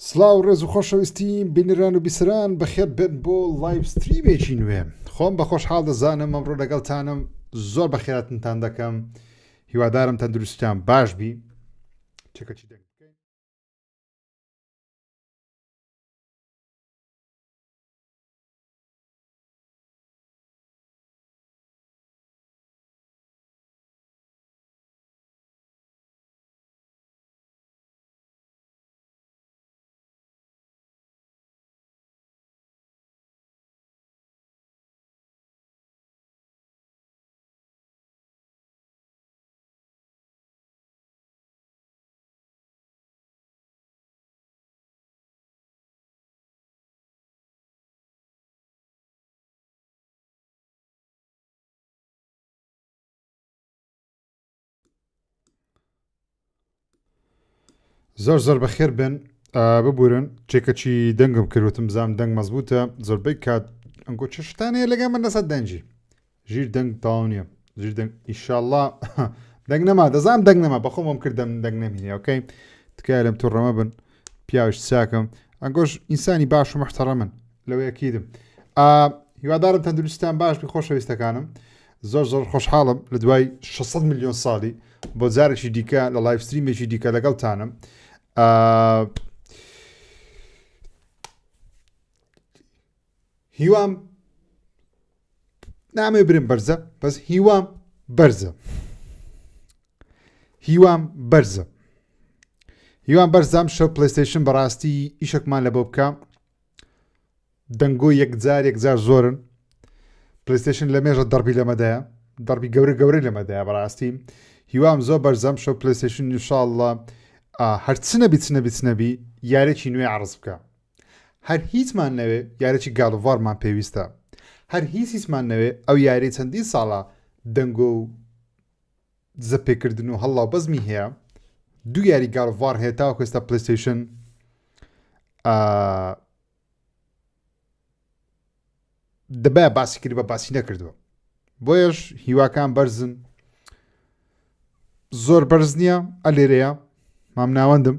سلااو ڕێز و خۆشەویستیم بینەران و بیسەران بەخێر بێت بۆ لایڤ ستریمێکی نوێ خۆم بە خۆشحاڵ دەزانم ئەمڕۆ لەگەڵتانم زۆر بەخێراتتان دەکەم هیوادارم تەندروستیان باش بی چێکەچی دەنگ بکەین زۆر بەخێر بن ببورن چێکەچی دەنگم کردوتم بزانم دەنگ مەزبوطە زۆربەی کات ئەنگۆ چ شتانەیە لەگەڵ من لەسەر دەنجی ژیر دەنگ تاو نییە ژیر دەنگ ئیشاءڵڵا دەنگ نەما دەزانم دەنگ نەما بەخۆمم کردم دەنگ نەمینێ ئۆکەی تکایە لەم تووڕەمە بن پیاوش چاکەم ئەنگۆش ئینسانی باش و محتەڕەمن لەوەیەکیدم هیوادارم تەندروستیان باش بی خۆشەویستەکانم زۆر خۆشحاڵم لە دوای 600 میلیۆن ساڵی بۆ جارێکی دیکە لە لایڤ ستریمێکی دیکە لەگەڵتانم هیوام نامێ برم بەرزە بەس هیوام بەرزەم شەو پلەیستەیشن بەڕاستی ئیشێکمان لە بۆ بکە دەنگۆ یەکجار زۆرن پلەیستەیشن لە مێژە دەڕبی لەمەدایە دەڕبی گەورەی لەمەدایە بەڕاستی هیوام زۆر بەرزەم شەو پلەیستەیشن ئینشاءڵڵا هەر چنەبی یارێکی نوێ عرض بکە هەر هیچمان نەوێ یارێکی گاڵڤارمان پێویستە هەر هیچمان نەوێ ئەو یاری چەندین ساڵە دەنگۆ و زەپێکردن و هەڵا و بەزمی هەیە دوو یاری گاڵڤار هەیە تاوەکو ئێستا پلەیستەیشن دەبایە باسی کردی بە باسی نەکردووە بۆیەش هیواکان بەرزن زۆر بەرز نییە ئەلێرەیە مام ناوەندم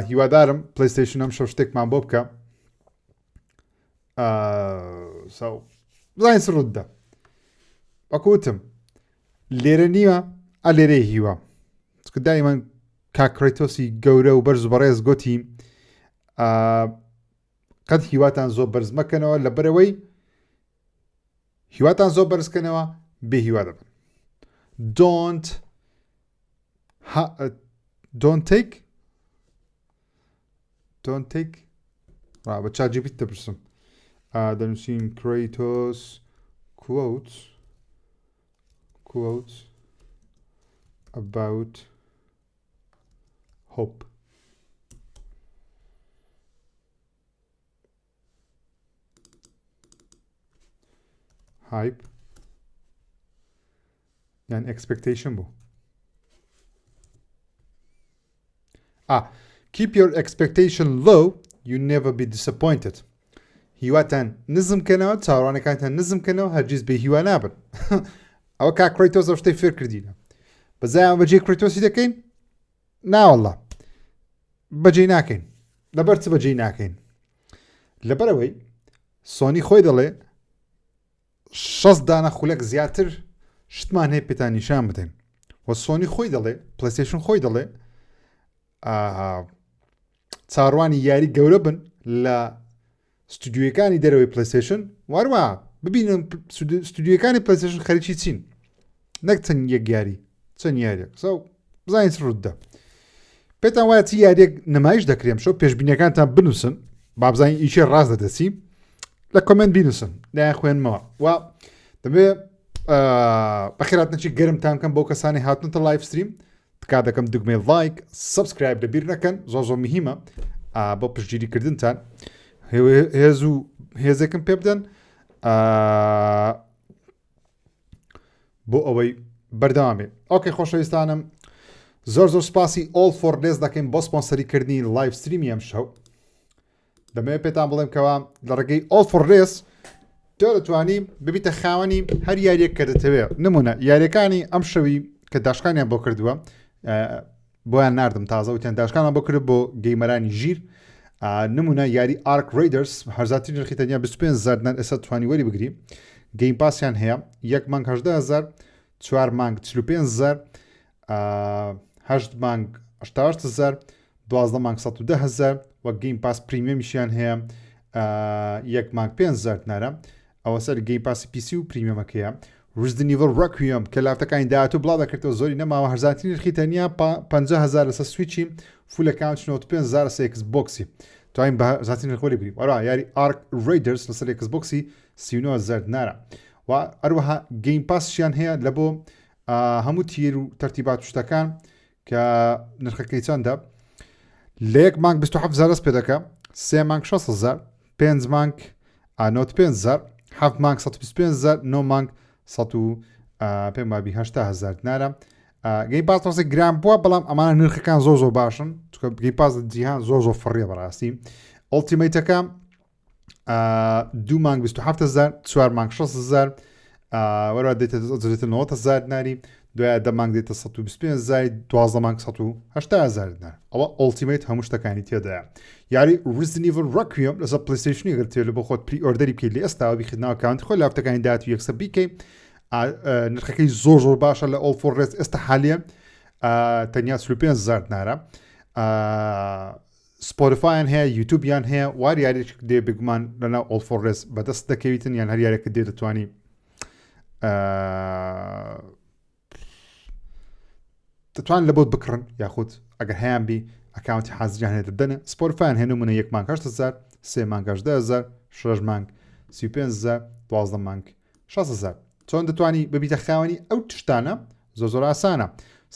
هیوادارم پلەیستەیشن ئەم شەو شتێکمان بۆ بکە بزانین سڕوددا وەکوتم لێرە نیوە ئەلێرەی هیوا چکە دایمەن کاکڕێتۆسی گەورە و بەرز و بەڕێز گوتی قەت هیواتان زۆر بەرز مەکەنەوە لە بەرەوەی هیواتان زۆر بەرزکەنەوە بێ هیوا دەبن don't take بە ChatGPT دەپرسم دەنووسین Kratos quotes about hope hype يعني expectation بو keep your expectation low you never be disappointed هیواتان نزم کەنەوە چاوەڕوانەکانتان نزم کەنەوە هەرگیز بێ هیوا نابن ئەوە کا کڕیتۆس ئەو شتەی فێر کردینە بەزایان بەجێ کڕیتۆسی دەکەین ناوەڵڵا بەجێ ناکەین لەبەر چ بەجێ ناکەین لەبەرەوەی سۆنی خۆی دەڵێ 6 دانە خولەک زیاتر شتمان هەیە پێتان نیشان بدەین وە سۆنی خۆی دەڵێ پلەیستەیشن خۆی دەڵێ چاڕوانی یاری گەورە بن لە ستودیۆکانی دەرەوەی پلەیستەیشن واروە ببینن ستودیۆکانی پلەیستەیشن خەریکی چین نەک چەند یەک یاری چەند یاریێک بزانین ڕووددا پێتان وایە چی یاریێک نمایش دەکرێم شەو پێشبینیەکانتان بنووسن با بزانین ئیشێ ڕاست دەدەچی لە کۆمنت بینووسن لایەن خوێنمەوە و دەبێت بەخێرات نەچی گەرمتان کەم بۆ کەسانی هاتنتە لایڤ ستریم تکا دەکەم دوگمەی لایک سبسکرایب لەبیر نەکەن زۆر میهمە بۆ پشتگیریکردنتان هێز و هێزێکم پێ بدەن بۆ ئەوەی بەردەوامێ ئۆکەی خۆشەویستانم زۆر سپاسی ئۆڵ فۆر لێز دەکەین بۆ سپۆنسەریکردنی لایڤ ستریمی ئەم شەو دەمەوێت پێتان بڵێم کەوا لە ڕێگەی ئۆڵ فۆر لێز تۆ دەتوانیم ببیتە خاوەنی هەر یاریەک کە دەتەوێت نمونە یاریەکانی ئەم شەوی کە داشکانیان بۆ کردووە بۆیان نردم تازە وتیان داشکانە بۆ کرد بۆ گەیمەرانی ژیر نمونە یاری ئارک ڕیدرس هەرزاتی نرخی تەنیا 25,000 دینار ئێستا توانی وەری بگری گەیم پاسیان هەیە 1 مانگ 18,000 4 مانگ 45,000 8 مانگ 88,000 12 مانگ 110,000 وەک گەیم پاس پریمیەمیشیان هەیە 1 مانگ 5,000 دینارە ئەوە سەر گەیم پاسی پیسی و پریمیەمەکەیە Resident Evil Requiem کە لافتەکانی داهاتوو بڵاو دەکردەوە زۆری نەماوە هەرزاتی نرخی تەنیا 50,000 لەسەر سویچی فول ئەکاونت 95,000 لەسەر ئێکسبۆکسی توانین بە زاتی نرخ وەری بگری وەرا یاری ئارک ڕیدرس لەسەر ئێکسبۆکسی 39,000 دینارە و هەروەها گەیم پاسشیان هەیە لە بۆ هەموو تیر و تەرتیبات شتەکان کە نرخەکەی چەندە لە 1 مانگ 27,000 دەست پێ دەکە 3 مانگ 60,000 5 مانگ 95,000 7 مانگ 125,000 9 مانگ 180,000 دینارە گەیم پاس ڕاستی گران بووە بەڵام ئەمانە نرخەکان زۆر باشن چونکە گەیم پاس جیهان زۆر فڕیە بەڕاستی ئۆڵتیمەیتەکە 2 مانگ 27,000 4 مانگ 6,000 وەرە دێتە 90,000 دیناری دوای 10 مانگ دێتە 125,000 12 مانگ 180,000 دینار ئەوە ئۆڵتیمەیت هەموو شتەکانی تێدایە یاری Resident Evil Requiem لەسەر پلەیستەیشنی گرتێ لە بۆ خۆت پری ئۆردەری بکەیت لە ئێستا بیخدناوە ئەکاونتی خۆی لافتەکانی داهاتوو یەکسەر بیکەیت نرخەکەی زۆر باشە لە All for Rest ئێستا حالیە تەنیا 35,000 دینارە سپۆتیفایان هەیە یوتیوبیان هەیە وار یاریێک دێ بگومان لەناو All for Rest بەدەست دەکەویتن یان هەر یارێکە دێ دەتوانی دەتوان لە بۆت بکڕن یاخود ئەگەر هەیان بی ئەکاونتی حازریان هەیە دەدەنە سپۆتیفایان هێنمونە 1 مانگ 8,000 3 مانگ 18,000 6 مانگ 35,000 12 مانگ 6,000 چۆن دەتوانی ببیتە خاوەنی ئەو تشتانە زۆر ئاسانە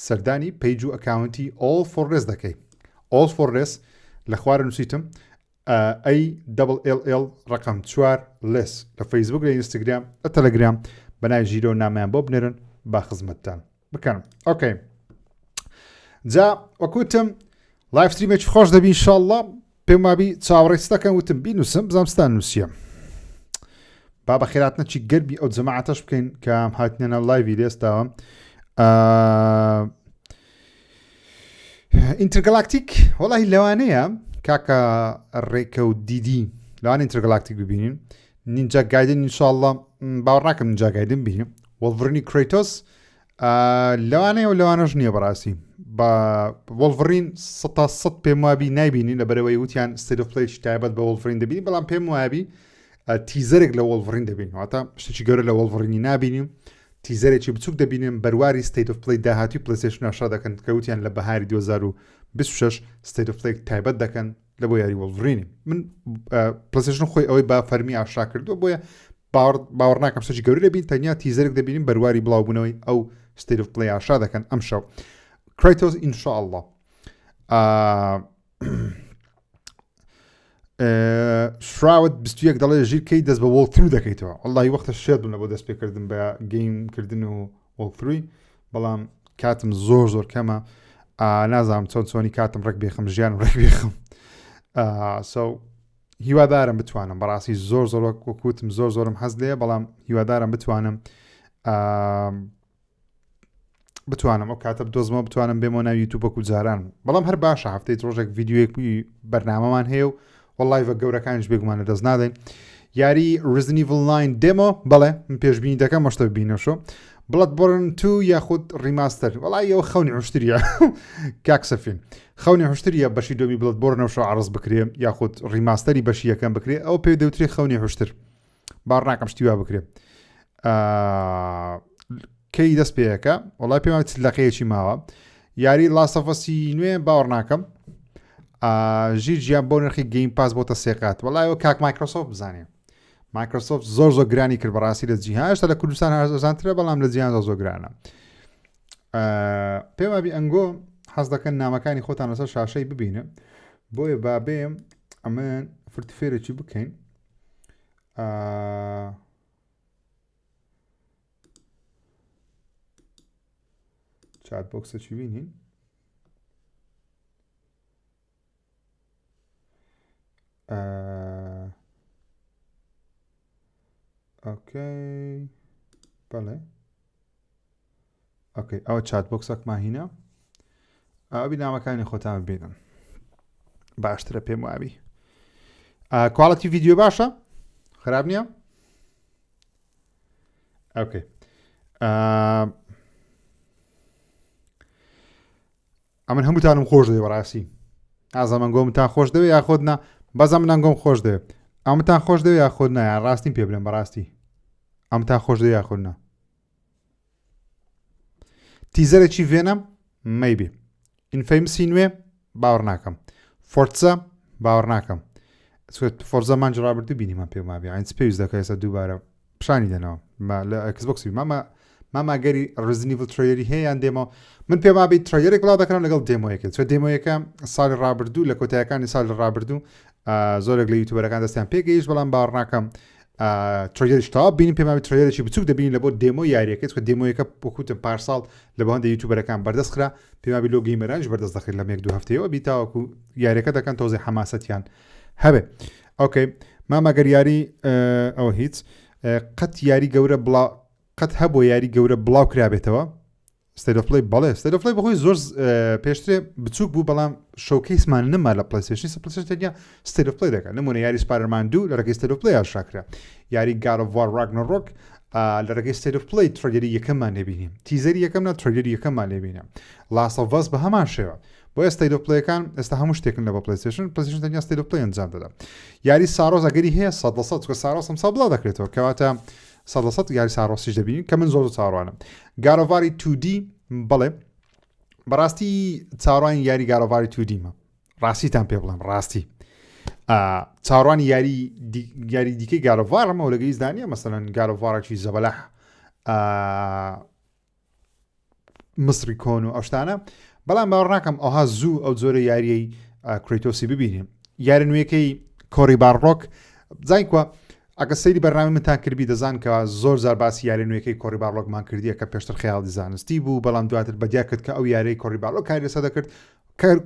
سەردانی پیج و ئەکاونتی All for Rest دەکەی All for Rest لە خوارە نووسیتم ALL ڕقم 4 لس لە فەیسبوک لە ئینستاگرام لە تەلەگرام بەنای ژیرۆ نامیان بۆ بنێرن با خزمەتتان بکەن ئۆکەی جا وەکوتم لایف ستریمێکی خۆش دەبی ئینشاڵڵا پێم وابی چاوەڕێستەکەم وتم بینوسم بزانستان نووسیە با بە خێراتنەکی گەربی ئەو جەماعەتەش بکەین کە هاتنێنە لایڤی لێستاوە ئینترگەلاکتیک وەڵاهی لەوانەیە کاکە ڕێکە و دیدی لەوان ئینترگەلاکتیک ببینین نینجا گایدن ئینشاڵڵا باوەڕ ناکەم نینجا گایدن بینیم وەڵڤرنی کرێتۆس لەوانەیە و لەوانەش نییە بەڕاستی بە وەڵڤرین 100 پێم وابی نایبینین لەبەرەوەی وتیان ستێت ئۆف پلەیش تایبەت بە وەڵڤرین دەبینین بەڵام پێم وابی تیزەرێک لە وەڵڤرین دەبین واتە شتێکی گەورە لە وەڵڤرینی نابینیم تیزەرێکی بچووک دەبینیم بەرواری ستێت ئۆف پلەی داهاتوی پلەیستەیشن ئاشا دەکەن کە وتیان لە بەهاری 2026 ستێت ئۆف پلەی تایبەت دەکەن لە بۆ یاری وەڵڤرینی من پلەیستەیشن خۆی ئەوەی با فەرمی ئاشا کردووە بۆیە باوەڕ ناکەم شتێکی گەورە دەبین تەنیا تیزەرێک دەبینیم بەرواری بڵاوبوونەوەی ئەو ستێت ئۆف پلەی ئاشا دەکەن ئەم شەو کرێتۆس ئینشاءڵڵا شراوت 21 دەڵێ ژیرکەی دەست بە وۆڵترو دەکەیتەوە وەڵڵاهی وەختە شێت بوون لە بۆ دەست پێکردن بە گەیمکردن و وۆڵتروی بەڵام کاتم زۆر کەمە نازانم چۆنی کاتم ڕێک بێخم ژیان ڕێک بێخم هیوادارم بتوانم بەڕاستی زۆر وەکوتم زۆرم حەز لێ بەڵام هیوادارم بتوانم ئەو کاتە بدۆزمەوە بتوانم بێمەوە ناو یوتیوب وەکو جاران بەڵام هەر باشە هەفتەی ڕۆژێک ڤیدیۆیەکی بەرنامەمان هەیە و وەڵڵای بە گەورەکانیش بێگومان لە دەست نادەین یاری Resident Evil 9 دێمۆ بەڵێ من پێشبینی دەکەم مەشتە ببینەوە Bloodborne 2 یاخود ریماستەر وەڵای ئەوە خەونی حوشتریە کاکسەفین خەونی حوشتریە بەشی دۆمی Bloodborne عرض بکرێ یاخود ریماستەری بەشی یەکەم بکرێ ئەو پێ دەوترێ خەونی حوشتر باڕ ناکەم شتی وا بکرێ کەی دەست پێیەکە وەڵای پێم لەقەیەکی ماوە یاری لاسەفەسی نوێ باوەڕ ناکەم ژیر گیان بۆ نرخی گەیم پاس بۆتە سێقات وەڵایەوە کاک مایکرۆسۆفت بزانێ مایکرۆسۆفت زۆر گرانی کرد بەڕاستی لە جیهان هێشتا لە کوردستان هەرزانترە بەڵام لە جیهان زۆر گرانە پێم وابی ئەنگۆ حەز دەکەن نامەکانی خۆتان لەسەر شاشەی ببینە بۆیە بابێم ئەمە فرتفێرێکی بکەین چات بۆکسەکی بینین ئۆکەی بەڵێ ئۆکەی ئەوە چات بۆکسەکمان هینە ئەوی نامەکانی خۆتان ببینن باشترە پێم وابی کواڵەتی ڤیدیۆ باشە خراپ نییە ئۆکەی ئەمن هەمووتانم خۆش دەوێ بەڕاستی ئازەمەن گۆمتان خۆش دەوێ یاخۆت نا بەزە منان گۆم خۆش دەوێ ئەمتان خۆش دەوێ یاخۆت نایان ڕاستیم پێ بڵێم بەڕاستی ئەمتان خۆش دەوێ یاخۆت نا تیزەرێکی وێنە مەیبێ ئینفەیمسی نوێ باوەڕ ناکەم فۆرتزە باوەڕ ناکەم فۆرزە مانج ڕابردوو بینیمان پێم وابێ ئاینس پێویست دەکە ئێستا دووبارە پیشانی دەنەوە لە ئەکسبۆکسی ماماگەری ڕزنیڤل ترۆیەری هەیە یان دێمە من پێم وابێ ترۆیەرێک بڵاو دەکەم لەگەڵ دێمۆیەکە چۆ دێمۆیەکە ساڵی ڕابردوو لە کۆتایەکانی ساڵی ڕابردوو زۆرێک لە یوتیوبەرەکان دەستیان پێگەیشت بەڵام باوەڕ ناکەم ترۆیەریش تەواو بینیم پێم وابێ ترۆیەرێکی بچووک دەبینین لە بۆ دێمۆ یاریەکە چکە دێمۆیەکە وەکوتم پارساڵ لە بە هەندێک یوتیوبەرەکان بەردەست کرا پێم وابێ لۆ گەیمەرانش بەردەست دەخێت لە یەک دوو هەفتەیەوە بیتاوەکو یاریەکە دەکەن تۆزێ حەماسەتیان هەبێ ئۆکەی مامەگەر یاری ئەوە هیچ قەت یاری گەورە بڵاو قەت هەبوو یاری گەورە بڵاو کرابێتەوە ستێرۆفلی بەڵێ ستێرۆفلی بەخۆی زۆر پێشترێ بچووک بوو بەڵام شەوکەیسمان نەما لە پلەیستەیشن پلەیستەیشن ستێرۆفلی دەکەن نمونە یاری سپایدەرمان 2 لە ڕێگەی ستێرۆفلی ئاشراکرا یاری گاد ئۆف وار راگنەڕۆک لە ڕێگەی ستێرۆفلی ترۆیەری یەکەممان لێبینیم تیزەری یەکەمنا ترۆیەری یەکەممان لێبینیم لاست ئۆف ئەس بە هەمان شێوە بۆیە ستێرۆفلیەکان ئێستا هەموو شتێکن لە بە پلەیستەیشن تەنیا ستێرۆفلی ئەنجام دەدا یاری سارۆز ئەگەری هەیە 100% چکە سارۆس ئەمسا بڵاو دەکرێتەوە کەواتە 100% یاری سارۆسیش دەبینین کە من زۆر چاڕوانم گارۆڤاری 2D بەڵێ بەڕاستی چاڕوانی یاری گارۆڤاری 2Dمە ڕاستیتان پێ بڵێم ڕاستی چاڕوانی یاری دیکەی گارۆڤارمە و لەگەی زانیە مەسەلەن گارۆڤارێکی زەبەلەح مصری کۆن و ئەو شتانە بەڵام باوەڕ ناکەم ئەوها زوو ئەو جۆرە یاریەی کرێتۆسی ببینیم یاری نوێیەکەی کۆری باڕۆک زانیکوە ئەگە سەیری بەرنامە منتان کردبی دەزان کە زۆر زار باسی یاری نوێیەکەی کۆری باڕۆکمان کردیە کە پێشتر خەیاڵی زانستی بوو بەڵام دواتر بەدیا کرد کە ئەو یارەی کۆری باڕۆک کاری لەسەر دەکرد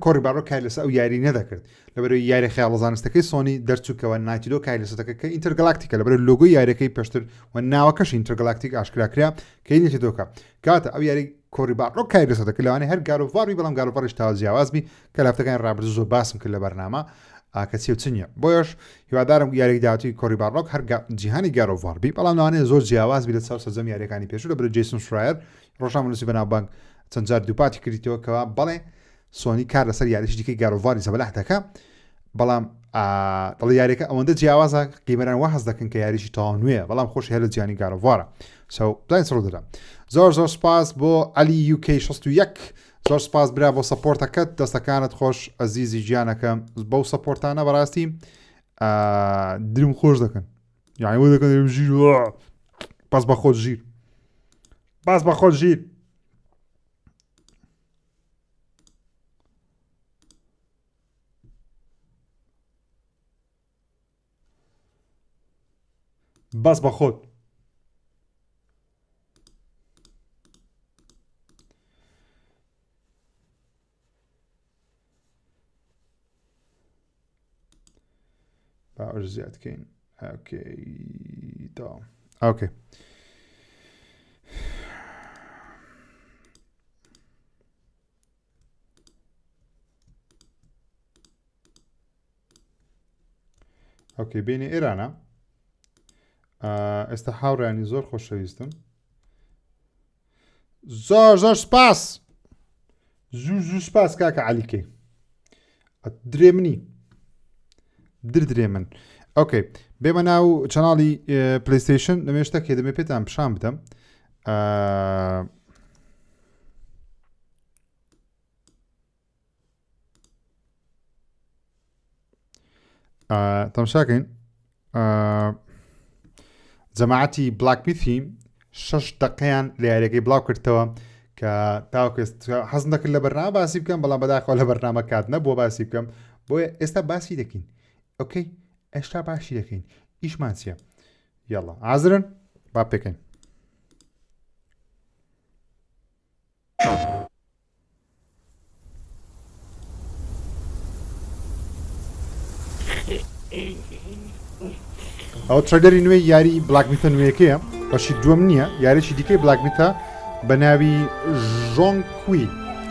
کۆری باڕۆک کاری لەسەر ئەو یاری نەدەکرد لەبەرەوەی یاری خەیاڵ زانستەکەی سۆنی دەرچووکەوە ناتیدۆ کاری لەسەر دەکرد کە ئینتەرگەلاکتیکە لەبەرەوەی لۆگۆی یاریەکەی پێشتر و ناوەکەش ئینتەرگەلاکتیک ئاشکراکرا کە هینێتی دۆکە کاتە ئەو یاری کۆری باڕۆک کاری لەسەر دەکرد لەوانەیە هەر گارۆڤاری بەڵام گارۆڤاریش تاوا جیاوازبی کە لە هەفتەکانی ڕابردوو زۆر باسم کرد لە بەرنامە کەسی و چنیە بۆیش هیوادارم یارێک داهاتووی کۆری باڕۆک هەر جیهانی گارۆڤاربی بەڵام لەوانەیە زۆر جیاوازبی لە چاو سەرجەم یاریەکانی پێشوو لەبەرەوەی جێسون شرایر ڕۆژان نووسی بەناوبانگ چەند جار دووپاتی کردیتەوە کەوا بەڵێ سۆنی کار لەسەر یاریشی دیکەی گارۆڤاری زەبەلەح دەکا بەڵام دڵ یاریەکە ئەوەندە جیاوازە گەیمەران وا هەز دەکەن کە یاریشی تەواو نوێیە بەڵام خۆش هەر لە جیهانی گارۆڤارە زای سڕ دەدا زۆر سپاس بۆ ئەلی UK 61 زۆر سپاس برا بۆ سەپۆرتەکەت دەستەکانت خۆش ئەزیزی ژیانەکەم بەو سەپۆرتانە بەڕاستی درم خۆش دەکەن یعنی بۆ دەکەن ژیر باس بە خۆت ژیر باس بە خۆت ژیر باس بە خۆت باوەش زیادکەین ئۆکەی تەواو ئۆکەی ئۆکەی بینێ ئێرانە ئێستا هاوڕیانی زۆر خۆشەویستم زۆر سپاس زوو سپاس کاکە عەلیکەی درێ منی درێ من ئۆکەی بێمە ناو چەناڵی پلەیستەیشن لەمێشتا کێ دەمێ پێتان پیشان بدەم تەماشاکەین جەماعەتی بلاک میثی 6 دقەیان لە یاریەکەی بڵاو کردەوە کە تاوەکو حەزم دەکرد لە بەرنامە باسی بکەم بەڵام بەداخەوە لە بەرنامە کات نەبووە باسی بکەم بۆیە ئێستا باسی دەکەین ئۆکەی ئێستا باشی دەکەین ئیشمان چییە یاڵا حازرن با پێکەین ئەو ترەیلەری نوێی یاری بلاک میتە نوێیەکەیە بەشی دووەم نییە یاریی دیکەی بلاک میتە بە ناوی ژۆنگ کوی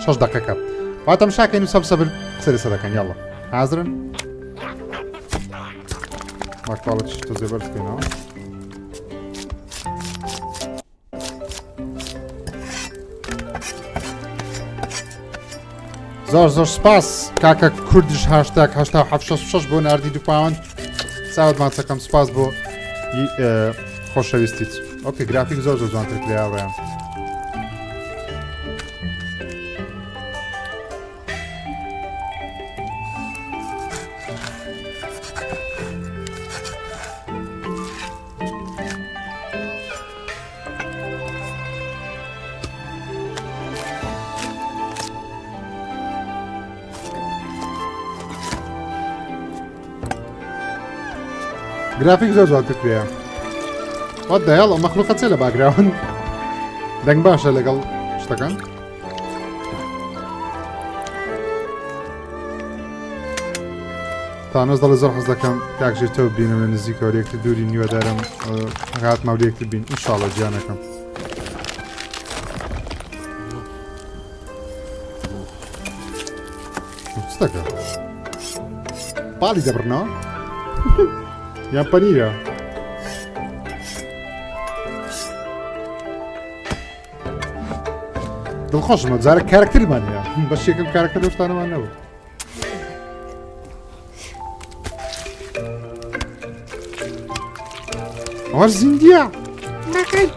6 دقەکە واتم شاكين وسبسبل سري صدقا يلا حاضرا ما كواليتي تزبرت كينا زۆر سپاس کاکە کوردیش هاشتاگ 1976 بۆ ناردی 2 پاوەند چاوت ماچەکەم سپاس بۆ خۆشەویستیت ئۆکێ گرافیک زۆر جوانتر کراوەیە گرافیک زۆر جوانتر کرێە وات دەیاڵ ئەو مەخلوقە چێ لە باگراون دەنگ باشە لەگەڵ شتەکان تانۆز دەڵێ زۆر حەز دەکەم کاکژێتەوە بینم لە نزیکەوە یەکتر دووری نیوەدارم هاتمە و یەکتر بین ئینشاڵڵا گیانەکەم چ دەکە پاڵی دەبڕنەوە یان پەنیرە دڵخۆشمە جارە کارکتەرمان هەیە بەشێکم کارکتەر لەو شتانەمان نەبوو ئەوەش زیندیە نەکەی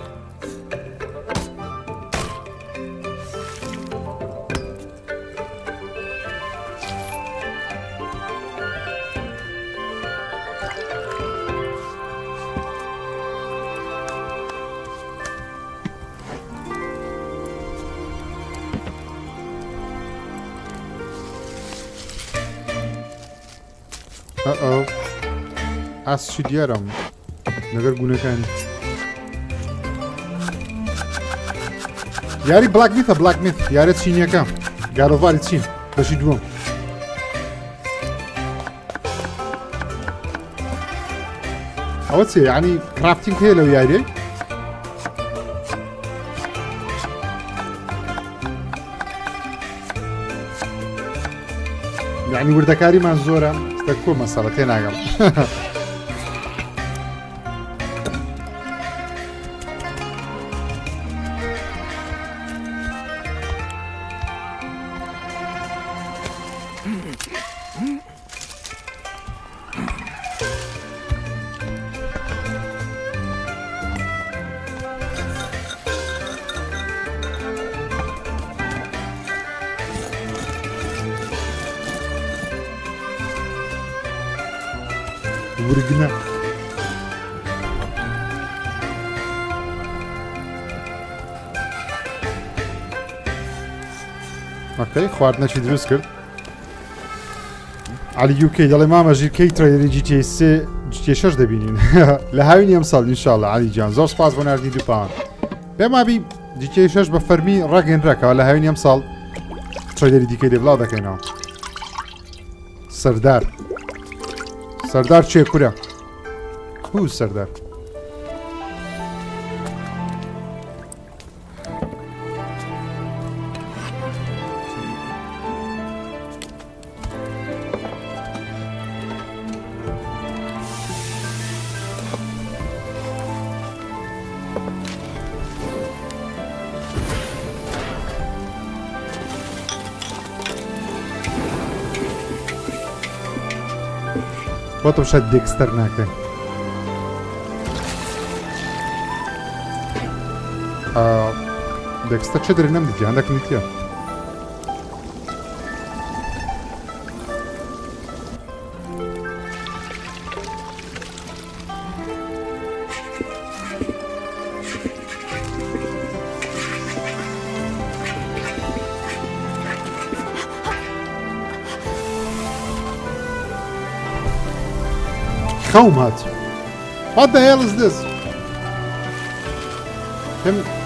ئاسچی دیارم لەگەر گونەکانی یاری بلاک میتە بلاک میت یارە چینیەکە گارۆڤاری چین بەشی دووەم ئەوە چێ یعنی کرافتینگ هەیە لەو یاریە یعنی وردەکاریمان زۆرە کۆ مەسەڵە تێ ناگەم ورگنە ئۆکەی خواردنەکی دروست کرد علی یوکەی دەڵێ مامەژیر کەی ترەیلەری GTA 3 GTA 6 دەبینین لە هاوینی ئەم ساڵ ئینشاڵڵا علی جان زۆر سپاس بۆ ناردی 2 پاوەند پێمابی GTA 6 بە فەرمی ڕاگەنرەکەوە لە هاوینی ئەم ساڵ ترەیلەری دیکەی لێ بڵاو دەکەینەوە سەردار چێ کورە هو سەردار بۆ تۆ شاید دێکستەر ناکەین دێکستەر چه دەری نەمدیدی هەندێک نیتیە خەوم هات What the hell is this?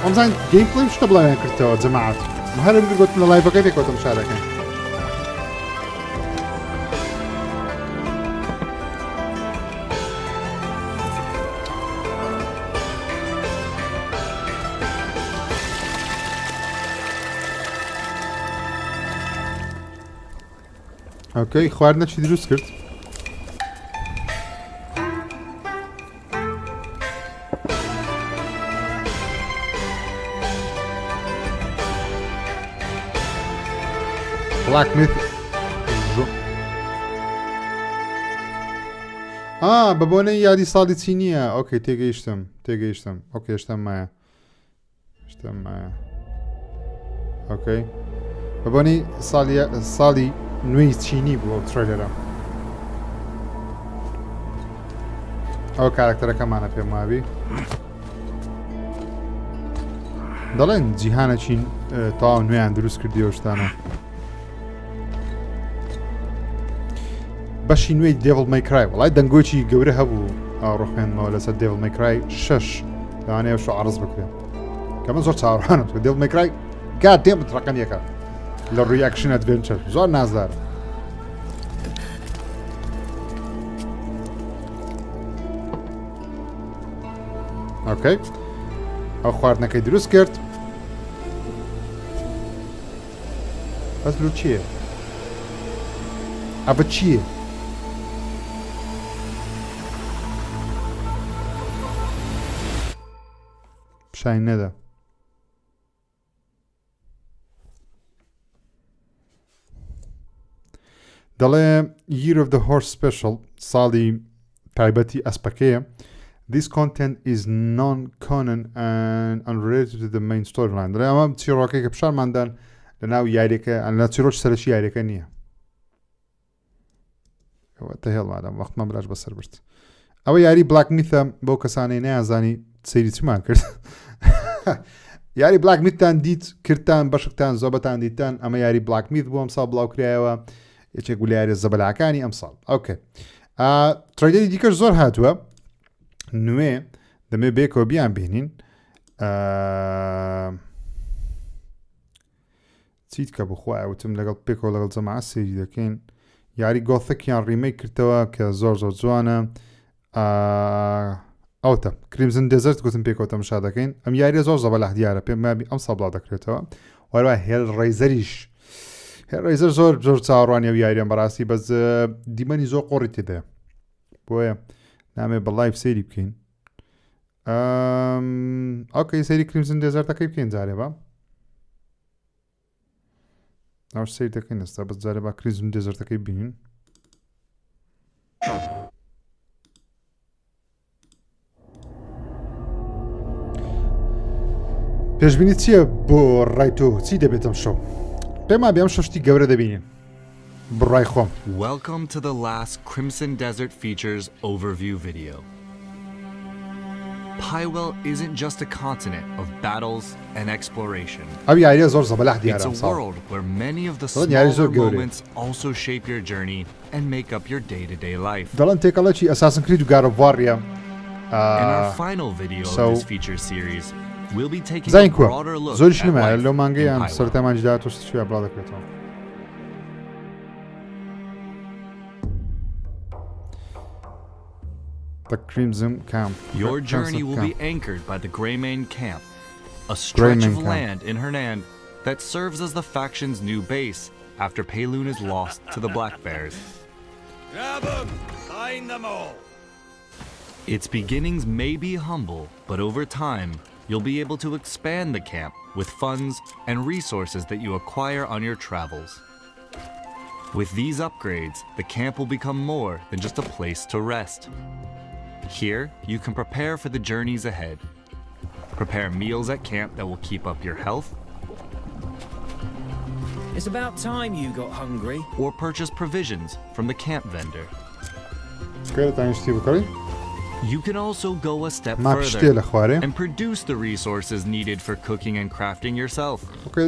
ئەمزان گەیم پڵی شتە بڵاویان کردەوە جەماعەت هەرم گوتم لە لایڤەکەی پێکەوتم شارەکەی ئۆکەی خواردنە چی دروست کرد؟ Black Myth بە بۆنەی یادی ساڵی چی نییە ئۆکەی تێگەیشتم ئۆکەی شتم مایە ئۆکەی بە بۆنەی ساڵی نوێی چینی بووە ترێلەرە ئەوە کارکتەرەکەمانە پێم وابی دەڵێن جیهانە چین تاوا نوێیان دروست کردی ئەو شتانە بەشی نوێی دێڤڵ مەیکرای وڵای دەنگۆکی گەورە هەبوو ڕۆخێنمەوە لەسەر دێڤڵ مەیکرای 6 لەوانەیە شو عرض بکرێن کە من زۆر چاوەڕوانم کرد دێڤڵ مەیکرای گا دێمت ڕقم یەکە لە ڕووی ئەکشن ئەدڤێنچەر زۆر نازدارم ئۆکەی ئەو خواردنەکەی دروست کرد بەس لو چییە؟ ئەبە چییە؟ شاین نەدا دەڵێ Year of the Horse Special ساڵی تایبەتی ئەسپەکەیە This content is non-canon and unrelated to the main storyline دەڵێ ئەمە چیرۆکەی کە پیشانماندان لە ناو یاریەکە لە چیرۆکی سەرەکی یاریەکە نییە ئەوە هێڵمادام وەختمان بەلاش بەسەر برد ئەوە یاری بلاک میثە بۆ کەسانەی نەیانزانی سەیری چمان کرد یاری بلاک میتتان دیت کردتان بەشکتان زۆبەتان دیتان ئەمە یاری بلاک میت بوو ئەمساڵ بڵاوکرایەوە یەکێک گولیارە زەبەلاکانی ئەمساڵ ئۆکێ ترێلەری دیکەش زۆر هاتووە نوێ دەمێ بێکەوە بیان بینین چیت کە بخوای وتم لەگەڵ پێکەوە لەگەڵ جەماعە سێری دەکەین یاری گۆثەکیان ریمەیک کردەوە کە زۆر جوانە ئەوتە کریمزن دێزەرت گوتم پێکەوە تەماشا دەکەین ئەم یاریە زۆر زەبەلاح دیارە پێم وابی ئەم ساڵ بڵاو دەکرێتەوە وەروە هێل ڕێیزەریش هێل ڕێیزەر زۆر چاوەڕوانی ئەو یاریە بەڕاستی بەس دیمەنی زۆر قۆڕی تێدایە بۆیە نامێ بە لایف سەیری بکەین ئۆکەی سەیری کریمزن دێزەرتەکەی بکەین جارێ بە ئەو سەیر دەکەین ئێستا بەس جارێ با کریمزن دێزەرتەکەی بینین پێشبینی چییە بۆ ڕای تۆ چی دەبێتم شەو پێما بێم شەشتی گەورە دەبینین بڕای خۆم Welcome to the last Crimson Desert Features overview video. Pywell isn't just a continent of battles and exploration. ئەو یاریە زۆر زەبەلاح دیارە It's a world where many of the smaller moments also shape your journey and make up your day-to-day life. دەڵێن تێکەڵەکی ئەساسن کرید و گارەڤواڕیە In our final video of this feature series, we'll be taking زین a کووە broader look زۆریش at نمایە life لەو مانگەیان in Pywell. سەرەتامانجدا تۆ شتێکی بڵاو دەکرێتەوە The Crimson Camp. Your journey will be anchored by the Rayman camp, a stretch of land in Hernan that serves as the faction's new base after Payloon is lost to the Black Bears. Grab them! Find them all! Its beginnings may be humble, but over time, you'll be able to expand the camp with funds and resources that you acquire on your travels. With these upgrades, the camp will become more than just a place to rest. Here, you can prepare for the journeys ahead. Prepare meals at camp that will keep up your health. It's about time you got hungry. Or purchase provisions from the camp vendor. You can also go a step further and produce the resources needed for cooking and crafting yourself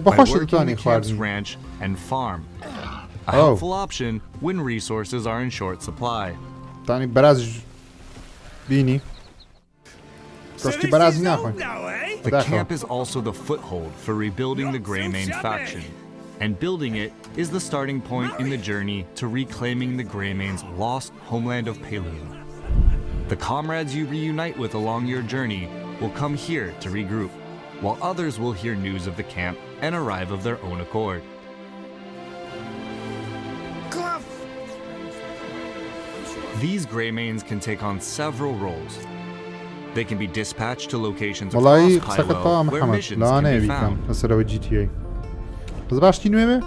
by working the camp's ranch and farm. A helpful option when resources are in short supply. The camp is also the foothold for rebuilding the Greymane faction, and building it is the starting point in the journey to reclaiming the Greymane's lost homeland of Payloon. The comrades you reunite with along your journey will come here to regroup, while others will hear news of the camp and arrive of their own accord. These Greymanes can take on several roles. They can be dispatched to locations والله across قسەکەت تەوا Pywell where محەممەد missions لا can be نەیەویکەم found. لەسەرەوە GTA بەس باشتی نوێمێ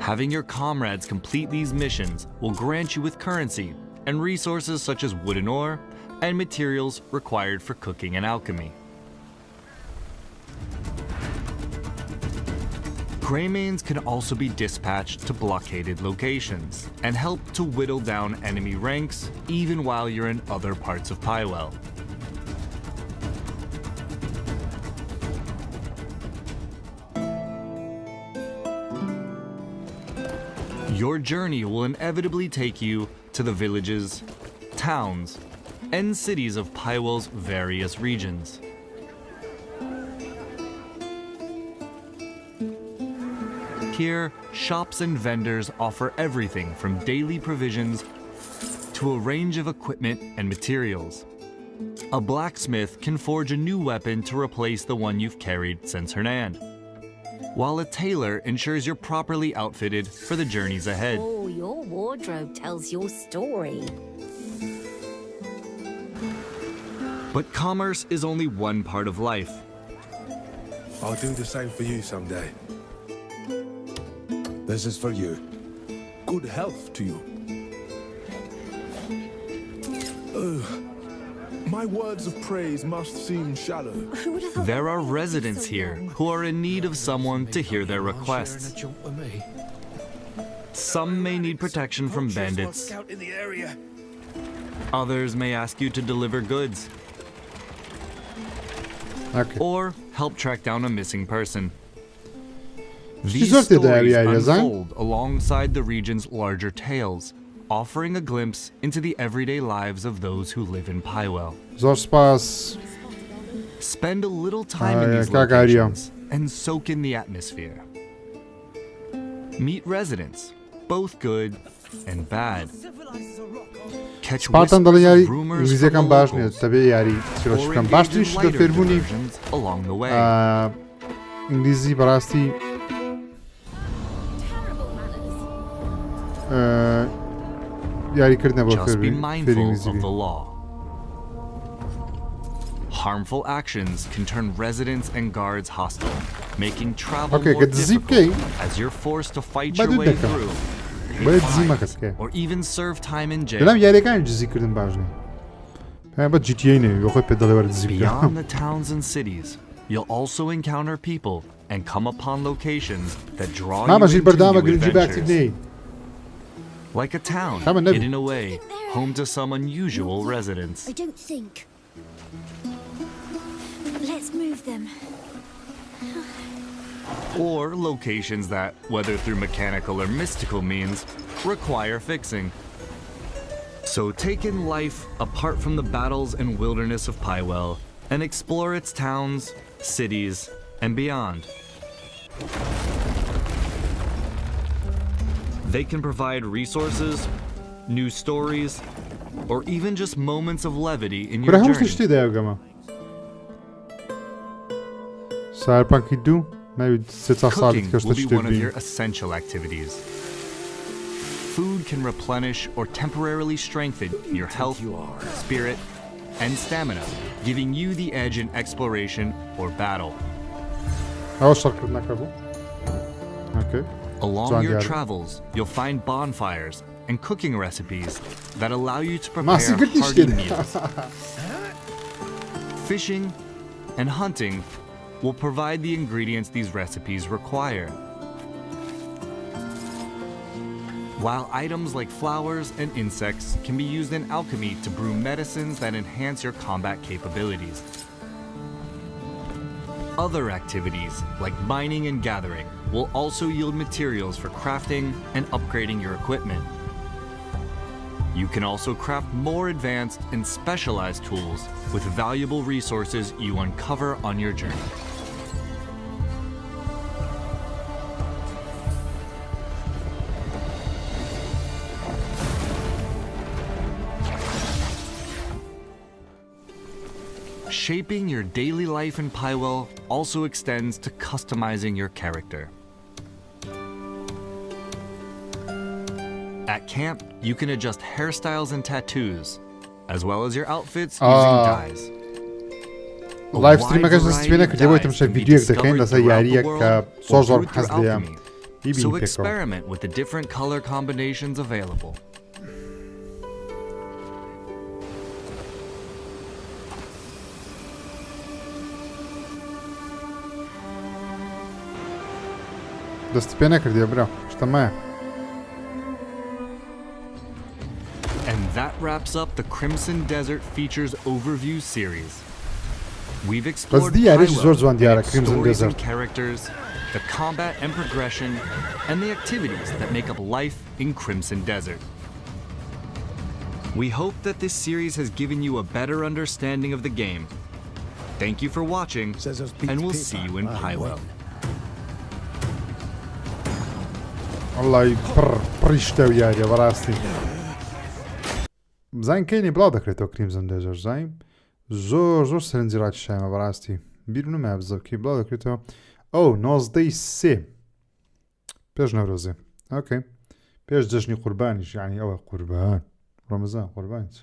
Having your comrades complete these missions will grant you with currency and resources such as wood and ore and materials required for cooking and alchemy. Greymanes can also be dispatched to blockaded locations and help to whittle down enemy ranks even while you're in other parts of Pywell. Your journey will inevitably take you to the villages, towns, and cities of Pywell's various regions. Here, shops and vendors offer everything from daily provisions to a range of equipment and materials. A blacksmith can forge a new weapon to replace the one you've carried since Hernand, while a tailor ensures you're properly outfitted for the journeys ahead. Oh, your wardrobe tells your story. But commerce is only one part of life. I'll do the same for you someday. This is for you. Good health to you. My words of praise must seem shallow. There are residents here who are in need of someone to hear their requests. Some may need protection from bandits. Scout in the area. Others may ask you to deliver goods Okay. or help track down a missing person. These These are the stories areas, huh? unfold alongside the region's larger tales, offering a glimpse into the everyday lives of those who live in Pywell. زۆر سپاس Spend a little time in these Kakaria. locations and soak in the atmosphere. Meet residents, both good and bad. Catch سپارتان دەڵێن یاری whispers, rumors from ویزەکەم the باش نیە locals, دەبێ یاری or سیرۆشەکەم engage باشترین in شتە lighter فێربوونی diversions along the way. ئینگلیزی بەڕاستی یاریکردنە بۆ Just be فێری mindful ئینگلیزی of the law. Harmful actions can turn residents and guards hostile, making travel Okay, more get the zip key. difficult as you're forced to fight But your do way that. through, pay But it's fines, Zimaka's key. or even serve time in دەنام jail. یاریەکانی جزیکردن باش نیە پێیان بە GTA نەوی بۆ خۆی پێ دەڵێ وەرە جزی بکە Beyond the towns and cities, you'll also encounter people and come upon locations that draw you مامەژیر into بەردامە new گرنگی باکتیب adventures. نەی Like a town Come on, Nabi. hidden away, home to some unusual residents. I don't think. Let's move them. Or locations that, whether through mechanical or mystical means, require fixing. So take in life apart from the battles and wilderness of Pywell and explore its towns, cities, and beyond. They can provide resources, new stories, or even just moments of levity in your کورە هەموو journey. شتی دایگەمە سایبەرپانکی 2 ناوی سێ چا ساڵی Cooking کەشتە will be شتێ one of your بین essential activities. Food can replenish or temporarily strengthen your health, spirit, and stamina, giving you the edge in exploration or battle. ئەوە شەڕکردنەکە بوو Okay. Along John your Yari. travels, you'll find bonfires and cooking recipes that allow you to ماسی prepare گرتی hearty شتێ meals. Fishing and hunting will provide the ingredients these recipes require. While items like flowers and insects can be used in alchemy to brew medicines that enhance your combat capabilities. Other activities, like mining and gathering, will also yield materials for crafting and upgrading your equipment. You can also craft more advanced and specialized tools with valuable resources you uncover on your journey. Shaping your daily life in Pywell also extends to customizing your character. At camp, you can adjust hairstyles and tattoos, as well as your outfits using dyes. لايف ستريم اگه استفاده نکردی باید تمشه ویدیو دکین دست یاریه که سوزار حس دیم. So experiment with the different color combinations available. دست پی نکردی برا اشتماع. And that wraps up the Crimson Desert Features Overview series. We've explored stories and characters, the combat and progression, and the activities that make up life in Crimson Desert. We hope that this series has given you a better understanding of the game. Thank you for watching, and we'll see you in Pyro. والله پڕیشتە و یاریە بەڕاستی. بزانین کەینی بڵاو دەکرێتەوە کریمزن دێژەر زانیم زۆر سەرنجی ڕاتیشایمە بەڕاستی بیرم نەمایە بزەوکی بڵاو دەکرێتەوە ئەو 93 پێش نەورۆزێ ئۆکەی پێش جەژنی قوربانیش یعنی ئەوە قوربان ڕۆمەزان قوربان چ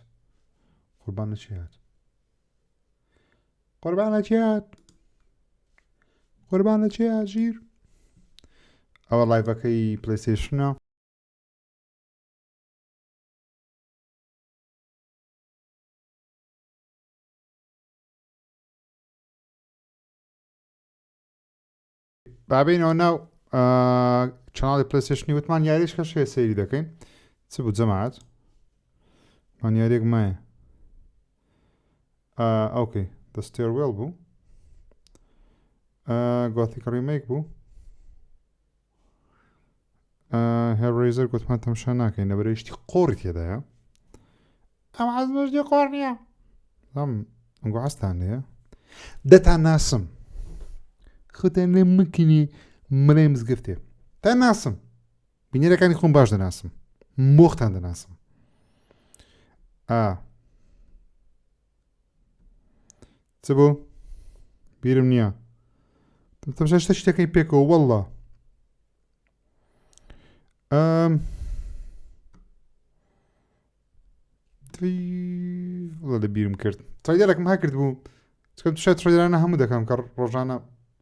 قوربان لە چی هات قوربان لە چی هات قوربان لە چی هات ژیر ئەوە لایڤەکەی پلەیستەیشنە بابینەوە ناو چەناڵی پلەیستەیشنی وتمان یاریش کە شێ سەیری دەکەین چ بوو جەماعەت مان یاریێک مایە ئۆکەی The Stairwell بوو گۆتیکە ریمیک بوو هێڕێزەر گوتمان تەماشا ناکەین لەبەرەوەی قۆڕی تێدایە ئەم حەزمەشتی قۆڕ نییە ئەمگو حەستان لێیە دەتان ناسم خۆتان لێ مکنی ملای مزگەفتێ تا ناسم بینێرەکانی خۆم باش دەناسم مۆختان دەناسم چ بوو بیرم نییە تەماشا شتە شتەکەی پێکەوە وەڵڵا لە بیرم کرد ترایدەرێکم ها کرد بوو چکەم تووشای ترایدەرانە هەموو دەکەم کە ڕۆژانە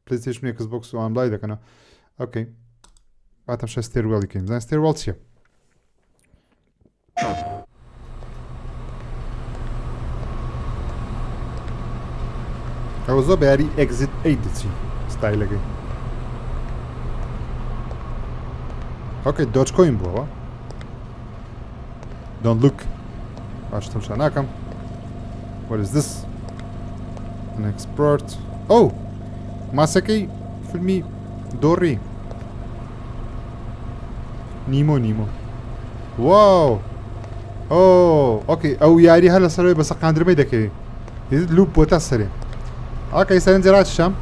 پلەیستەیشن ئێکس بۆکس و ئۆنلای دەکەنەوە ئۆکەی با تەماشا ستێروێڵی کەین زانین ستێروێڵ چییە ئەوە زۆر بە یاری ئەگزیت ئەیت دەچی ستایلەکەی اوكي دوج كوين بووە don't look باش تەماشا ناکەم what is this an export oh ماسەکەی فیلمی دۆڕی نیمۆ واو اوكي ئەو یاری هەر لەسەرەوەی بە سەقاندرمەی دەکەوێت دیت لوپ بۆتە سەرێ ئاکەی سەرنجی ڕاتیشام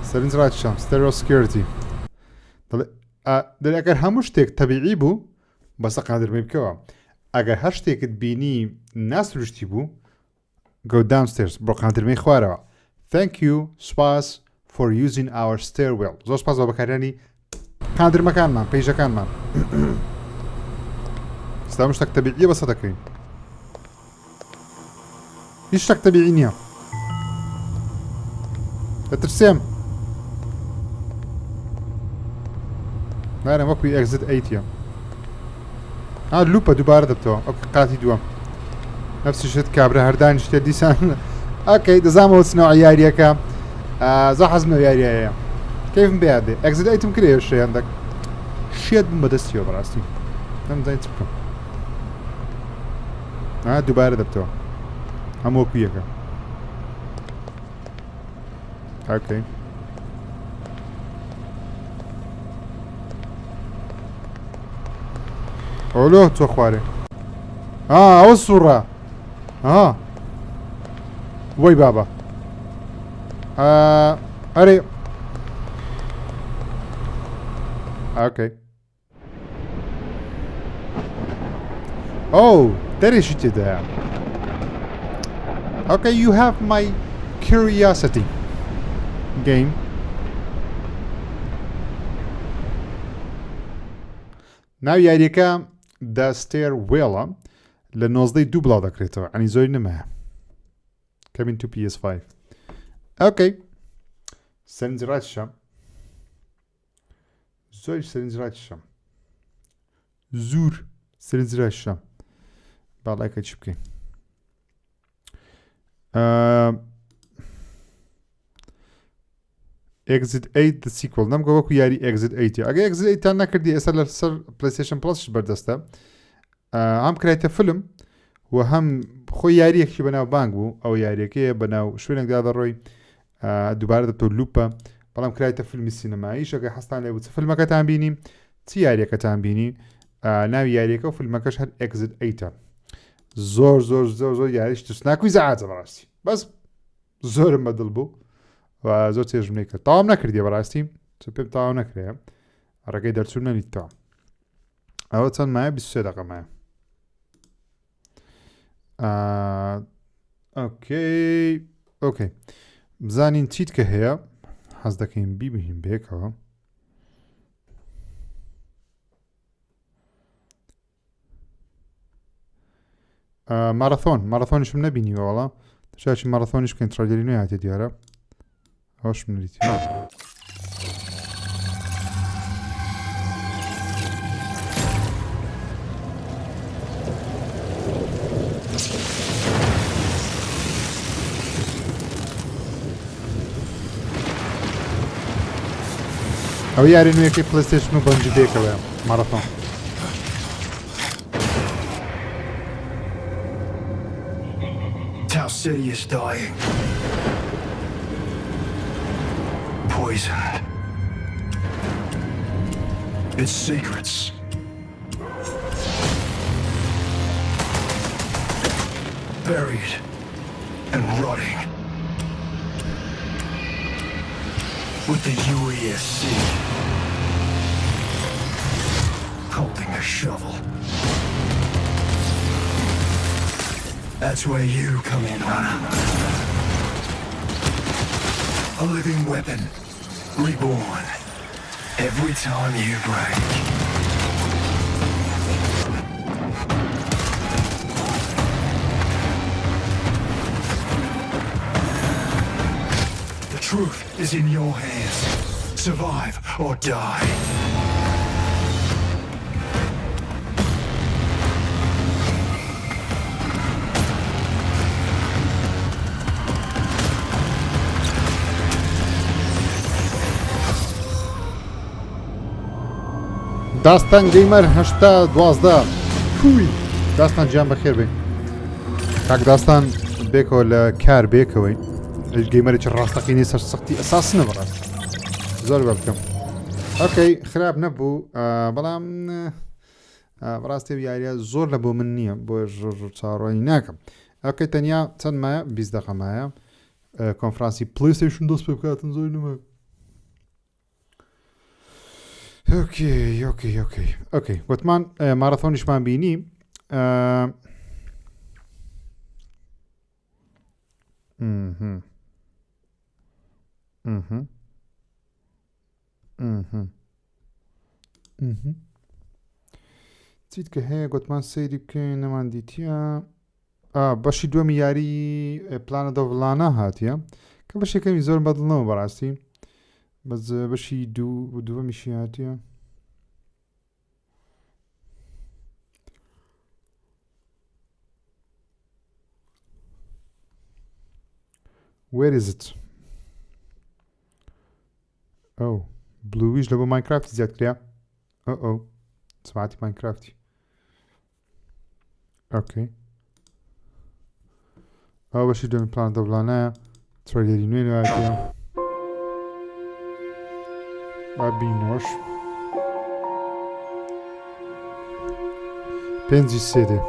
سەرنج ڕاتیشام ستێرۆ سکیۆریتی ئەگەر هەموو شتێک تەبیعی بوو بەسە قادرمەی بکەوە ئەگەر هەر شتێکت بینی ناسروشتی بوو go downstairs بۆ قادرمەی خوارەوە thank you spas for using our stairwell زۆر سپاس بە بەکارێنانی قادرمەکانمان پەیژەکانمان ستام شتێک تەبیعیە بەسە دەکەین هیچ شتێک تەبیعی نییە دەترسێم نارم وەکوی ئەگزت ئەیتە لوپە دووبارە دەبتەوە ئەو قاتی دووەم نفسی شت کابرا هەردانی شتێ دیسان ئۆکەی دەزانمەوە چنەوە یاریەکە زۆر حەزمە یاریایە کەیفم بێدێ ئەگزت ئەیتم کرێ شەیەندەک شێت بم بەدەستیەوە بەڕاستی نەمزانی چ بکەم دووبارە دەبتەوە هەموو وەکو یەکە ئۆکەی ئۆلۆ تۆ خوارێ ئەوە سوڕە وەی بابە ئەرێ ئۆکەی دەرێکی تێدایە ئۆکەی you have my curiosity game ناو یاریەکە دا Stairwell لە 19 بڵاو دەکرێتەوە ئەنی زۆری نەمایە coming to PS5 ئۆکەی سەرنجڕاتشە زۆری سەرنجڕاتشە زۆر سەرنجڕاتشە باڵایکە چی بکەین Exit 8 the sequel نەمگە وەکو یاری Exit 8 ئەگە Exit 8 تان نەکردی ئێستا لە سەر PlayStation Plus بەردەستە هەم کرایتە فیلم و هەم خۆی یاریەکی بەناو بانگ بوو ئەو یاریەکەیە بەناو شوێنێکدا دەڕۆی دووبارە دەبتۆ لوپە بەڵام کرایتە فیلمی سینەماییش ئەگە حەستان لێ بوو چ فیلمەکەتان بینی چ یاریەکەتان بینی ناوی یاریەکە و فیلمەکەش هەر Exit 8 زۆر یاریش ترسناک و زەعاجە بەڕاستی بەس زۆرم بەدڵ بوو و زۆر چێژم لێ کرد تاوام نەکردیە بەڕاستی چ پێم تاوا نەکرێ ڕێگەی دەرچوون نەنیتەوە ئەوە چەند مایە 23 دقە مایە ئۆکەی بزانین چیت کە هەیە حەز دەکەین بیبهین بێکەوە مارەثۆنیشم نەبینیوە وەڵا شاچی مارەثۆنیش بکەین تڕایلەری نوێ هاتێ دیارە ئەوەشم نەدیتی ئەو یاری نوێیەکەی پلەیستەیشن و بەنجی دێکەوە مارەثۆن Tau City is dying. Poisoned. Its secrets. Buried and rotting. With the UESC holding a shovel. That's where you come in, Runner. A living weapon, reborn, every time you break. The truth is in your hands. Survive or die. داستان گەیمەر 12 کوی داستان گیان بەخێر بێ کاک داستان بێکەوە لە کار بێکەوەی گەیمەرێکی ڕاستەقینی سەر سەختی ئەساسنە بەڕاست زۆر بە بکەم ئۆکەی خراپ نەبوو بەڵام بەڕاستی یاریە زۆر لە بۆ من نییە بۆ چاڕۆی ناکەم ئەوکەی تەنیا چەند مایە 20 دقە مایە کۆنفرانسی پلەیستەیشن دۆست پێ بکاتن زۆر نمە ئۆکەی وتمان مارەثۆنیشمان بینی چیت کە هەیە گوتمان سەیری بکەین نەمان دیتیە بەشی دووەمی یاری پلانە دەوڵانە هاتیە کە بەشێکەمی زۆر بەدڵنەوە بەڕاستی بەس بەشی دووەمیشی هاتیە Where is it? Oh, bluish لە بۆ ماینکرافتی زیاد کریا سمعتی ماینکرافتی ئۆکەی ئەو بەشی دومی پلان دەوڵانەیە تڕایلەری نوێ هاتیە بینەوەش 5 دێ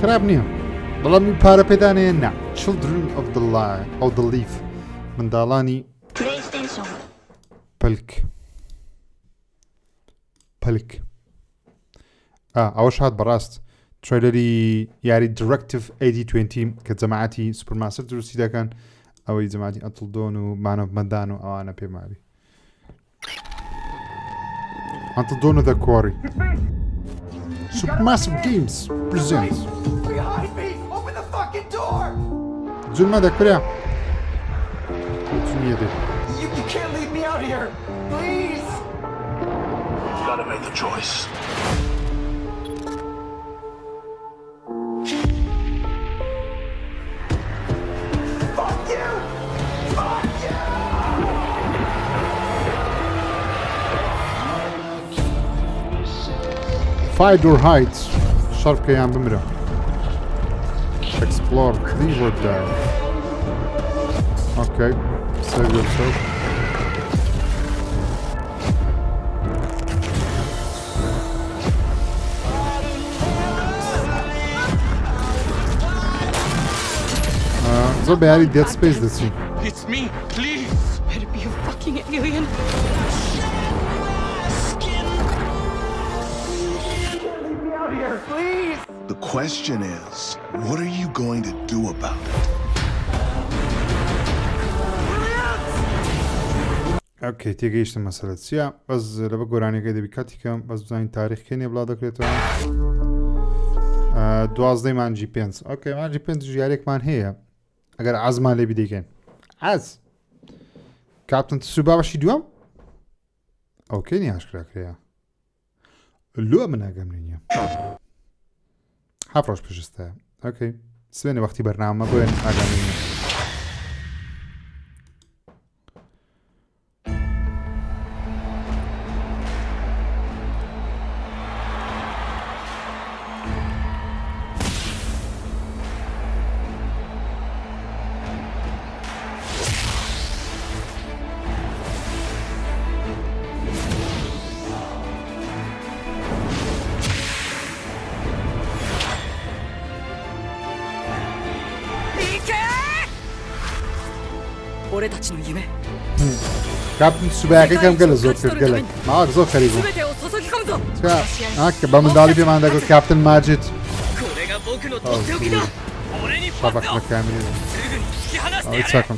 خراپ نییە بەڵام پارە پێدانێ نا children of the leaf منداڵانی PlayStation. پلک ئەوەش هات بەڕاست تریلەری یاری directive 8020 کە جەماعەتی سوپەرماسر دروستی دەکەن ئەوەی جەماعەتی ئەتڵدۆن و مانۆف مەدان و ئەوانە پێماری ئەتڵدۆن و The Quarry Supermassive Games presents Behind me! Open the fucking door! جولمە دەکرێ You can't leave me out here! Please! You gotta make a choice. Fuck you! Fuck you! Fight or hide شەڕکەیان بمرە Explore, leave or die. Okay, save yourself. زۆر بەیاری Dead Space دەچین. It's me, please! Better be a fucking alien. The question is, what are you going to do about it? اوکی تێگەیشتم مەسەلە چییە بەس لەبە گۆرانەکەی دەبی کاتیکەم بەس بزانین تاریخ کێنێ بڵاو دەکرێتەوە 12 مانجی 5 ئۆکەی مانجی 5 ژیارێکمان هەیە ئەگەر عەزمان لێبی دەیکەن عەز کاپتن تسوبا بەشی دووەم ئەوکەی نیاشکراکرەیە لۆ من ئەگەم نییە هەفڕۆژ پشتە ئۆکەی سوێنێ وەختی بەرنامە بۆیان ئاگامینە کاپتن سوبایەکەی کەم گەلە زۆر کرد گەلێک ماوەک زۆر خەریک بوو کە بە منداڵی پێمان دەگوت کاپتن ماجد شەبەک لە کامیل ئەوەی چاکم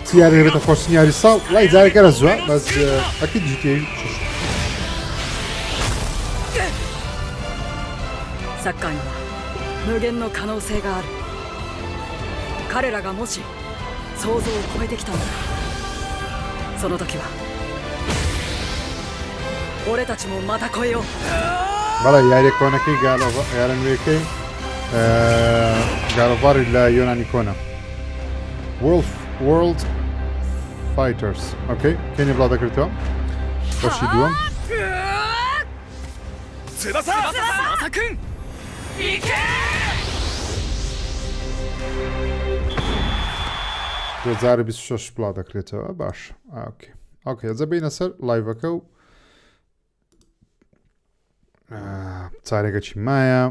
سیارە بێتە خۆشنیاری ساڵ لای جارێکەرە زووە بەس ئەکی جیتێوی サッカーには無限の可能性がある。彼らがもし想像を超えてきたんだ、その時は俺たちもまた超えよう。بەڵێ یاریە کۆنەکەی یارە نوێەکەی گاڵۆڤاری لە یۆنانی کۆنە World Fighters ئۆکەی کێنێ بڵاو دەکرێتەوە بەشی دووەم Tsubasa-kun! 2026 بڵاو دەکرێتەوە باش ئۆکەی ئەجە بینە سەر لایڤەکە و چارێکە چی مایە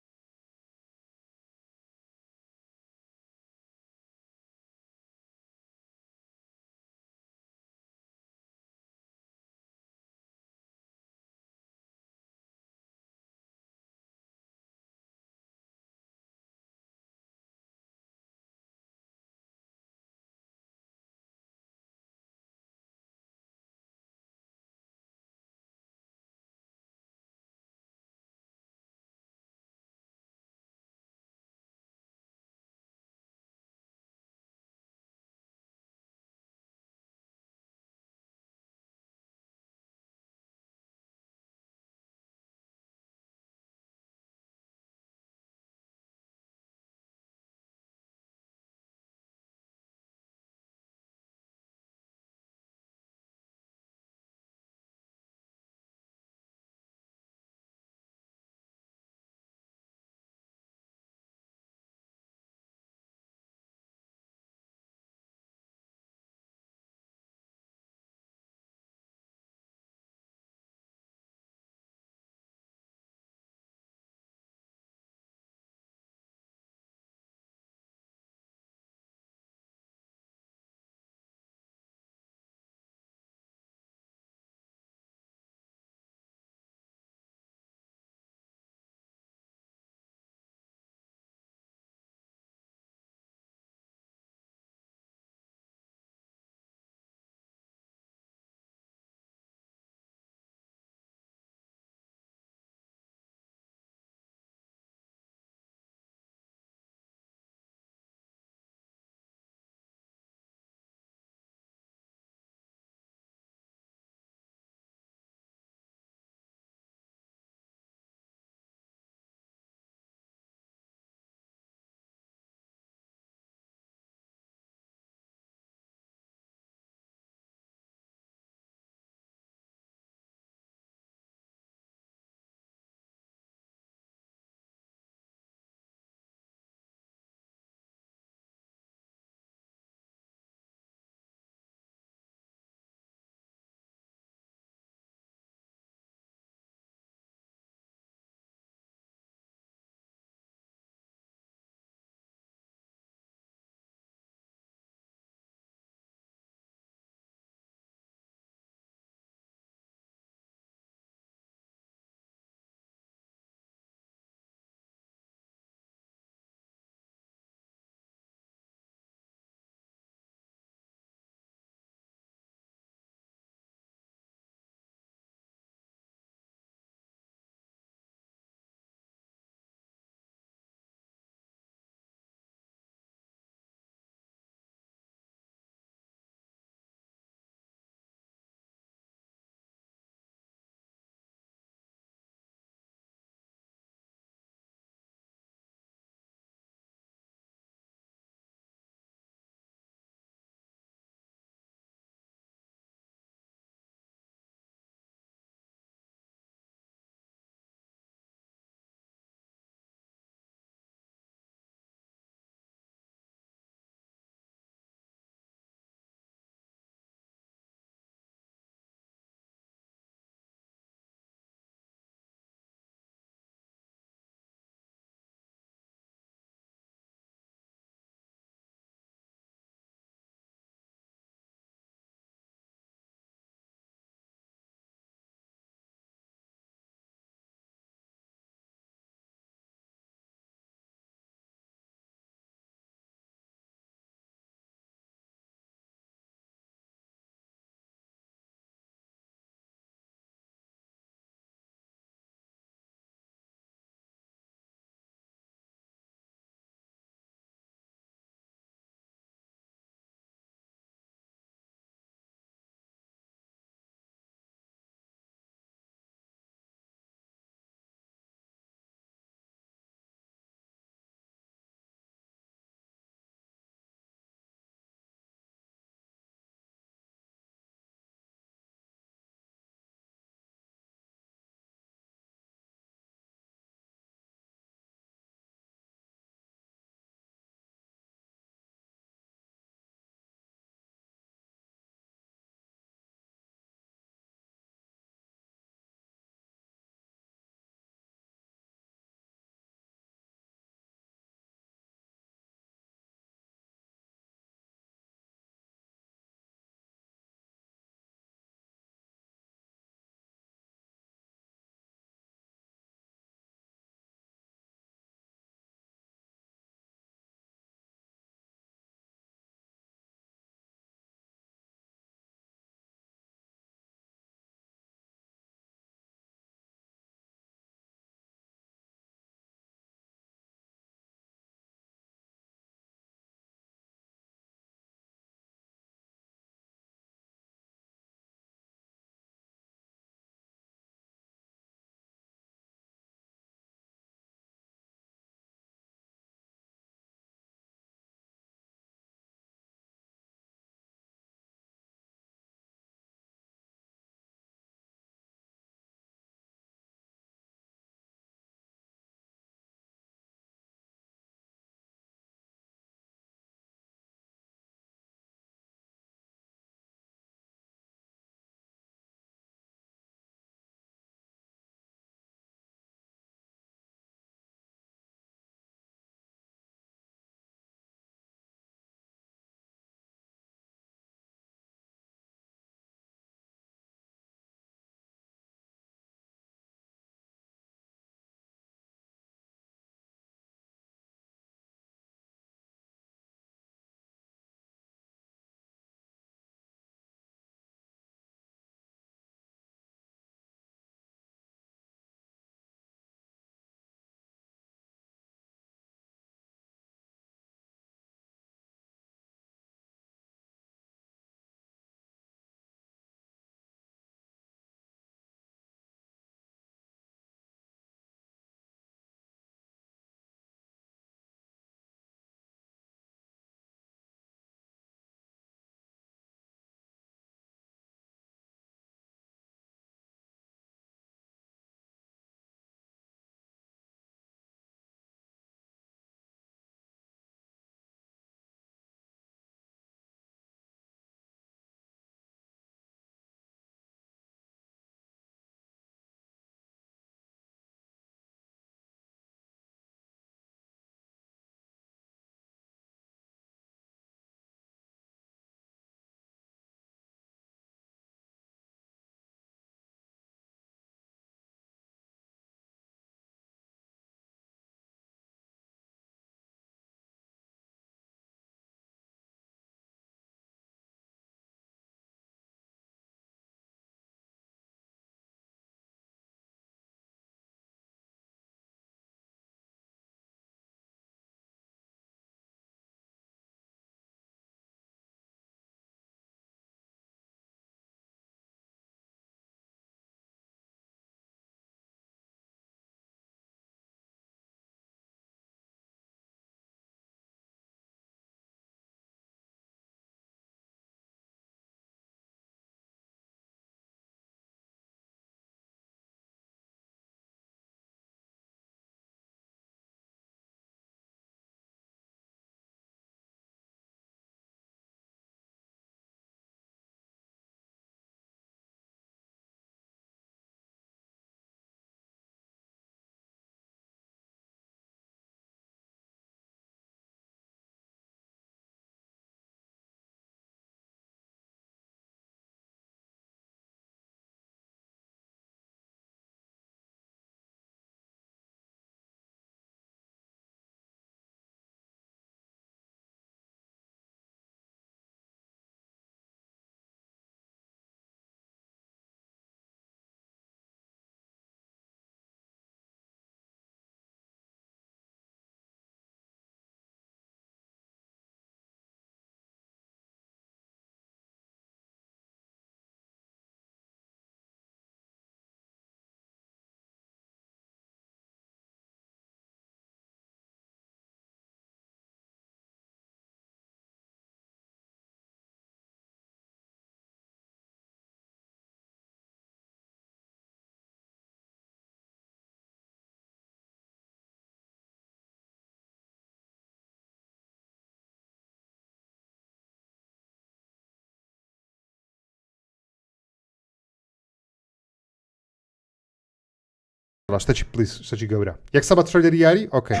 شتێکی پلیس شتێکی گەورە یەکسە بە ترەیلەری یاری ئۆکەی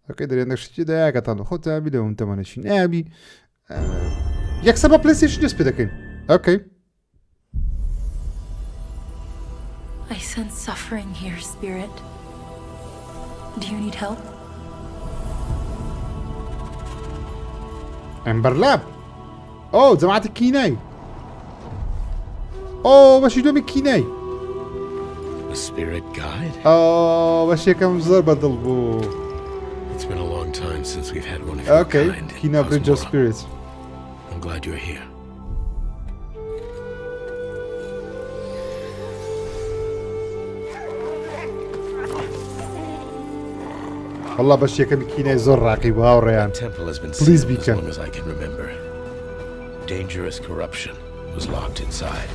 ئۆکەی دەرێنە شتی دایاکەتان خۆتە بیدەوم تەمەنەشین ئابی یەکسە بە پلەیستەیشن دەست پێ دەکەین ئۆکەی I sense suffering here, Spirit. Do you need help? ئەمبەرلاب ئۆ جەماعەتی کینای ئۆ بەشی دۆمی کینای A spirit guide? ئۆ بەشێکەم زۆر بەدڵ بوو It's been a long time since we've had one of your Okay, kind. Kina Bridge of Spirits. I'm glad you're here. والله باش يكمل كينا يزور راقي واو ريان. Temple has been Please sealed be as long as I can remember. Dangerous corruption was locked inside,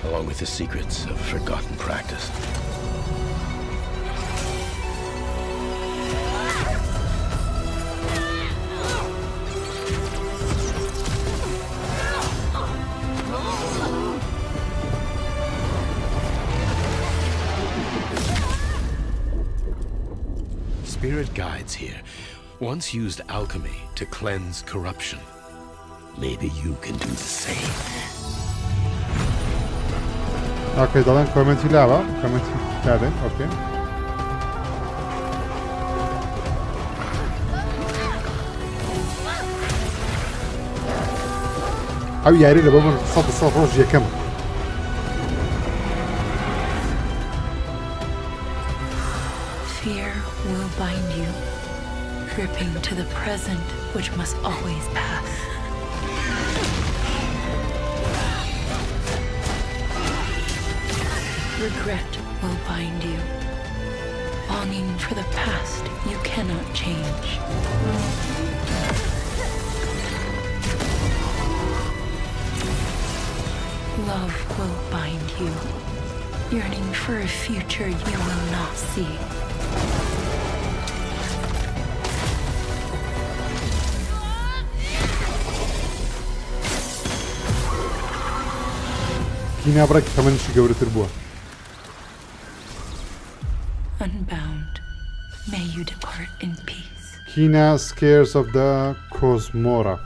along with the secrets of forgotten practice. Spirit guides here once used alchemy to cleanse corruption. Maybe you can do the same. Okay, دالن کامنتی لاوا کامنتی کردن اوکی او یاری لە بۆ سەد ڕۆژ یەکەم Fear will bind you, gripping to the present which must always pass. Regret will bind you, longing for the past you cannot change. Love will bind you, yearning for a future you will not see. کینا بڕێکی تەمەنیشی گەورەتر بووە Unbound, may you depart in peace. Kina Scares of the Cosmora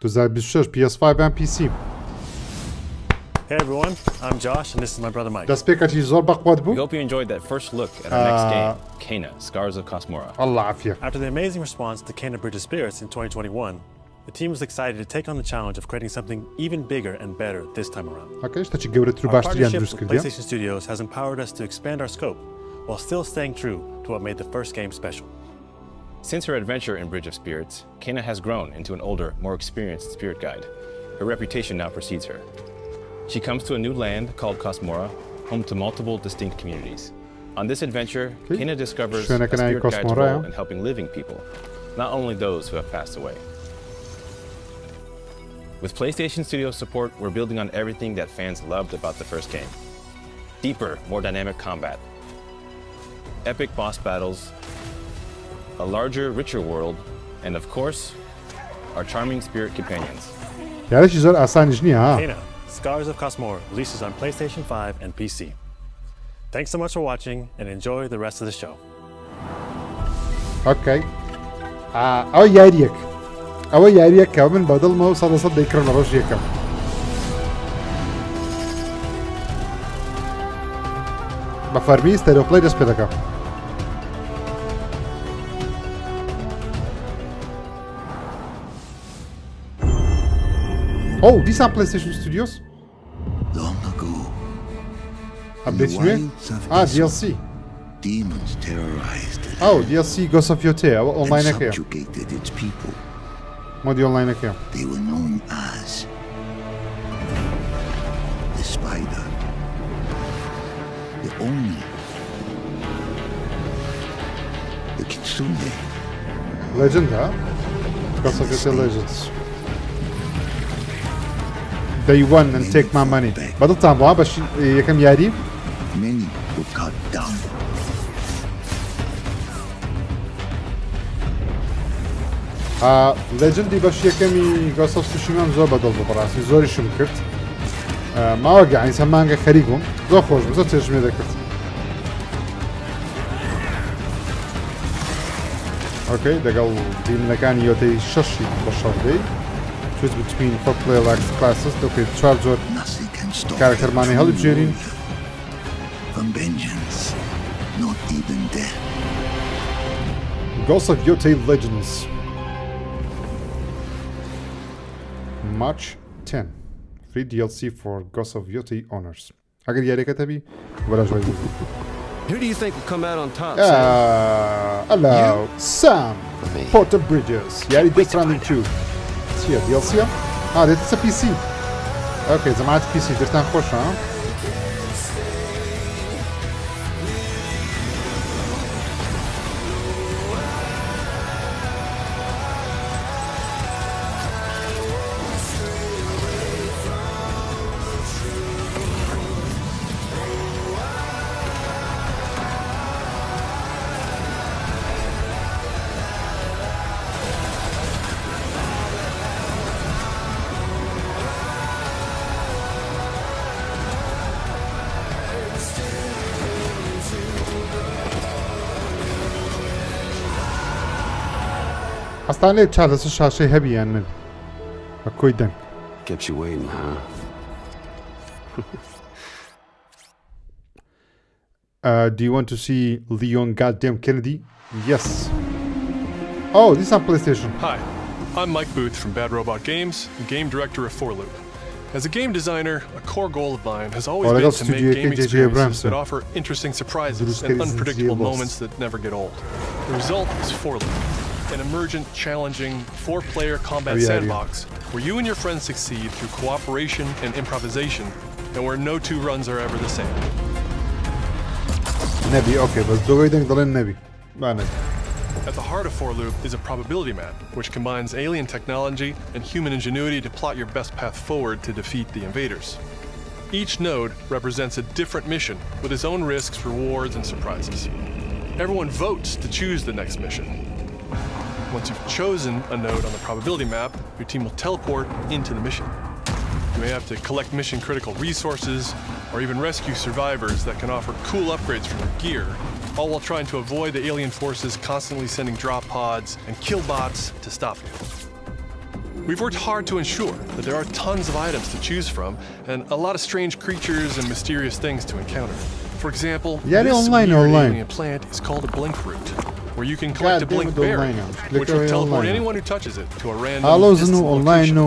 2026 PS5 and PC. Hey everyone, I'm Josh and this is my brother Mike. دەستپێکەتی زۆر بەقوات We بوو hope you enjoyed that first look at our next game, Kain, Scars of Cosmora. الله عافية. After the amazing response to Kain Bridge of Spirits in 2021, the team was excited to take on the challenge of creating something even bigger and better this time around. Okay, شتێکی گەورەتر و Our باشتریان partnership دروست with کردیان. PlayStation Studios has empowered us to expand our scope while still staying true to what made the first game special. Since her adventure in Bridge of Spirits, Kaina has grown into an older, more experienced spirit guide. Her reputation now precedes her. She comes to a new land called Cosmora, home to multiple distinct communities. On this adventure, Kaina discovers a spirit guide's role in helping living people, not only those who have passed away. With PlayStation Studios support, we're building on everything that fans loved about the first game. Deeper, more dynamic combat, epic boss battles, a larger, richer world, and of course, our charming spirit companions. یاریشی زۆر ئاسانیش نییە ها. Kaina, Scars of Cosmora releases on PlayStation 5 and PC. Thanks so much for watching and enjoy the rest of the show. Okay. ئەوە یاریەک. ئەوە یاریەک کە من بەدڵمەوە 100% دەیکڕن ڕۆژ یەکەم. بە فەرمی ستەرۆپڵی دەست پێ دەکەم. Oh, these are PlayStation Studios? Long ago, Updates new? DLC. Demons terrorized the land. Oh, DLC Ghost of Yotei, online and account. subjugated its people. Modi online account. They were known as the Spider, the Oni, the Kitsune. Legend, huh? Ghost of Yotei Legends. Day one and take my money. بەدڵتان بووە بەش یەکەم یاری؟ Many were cut down. لەجندی بەش یەکەمی گۆست ئۆف توشیمان زۆر بەدڵ بوو بەڕاستی زۆریشم کرد. ماوەگە ئەینسە مانگە خەریک بووم زۆر خۆش بوو زۆر چێژمێ دەکرد ئۆکەی لەگەڵ دیمنەکانی یۆتەی شەشی بە شەڕدەی choose between 4 player classes ئۆکەی چوار جۆر کارکتەرمانی هەڵبژێرین From vengeance, not even death. Ghosts of Yotei Legends March 10 Free DLC for Ghosts of Yotei owners ئەگەر یاریەکە تەبی وەرە ژۆی Who do you think will come out on top, Hello, Sam Porter Bridges یاری Death Stranding 2 چییە DLCە؟ دێتە PC ئۆکەی زەمانەتی PC دەستان خۆشە ئەستان لێ چا لەسەر شاشەی هەبییان من بە کۆی دەنگ Kept you waiting, huh? Do you want to see Leon goddamn Kennedy? Yes. Oh, this is on PlayStation. Hi, I'm Mike Booth from Bad Robot Games, and game director of Forloop. As a game designer, a core goal of mine has always been to make game experiences that offer interesting surprises and unpredictable moments that never get old. The result is Forloop, an emergent, challenging, 4-player combat sandbox where you and your friends succeed through cooperation and improvisation, and where no two runs are ever the same. Nebi, okay, but دوغای دنگ دلن نبی. At the heart of Forloop is a probability map, which combines alien technology and human ingenuity to plot your best path forward to defeat the invaders. Each node represents a different mission, with its own risks, rewards, and surprises. Everyone votes to choose the next mission. Once you've chosen a node on the probability map, your team will teleport into the mission. You may have to collect mission-critical resources, or even rescue survivors that can offer cool upgrades from your gear, all while trying to avoid the alien forces constantly sending drop pods and kill bots to stop you. We've worked hard to ensure that there are tons of items to choose from, and a lot of strange creatures and mysterious things to encounter. For example, this weird alien plant is called a blink root, where you can collect a blink berry, which will teleport anyone who touches it to a random distant location.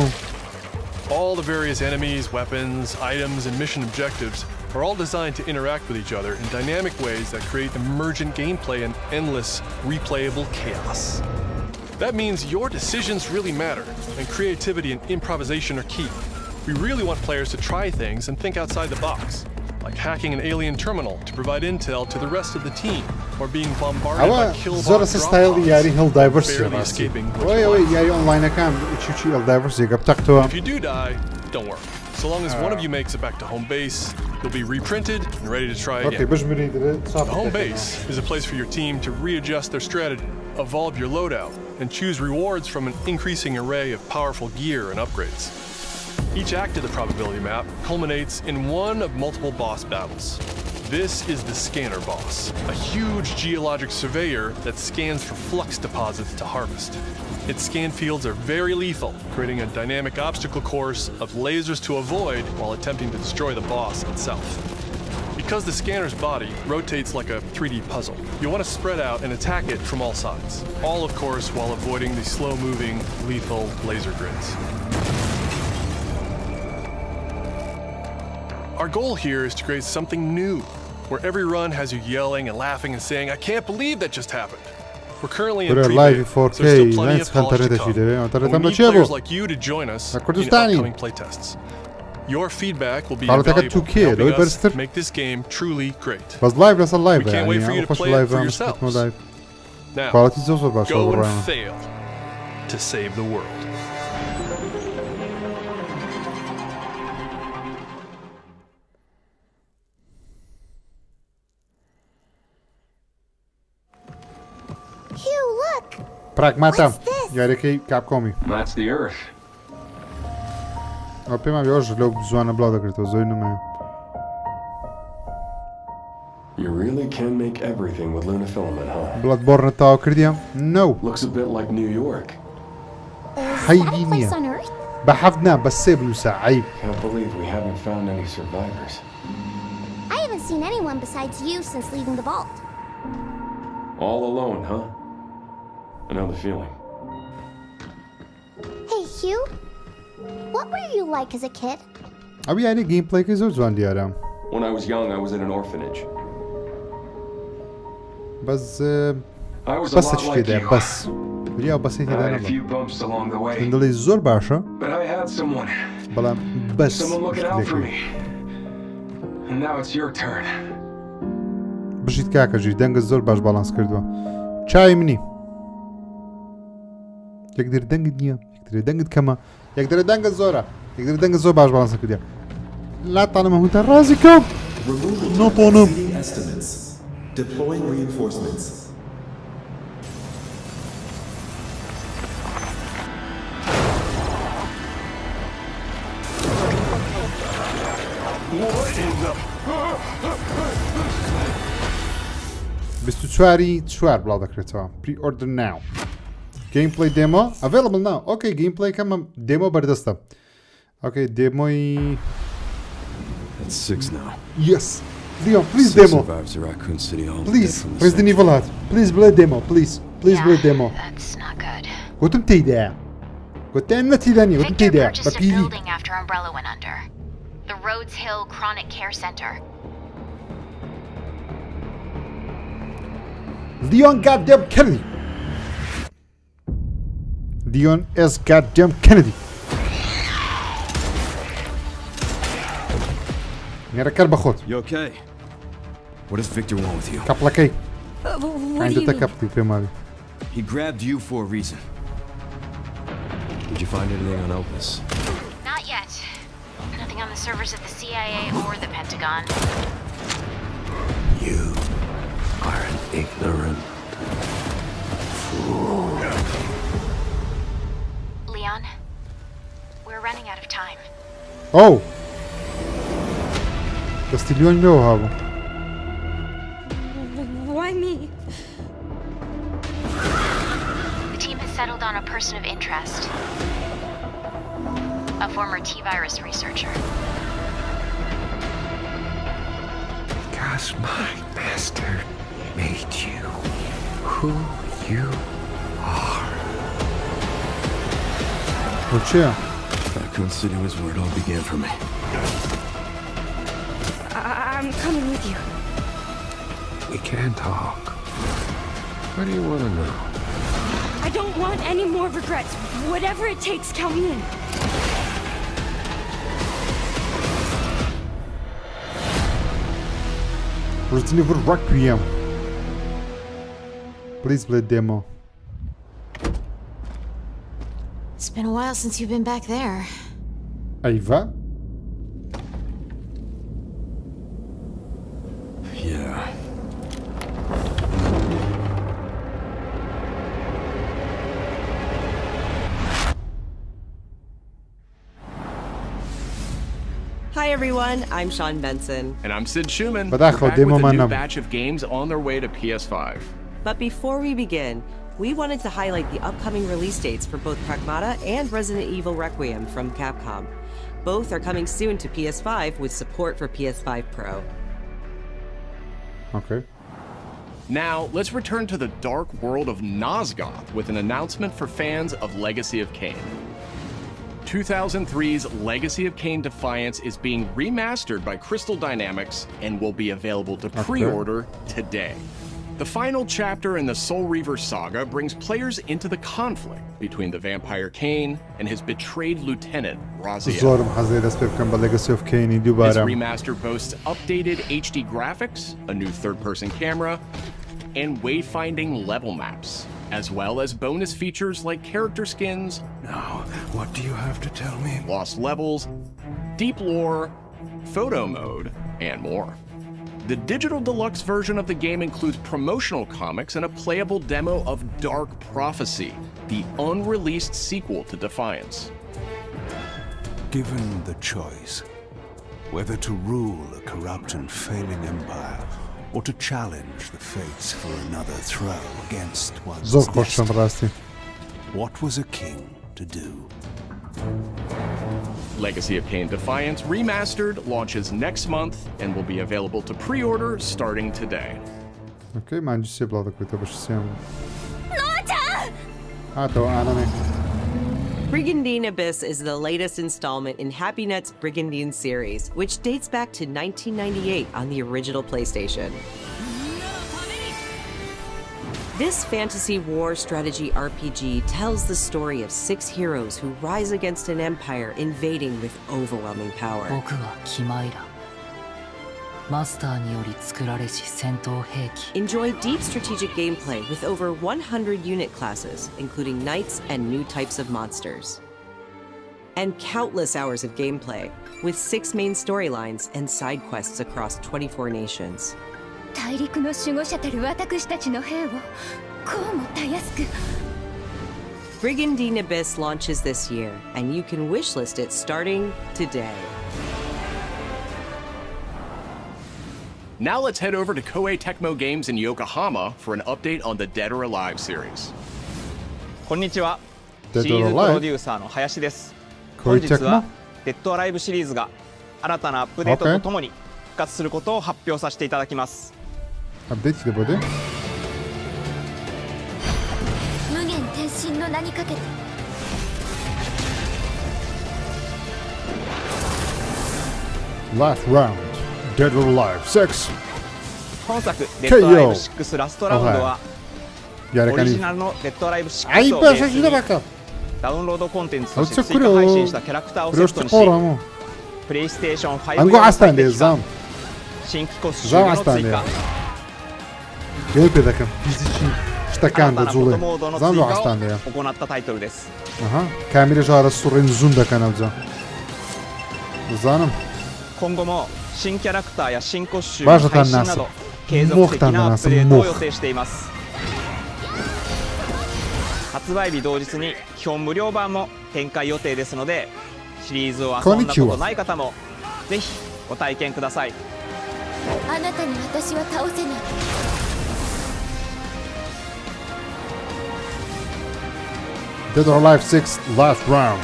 All the various enemies, weapons, items, and mission objectives are all designed to interact with each other in dynamic ways that create emergent gameplay and endless, replayable chaos. That means your decisions really matter, and creativity and improvisation are key. We really want players to try things and think outside the box, like hacking an alien terminal to provide intel to the rest of the team, or being bombarded by killbot drop pods, barely escaping If you do die, don't worry. So long as one of you makes it back to home base, you'll be reprinted and ready to try again. The home base is a place for your team to readjust their strategy, evolve your loadout, and choose rewards from an increasing array of powerful gear and upgrades. Each act of the probability map culminates in one of multiple boss battles. This is the Scanner Boss, a huge geologic surveyor that scans for flux deposits to harvest. Its scan fields are very lethal, creating a dynamic obstacle course of lasers to avoid while attempting to destroy the boss itself. Because the scanner's body rotates like a 3D puzzle, you want to spread out and attack it from all sides. All, of course, while avoiding the slow-moving, lethal laser grids. Our goal here is to create something new, where every run has you yelling and laughing and saying, "I can't believe that just happened." We're currently in preview, so there's still plenty of polish to come. We need players like you to join us in upcoming playtests. Your feedback will be invaluable, helping us make this game truly great. We can't wait for you to play it for yourselves. Now, go and fail to save the world. Pragmata, یاریەکەی کاپکۆمی. That's the Earth. ئەو پێم ئەوێژ لەو زوانە بڵاو دەکرێتەوە زۆی نمایە. You really can make everything with Lunafilament, huh? بڵاتبۆڕنە تاوا کردیام؟ No. Looks a bit like New York. حەیبی نییە. بە حەفت نا بە سێ بنووسە عیب. Can't believe we haven't found any survivors. I haven't seen anyone besides you since leaving the vault. All alone, huh? Another feeling. Hey, Hugh. What were you like as a kid? ئەو یاری گەیمپڵەیەکەی زۆر جوان دیارە. When I was young, I was in an orphanage. بەس I was a بەسە lot like شتێدا you. بەس. بریا بەسەی I تێدا had a نەبە. few bumps along the way. دڵی زۆر باشە. But I had someone. بەڵام بەس Someone looking out for me. And now it's your turn. بژیت کاکەژی دەنگت زۆر باش باڵانس کردووە. چای منی. یەکدر دەنگت نییە، یەکدر دەنگت کەمە، یەکدر دەنگت زۆرە، یەکدر دەنگت زۆر باش باڵانس کردیە. لاتانە هەمووتان ڕازی کەم. ناتوانم. Deploying reinforcements. What in the... 24 چوار بڵاو دەکرێتەوە. Pre-order now. Gameplay demo available now. Okay, gameplay کەمە demo بەردەستە. Okay, demoی. That's 6 now. Yes. Leon, please Six demo. survivors of Raccoon City Hall. Please. Resident Evil hat. Please play demo. Please. Please play demo. That's not good. قلتم تيدا. قلت أنا تيداني. قلتم تيدا. Purchased a building after Umbrella went under. The Rhodes Hill Chronic Care Center. Leon goddamn Kennedy. Leon is goddamn Kennedy. نركر بخوت. You okay? What does Victor want with you? كابلاكي. What do you mean? He grabbed you for a reason. Did you find anything on Opus? Not yet. Nothing on the servers of the CIA or the Pentagon. You are an ignorant fool. Leon, we're running out of time. Oh! Castiglione lo avevo. Why me? The team has settled on a person of interest. A former T-virus researcher. Because my master made you who you are. What's here? Raccoon City was where it all began for me. I'm coming with you. We can talk. What do you want to know? I don't want any more regrets. Whatever it takes, count me in. Resident Evil Requiem. Please play demo. It's been a while since you've been back there. Ava? Yeah. Hi everyone, I'm Sean Benson. And I'm Sid Schumann. We're back back with a new manam. batch of games on their way to PS5. But before we begin, we wanted to highlight the upcoming release dates for both Pragmata and Resident Evil Requiem from Capcom. Both are coming soon to PS5 with support for PS5 Pro. Okay. Now, let's return to the dark world of Nosgoth with an announcement for fans of Legacy of Kain. 2003's Legacy of Kain Defiance is being remastered by Crystal Dynamics and will be available to pre-order today. The final chapter in the Soul Reaver saga brings players into the conflict between the vampire Kain and his betrayed lieutenant, Raziel. This remaster boasts updated HD graphics, a new third-person camera, and wayfinding level maps, as well as bonus features like character skins. Now, what do you have to tell me? Lost levels, deep lore, photo mode, and more. The digital deluxe version of the game includes promotional comics and a playable demo of Dark Prophecy, the unreleased sequel to Defiance. given the choice whether to rule a corrupt and failing empire or to challenge the fates for another throw against one's destiny. What was a king to do? Legacy of Kain Defiance Remastered launches next month and will be available to pre-order starting today. Okay, man, just say blood quick. Brigandine Abyss is the latest installment in HappyNet's Brigandine series, which dates back to 1998 on the original PlayStation. This fantasy war strategy RPG tells the story of 6 heroes who rise against an empire invading with overwhelming power. Enjoy deep strategic gameplay with over 100 unit classes, including knights and new types of monsters. And countless hours of gameplay, with 6 main storylines and side quests across 24 nations. Brigandine Abyss launches this year, and you can wishlist it starting today. Now let's head over to Koei Tecmo Games in Yokohama for an update on the Dead or Alive series. こんにちは。 Dead シリー or ズプ Alive? ロデューサーの林です。 Koei 本日は Tecmo? デッドアライブシリーズが新たなアップデートとともに復活することを発表させていただきます。 Update de bude? 無限転身の名にかけて Last round. Dead or Alive 6. 本作デッドアライブ6ラストラウンドはオリジナルのデッドアライブ6をベースにダウンロードコンテンツとして追加配信したキャラクターをセットにしプレイステーション5用の最適化新規コスチュームの追加 Gameplay dakam fizici shtakanda zule. Zan lo astande ya. 行ったタイトルです。 Aha. Kamile jara surin zunda kanavza. Zanım. 今後も新キャラクターや新コスチュームの配信など継続的なアップデートを予定しています。発売日同日に基本無料版も展開予定ですので、シリーズを遊んだことない方もぜひご体験ください。あなたに私は倒せない。 Dead or Alive 6 last round.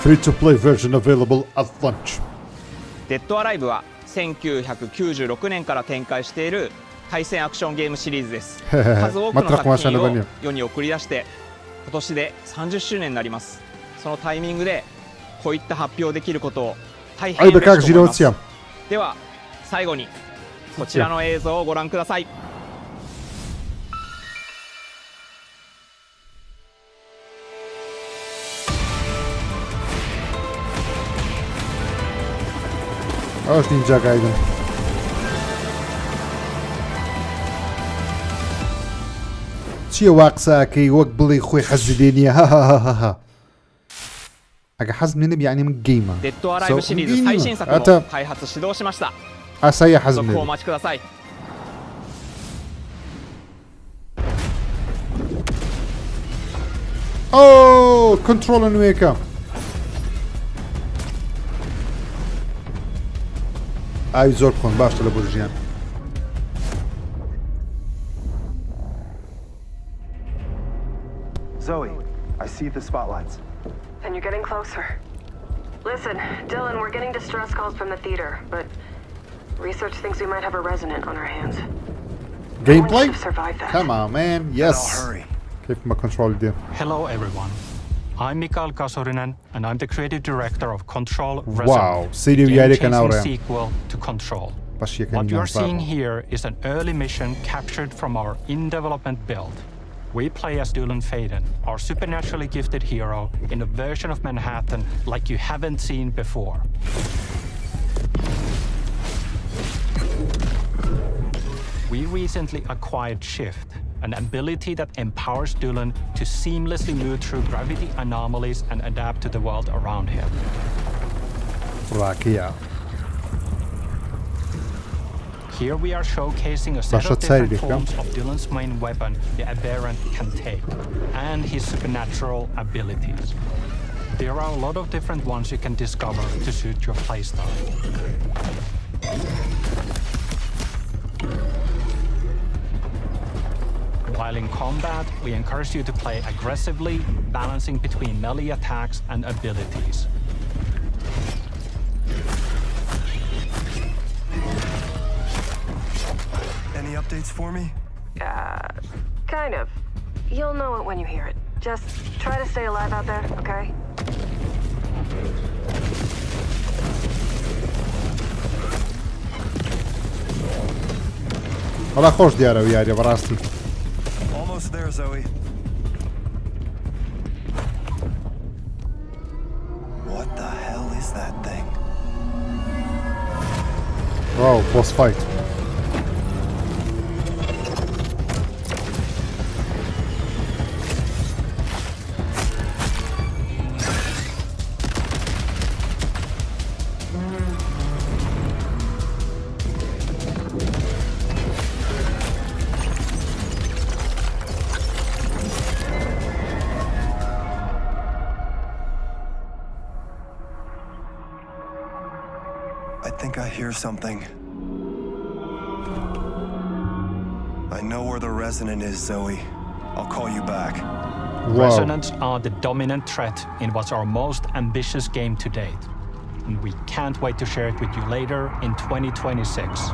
Free-to-play version available at launch. デッドアライブは1996年から展開している対戦アクションゲームシリーズです。数多くの作品を世に送り出して今年で30周年になります。そのタイミングでこういった発表できることを大変嬉しく思います。では最後にこちらの映像をご覧ください。 Aż Ninja Gaiden. چیە واقساکەی وەک بڵێ خۆی حەزیدێنیە ها ئەگە حەزم لێ نەبی یعنی من گەیمە ئاساییە حەزم لێ ئۆ کۆنترۆڵە نوێیەکە ئاوی زۆر بخۆن باشتە لە بۆ ژیان Zoe, I see the spotlights. And you're getting closer. Listen, Dylan, we're getting distress calls from the theater, but research thinks we might have a resident on our hands. Gameplay? Survive that. Come on, man. Yes. Hurry. كيف ما control دي. Hello, everyone. I'm Mikael Kasurinen, and I'm the creative director of Control Resolute. Wow. Game-changing sequel to Control. What you're seeing here is an early mission captured from our in-development build. We play as Dylan Faden, our supernaturally gifted hero, in a version of Manhattan like you haven't seen before. We recently acquired Shift, an ability that empowers Dylan to seamlessly move through gravity anomalies and adapt to the world around him. Rakia. Here we are showcasing a set of different forms of Dylan's main weapon, the Aberrant, can take, and his supernatural abilities. There are a lot of different ones you can discover to suit your playstyle. While in combat, we encourage you to play aggressively, balancing between melee attacks and abilities. Any updates for me? Kind of. You'll know it when you hear it. Just try to stay alive out there, okay? والله خوش دیارە یاریە بەڕاستی. Almost there, Zoe. What the hell is that thing? Wow, boss fight. Something. I know where the resonant is, Zoe. I'll call you back. Wow. Resonants are the dominant threat in what's our most ambitious game to date. And we can't wait to share it with you later in 2026.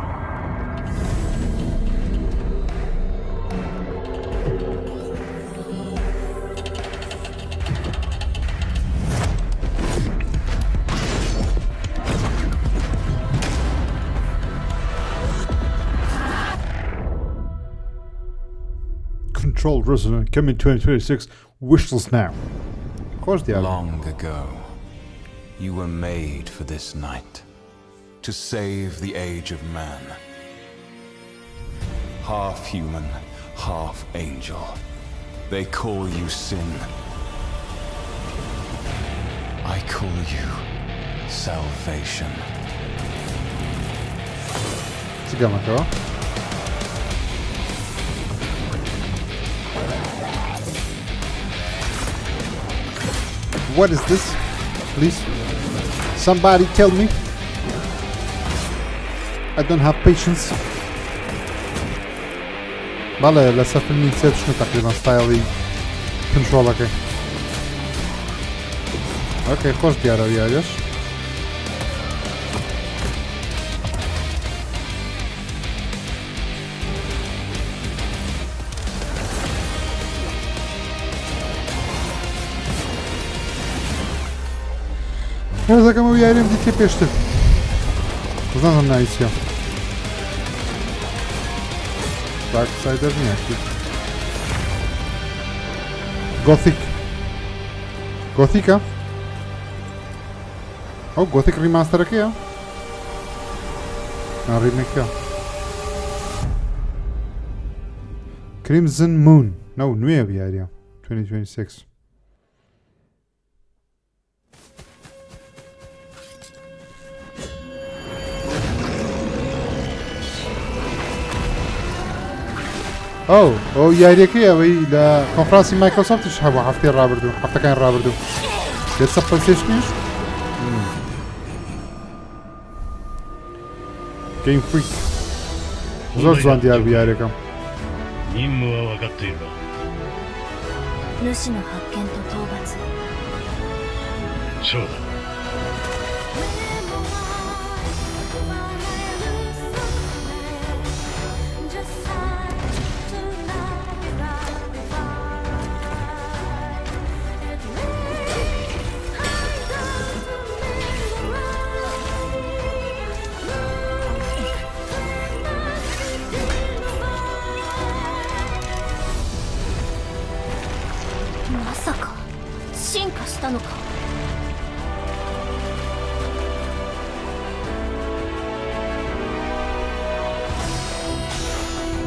Control Resonant coming 2026. Wishless now. Of course they are. Long ago, you were made for this night, to save the age of man. Half human, half angel. They call you sin. I call you salvation. Sigama go. What is this? Please, somebody tell me. I don't have patience. بله للأسف إني نسيت شنو تقريبا ستايلي كنترول. اوكي خوش ديارة ويايش. هذا كما وياري بدي تبيشتر. Znam najcio. Darksider nie jaki. Gothic. Gothica? O, Gothic remaster aqui, ó. Não, remake, ó. Crimson Moon. Não, não é a área. 2026. او یاری که وی ل کۆنفرانسی مایکرۆسۆفتش هەبوو هەفتەی ڕابردوو هەفتەکان ڕابردوو دێت پلەیستەیشنیش گەیم فریک زۆر جوان دیار بوو یاریەکەم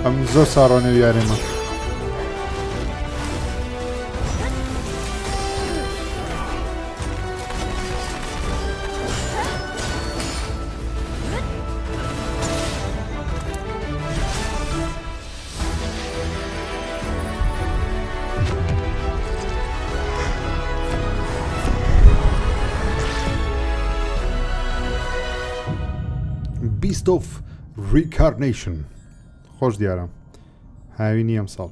ئەم زۆر ساڕۆنێ و یاریمە Beast of Reincarnation. خۆش دیارە هاوینی ئەم ساڵ.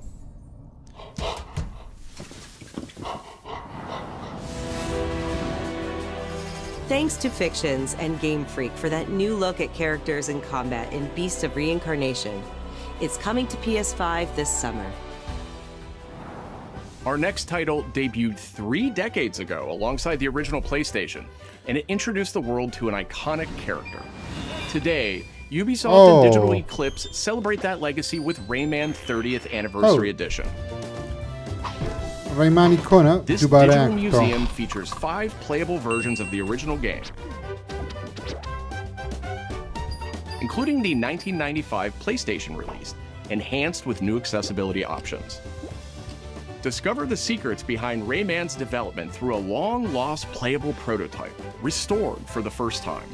Thanks to Fictions and Game Freak for that new look at characters and combat in Beast of Reincarnation. It's coming to PS5 this summer. Our next title debuted 3 decades ago alongside the original PlayStation, and it introduced the world to an iconic character. Today, Ubisoft and Digital Eclipse celebrate that legacy with Rayman 30th Anniversary Edition. Rayman icona, this digital museum features 5 playable versions of the original game, including the 1995 PlayStation release, enhanced with new accessibility options. Discover the secrets behind Rayman's development through a long-lost playable prototype, restored for the first time.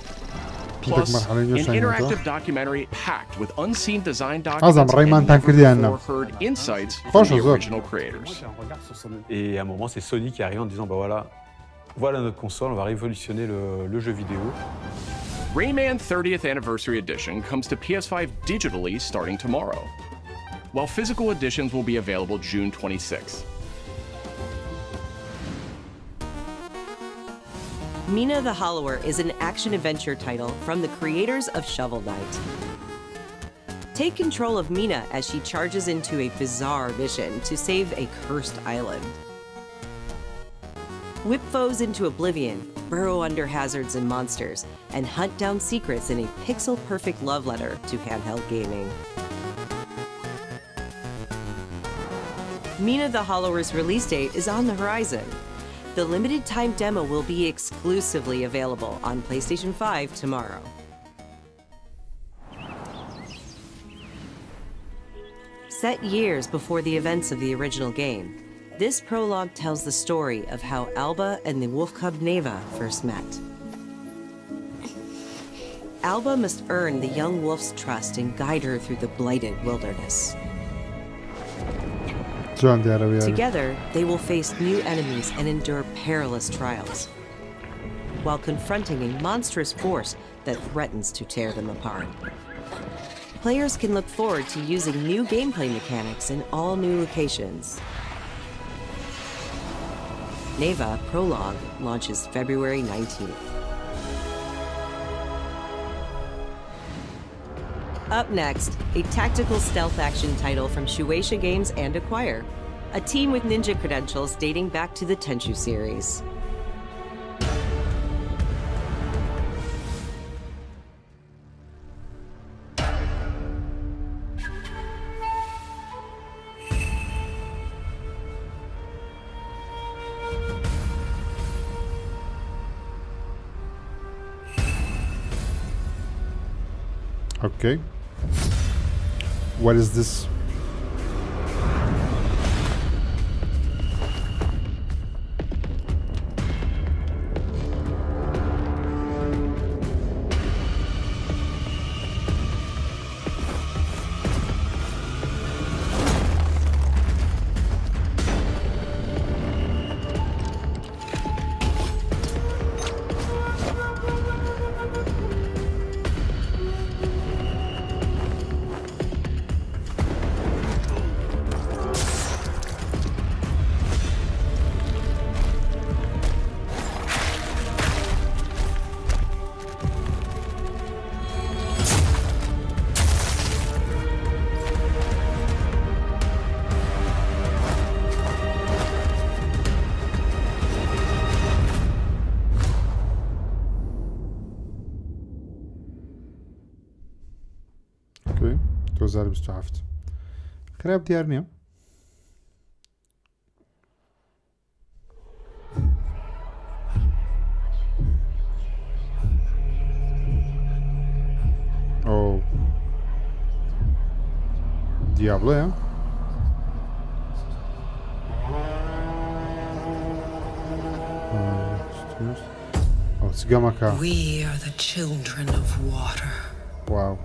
Plus, an interactive documentary packed with unseen design documents and never-before-heard insights from the original creators. Et à un moment, c'est Sony qui arrive en disant, bah voilà notre console, on va révolutionner le jeu vidéo. Rayman 30th Anniversary Edition comes to PS5 digitally starting tomorrow, while physical editions will be available June 26th. Mina the Hollower is an action-adventure title from the creators of Shovel Knight. Take control of Mina as she charges into a bizarre mission to save a cursed island. Whip foes into oblivion, burrow under hazards and monsters, and hunt down secrets in a pixel-perfect love letter to handheld gaming. Mina the Hollower's release date is on the horizon. The limited-time demo will be exclusively available on PlayStation 5 tomorrow. Set years before the events of the original game, this prologue tells the story of how Alba and the wolf cub Neva first met. Alba must earn the young wolf's trust and guide her through the blighted wilderness. Together, they will face new enemies and endure perilous trials, while confronting a monstrous force that threatens to tear them apart. Players can look forward to using new gameplay mechanics in all new locations. Neva Prologue launches February 19th. Up next, a tactical stealth action title from Shueisha Games and Acquire, a team with ninja credentials dating back to the Tenchu series. Okay. What is this? اوكي 2027 خراب دیار نییە ئەو دیابلۆیە ئەو چگەمەکە We are the children of water. Wow.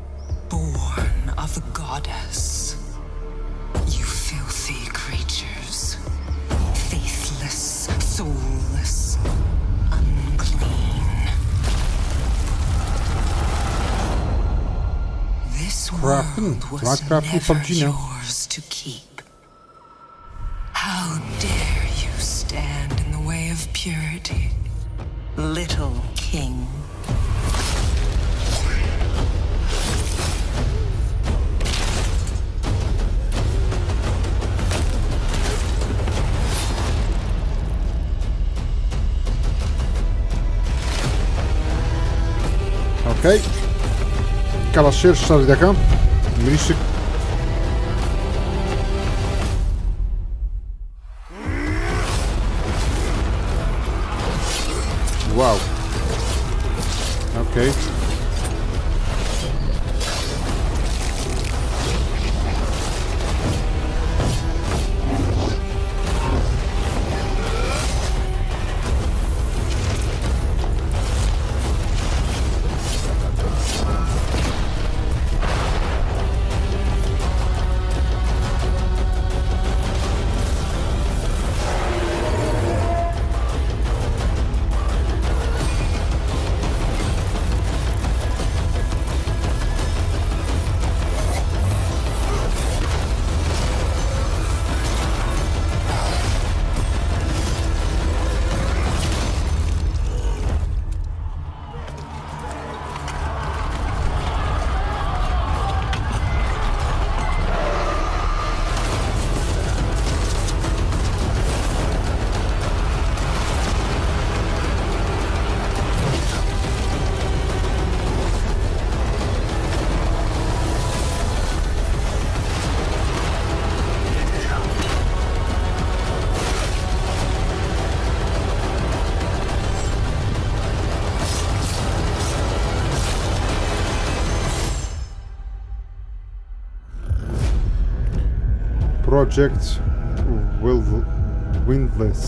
Born of the goddess. You filthy creatures. Faithless, soulless, unclean. زمان کرافتی پەبجینە How dare you stand in the way of purity, little king? اوكي كلاشير شاري دەکەم مریشک واو اوكي Project Windless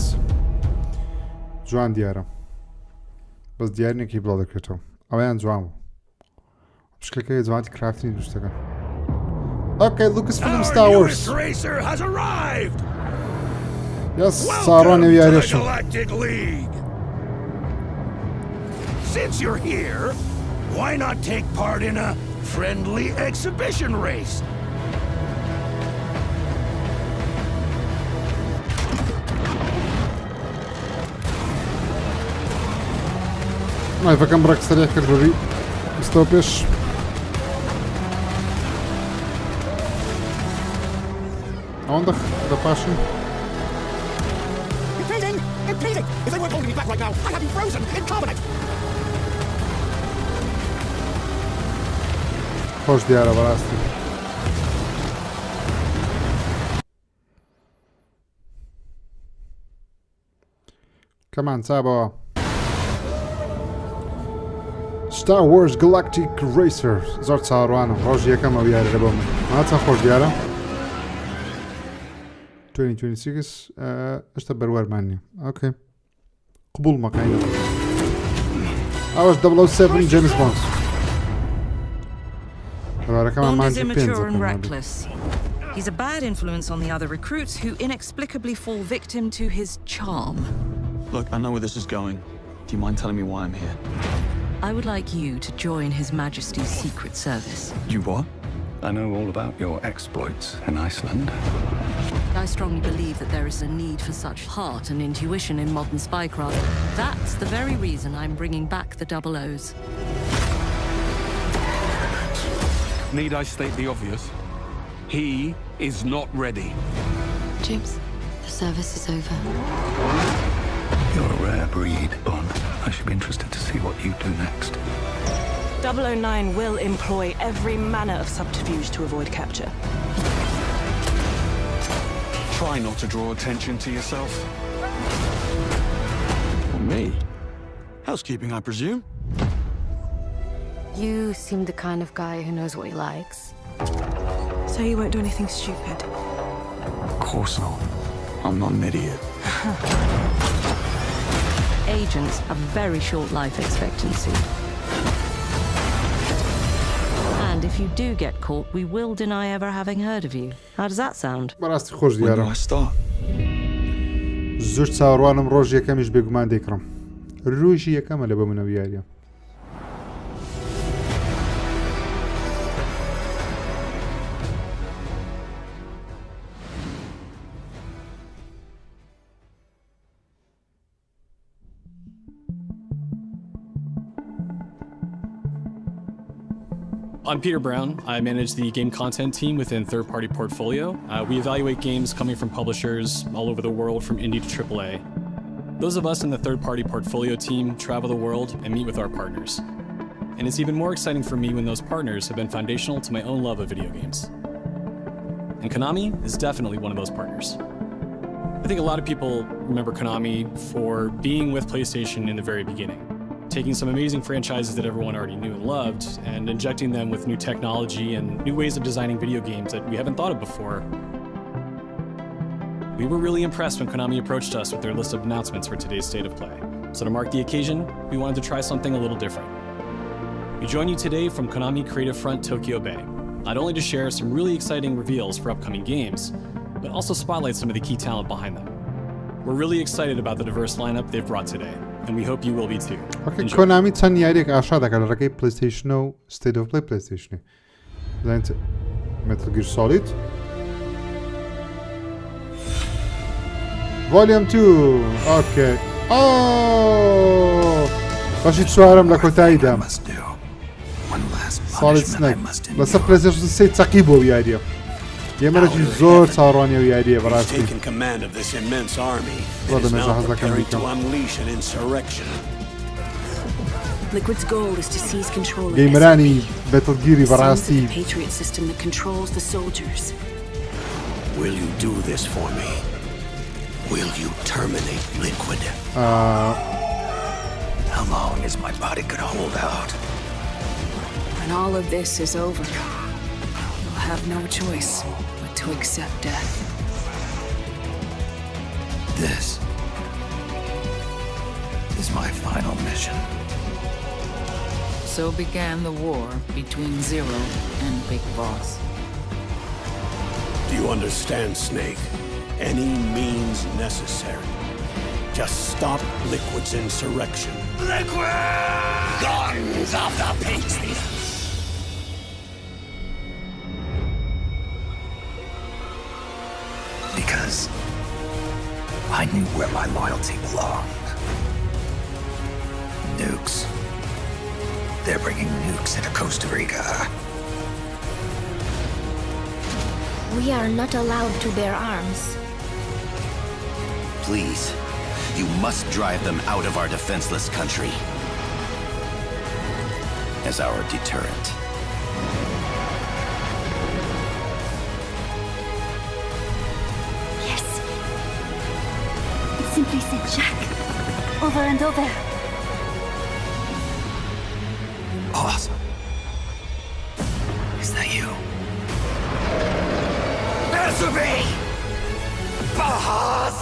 جوان دیارە بەس دیارنێکی بڵاو دەکرێتەوە ئەویان جوان بوو پشکەکە جوانتی کرافتی دوشتەکە Okay, Lucasfilm Star Wars Yes, ساڕۆنێ یاریشم Since you're here, why not take part in a friendly exhibition race? ما فكان براك سريع كردوري ستوبش عندك the passion You're bleeding! You're bleeding! If they weren't holding me back right now, I'd have you frozen in carbonate! خوش دیارە بەڕاستی کەمان چابەوە Star Wars Galactic Racer زۆر چاڕوانم ڕۆژ یەکەم ئەو یارە بۆ من چەند خۆش دیارە 2026 هێشتا بەروەرمان نییە ئۆکەی قبول مەکاینە ئەوەش 007 جیمز بۆند Bond is immature and reckless. He's a bad influence on the other recruits who inexplicably fall victim to his charm. Look, I know where this is going. Do you mind telling me why I'm here? I would like you to join His Majesty's Secret Service. You what? I know all about your exploits in Iceland. I strongly believe that there is a need for such heart and intuition in modern spycraft. That's the very reason I'm bringing back the Double O's. Need I state the obvious? He is not ready. James, the service is over. You're a rare breed, Bond. I should be interested to see what you do next. 009 will employ every manner of subterfuge to avoid capture. Try not to draw attention to yourself. Me? Housekeeping, I presume? You seem the kind of guy who knows what he likes. So you won't do anything stupid? Of course not. I'm not an idiot. Agents have very short life expectancy. And if you do get caught, we will deny ever having heard of you. How does that sound? بەڕاستی خۆش دیارە When do I start? زۆر چاوەڕوانم ڕۆژ یەکەمیش بێگومان دەیکڕم ڕۆژی یەکەمە لە بە منەوە یاریە I'm Peter Brown. I manage the game content team within Third Party Portfolio. We evaluate games coming from publishers all over the world from indie to AAA. Those of us in the Third Party Portfolio team travel the world and meet with our partners. And it's even more exciting for me when those partners have been foundational to my own love of video games. And Konami is definitely one of those partners. I think a lot of people remember Konami for being with PlayStation in the very beginning, taking some amazing franchises that everyone already knew and loved and injecting them with new technology and new ways of designing video games that we haven't thought of before. We were really impressed when Konami approached us with their list of announcements for today's State of Play. So to mark the occasion, we wanted to try something a little different. We join you today from Konami Creative Front Tokyo Bay, not only to share some really exciting reveals for upcoming games, but also spotlight some of the key talent behind them. We're really excited about the diverse lineup they've brought today, and we hope you will be too. Okay, Konami چند یاریک ئاشا دەکات لە ڕێگەی PlayStation و State of Play PlayStation. بزانیت Metal Gear Solid Volume 2. Okay. Oh! باشی چوارم لە کۆتاییدا. Solid Snake. لەسەر PlayStation 3 تەقی بۆ یاریە. ئێمەرەی زۆر چاڕوانیە و یاریە بەڕاستی. زۆر دەمێژە حەز دەکەم بیکەم. Liquid's goal is to seize control of گەیمەرانی بەتڵگیری بەڕاستی. the Patriot system that controls the soldiers. Will you do this for me? Will you terminate Liquid? How long is my body gonna hold out? When all of this is over, you'll have no choice but to accept death. This is my final mission. So began the war between Zero and Big Boss. Do you understand, Snake? Any means necessary. Just stop Liquid's insurrection. Liquid! Guns of the Patriots! Because I knew where my loyalty belonged. Nukes. They're bringing nukes into Costa Rica. We are not allowed to bear arms. Please, you must drive them out of our defenseless country as our deterrent. Yes. It simply said Jack over and over. Awesome. Is that you? Azubi! Bahas!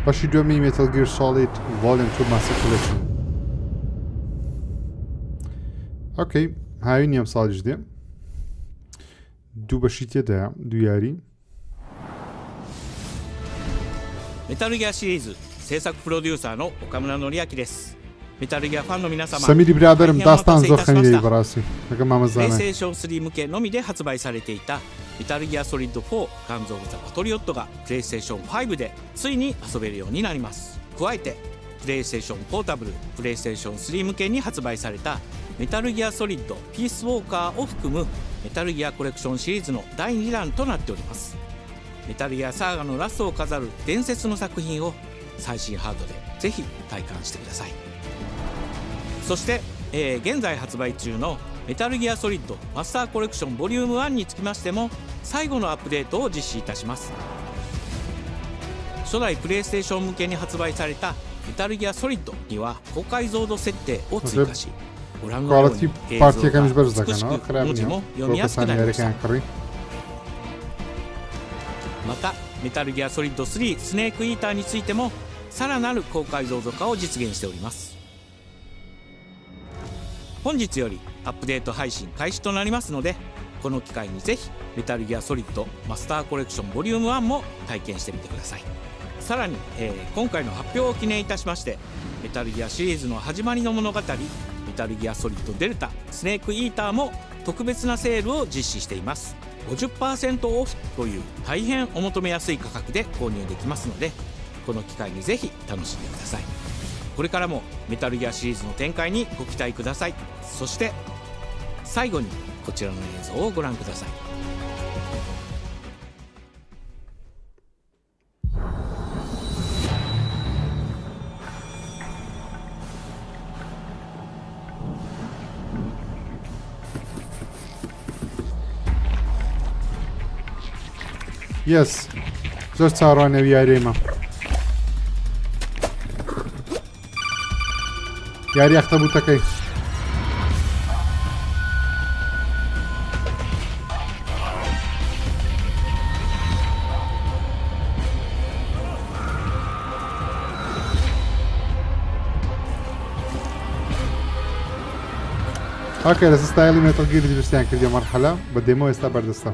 باشی دومی Metal Gear Solid Volume 2 Master Collection. اوکی هاوی نیەم ساڵیش دێ دوو بەشی تێدایە دوو یاری. メタルギアシリーズ制作プロデューサーの岡村典明です。メタルギアファンの皆様、سەمیری برادرم داستان زۆر خەنیدەی بەڕاستی لەگەڵ مامەزانە. PlayStation 3向けのみで発売されていたメタルギアソリッド4ガンズ・オブ・ザ・パトリオットが PlayStation 5でついに遊べるようになります。加えて PlayStation ポータブル、PlayStation 3向けに発売されたメタルギアソリッドピースウォーカーを含むメタルギアコレクションシリーズの第2弾となっております。メタルギアサーガのラストを飾る伝説の作品を最新ハードでぜひ体感してください。そして、現在発売中のメタルギアソリッドマスターコレクションボリューム1につきましても最後のアップデートを実施いたします。初代プレイステーション向けに発売されたメタルギアソリッドには高解像度設定を追加し、ご覧のように映像が美しく文字も読みやすくなりました。またメタルギアソリッド3スネークイーターについてもさらなる高解像度化を実現しております。本日よりアップデート配信開始となりますので、この機会にぜひメタルギアソリッドマスターコレクションボリューム1も体験してみてください。さらに、今回の発表を記念いたしましてメタルギアシリーズの始まりの物語メタルギアソリッドデルタスネークイーターも特別なセールを実施しています。 50% オフという大変お求めやすい価格で購入できますのでこの機会にぜひ楽しんでください。これからもメタルギアシリーズの展開にご期待ください。そして最後にこちらの映像をご覧ください。Yes. زۆر چاڕوانێوی یاریمە. یاری ئەختەبوتەکەی. اوكي لە ستایلی مێتەڵ گیر دروستیان کردی مەرحەلە بە دێمۆ ئێستا بەردەستە.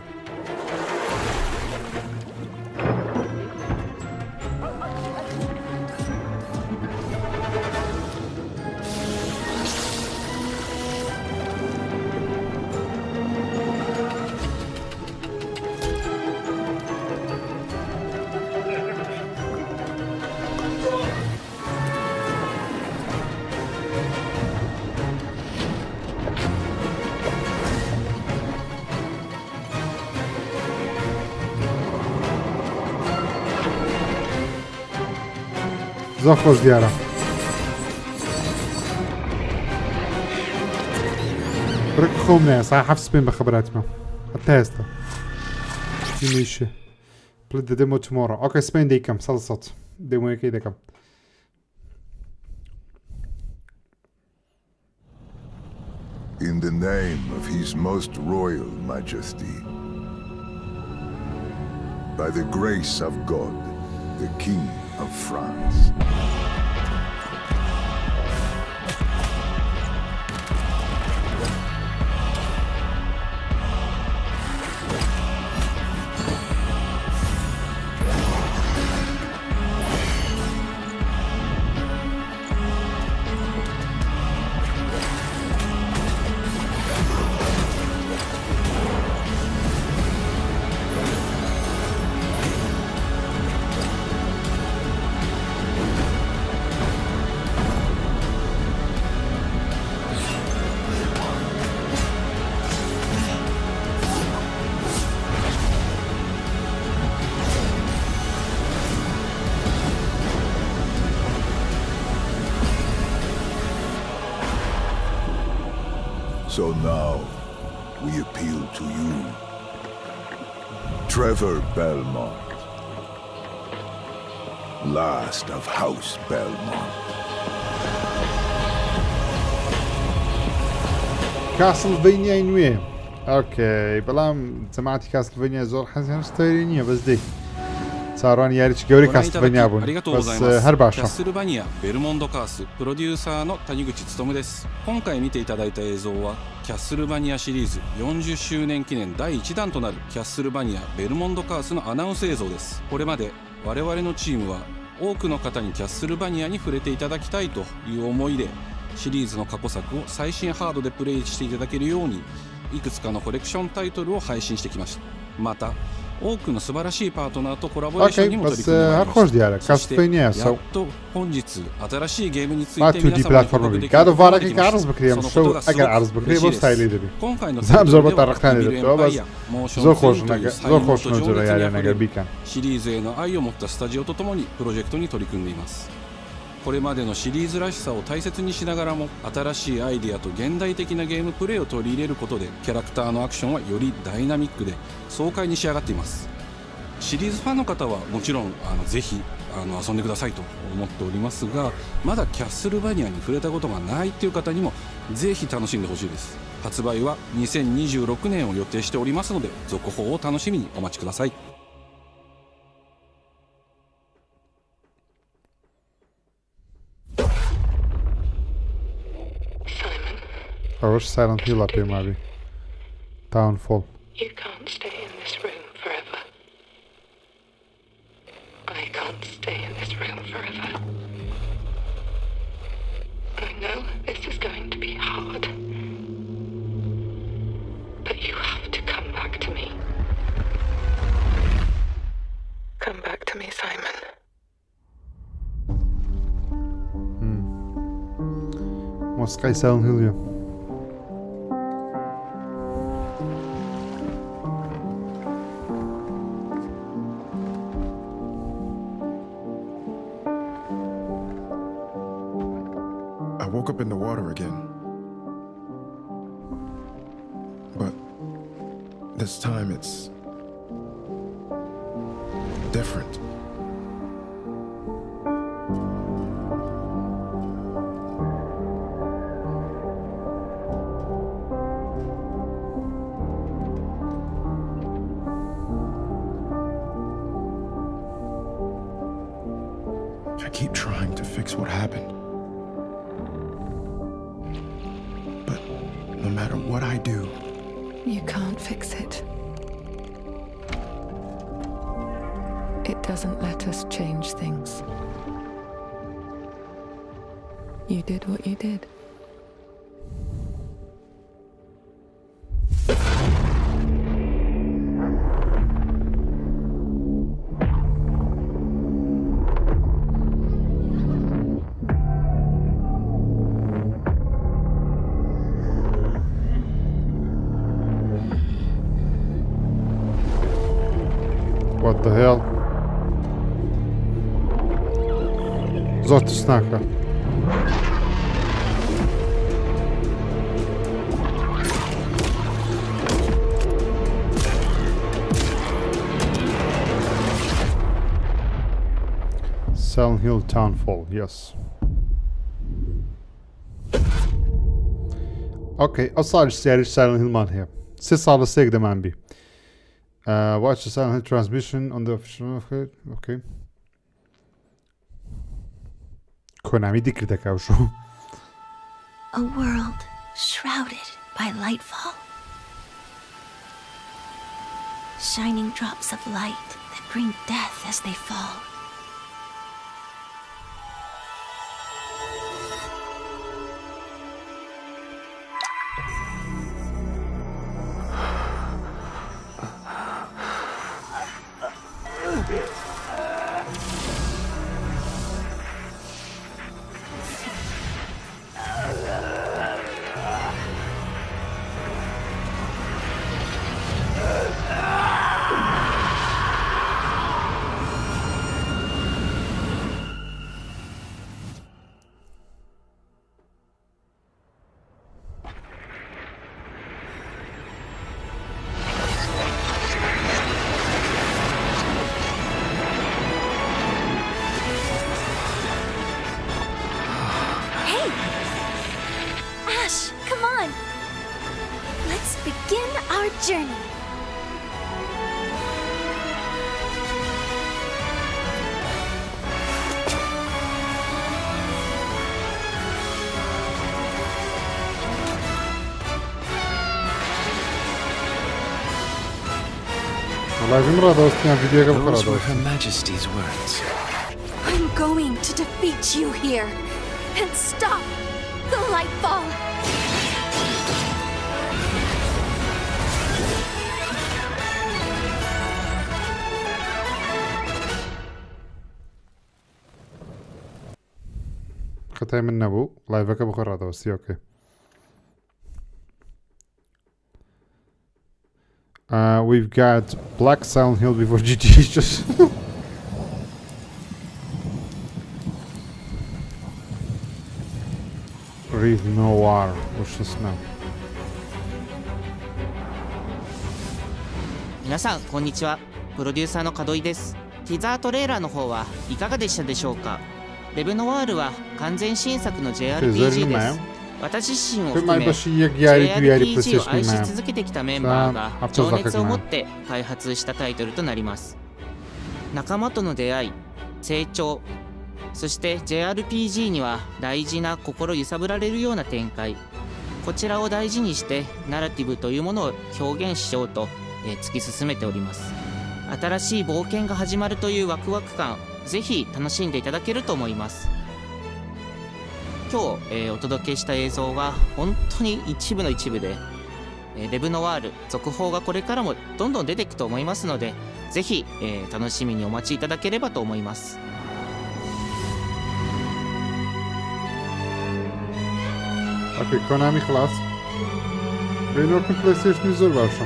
زۆر خۆش دیارە. ڕک خۆم نایە ساعت 7 سبێن بە خەبەراتمە هەتا ئێستا میشه پلت دەدەمەوە تمۆڕە. ئۆکێ سبێن دەیکەم 100 دێمۆیەکەی دەکەم. In the name of His Most Royal Majesty, by the grace of God, the King of France. So now, we appeal to you, Trevor Belmont, last of House Belmont. کاسلڤینیا نوێ. ئۆکێ بەڵام جەماعەتی کاسلڤینیا زۆر حەزیان ستایلی نییە بەس دەی چاڕوانی یاریی گەورەی کاسلڤینیا بوون بەس هەر باشە. キャッスルバニアベルモンドカースプロデューサーの谷口勉です。今回見ていただいた映像はキャッスルバニアシリーズ40周年記念第1弾となるキャッスルバニアベルモンドカースのアナウンス映像です。これまで我々のチームは多くの方にキャッスルバニアに触れていただきたいという思いでシリーズの過去作を最新ハードでプレイしていただけるようにいくつかのコレクションタイトルを配信してきました。また多くの素晴らしいパートナーとコラボレーションにも取り組んでまいりました。そしてやっと本日新しいゲームについて皆様に報告できることができました。そのことがすごく嬉しいです。今回の作品ではビルエンパイアモーションセントという才能と情熱にあふれるシリーズへの愛を持ったスタジオとともにプロジェクトに取り組んでいます。これまでのシリーズらしさを大切にしながらも新しいアイデアと現代的なゲームプレイを取り入れることでキャラクターのアクションはよりダイナミックで爽快に仕上がっています。シリーズファンの方はもちろんぜひ遊んでくださいと思っておりますが、まだキャッスルバニアに触れたことがないっていう方にもぜひ楽しんでほしいです。発売は2026年を予定しておりますので続報を楽しみにお待ちください。ئەوەش سایلەنت هیڵە پێماوی Townfall. You can't stay in this room forever. I can't stay in Sky Silent Hill ya. I woke up in the water again. But this time it's different. I keep trying to fix what happened. But no matter what I do, you can't fix it. It doesn't let us change things. You did what you did. What the hell? زۆر ترسناکە. Silent Hill Townfall, yes. Okay, ئەو ساڵش سیاریش Silent Hillمان هەیە. 3 ساڵ لە سێک دەمان بی. Watch the Silent Hill transmission on the official. Okay. Konami dikkat kavşu. A world shrouded by lightfall. Shining drops of light that bring death as they fall. Journey. Those were Her Majesty's words. I'm going to defeat you here and stop the Lightfall. خطأ من نبو لايفك بخور هذا بس اوكي. We've got Black Silent Hill before GG just Read Noir what's this now? 皆さんこんにちは。プロデューサーの門井です。ティザートレーラーの方はいかがでしたでしょうか。レブノワールは完全新作の JRPG です。私自身を含め JRPG を愛し続けてきたメンバーが情熱を持って開発したタイトルとなります。仲間との出会い、成長、そして JRPG には大事な心揺さぶられるような展開、こちらを大事にしてナラティブというものを表現しようと突き進めております。新しい冒険が始まるというワクワク感、ぜひ楽しんでいただけると思います。今日、お届けした映像は本当に一部の一部で、レブノワール続報がこれからもどんどん出ていくと思いますので、ぜひ、楽しみにお待ちいただければと思います。اوكي كونامي خلاص بينوكم بلاي ستيشن زور باشا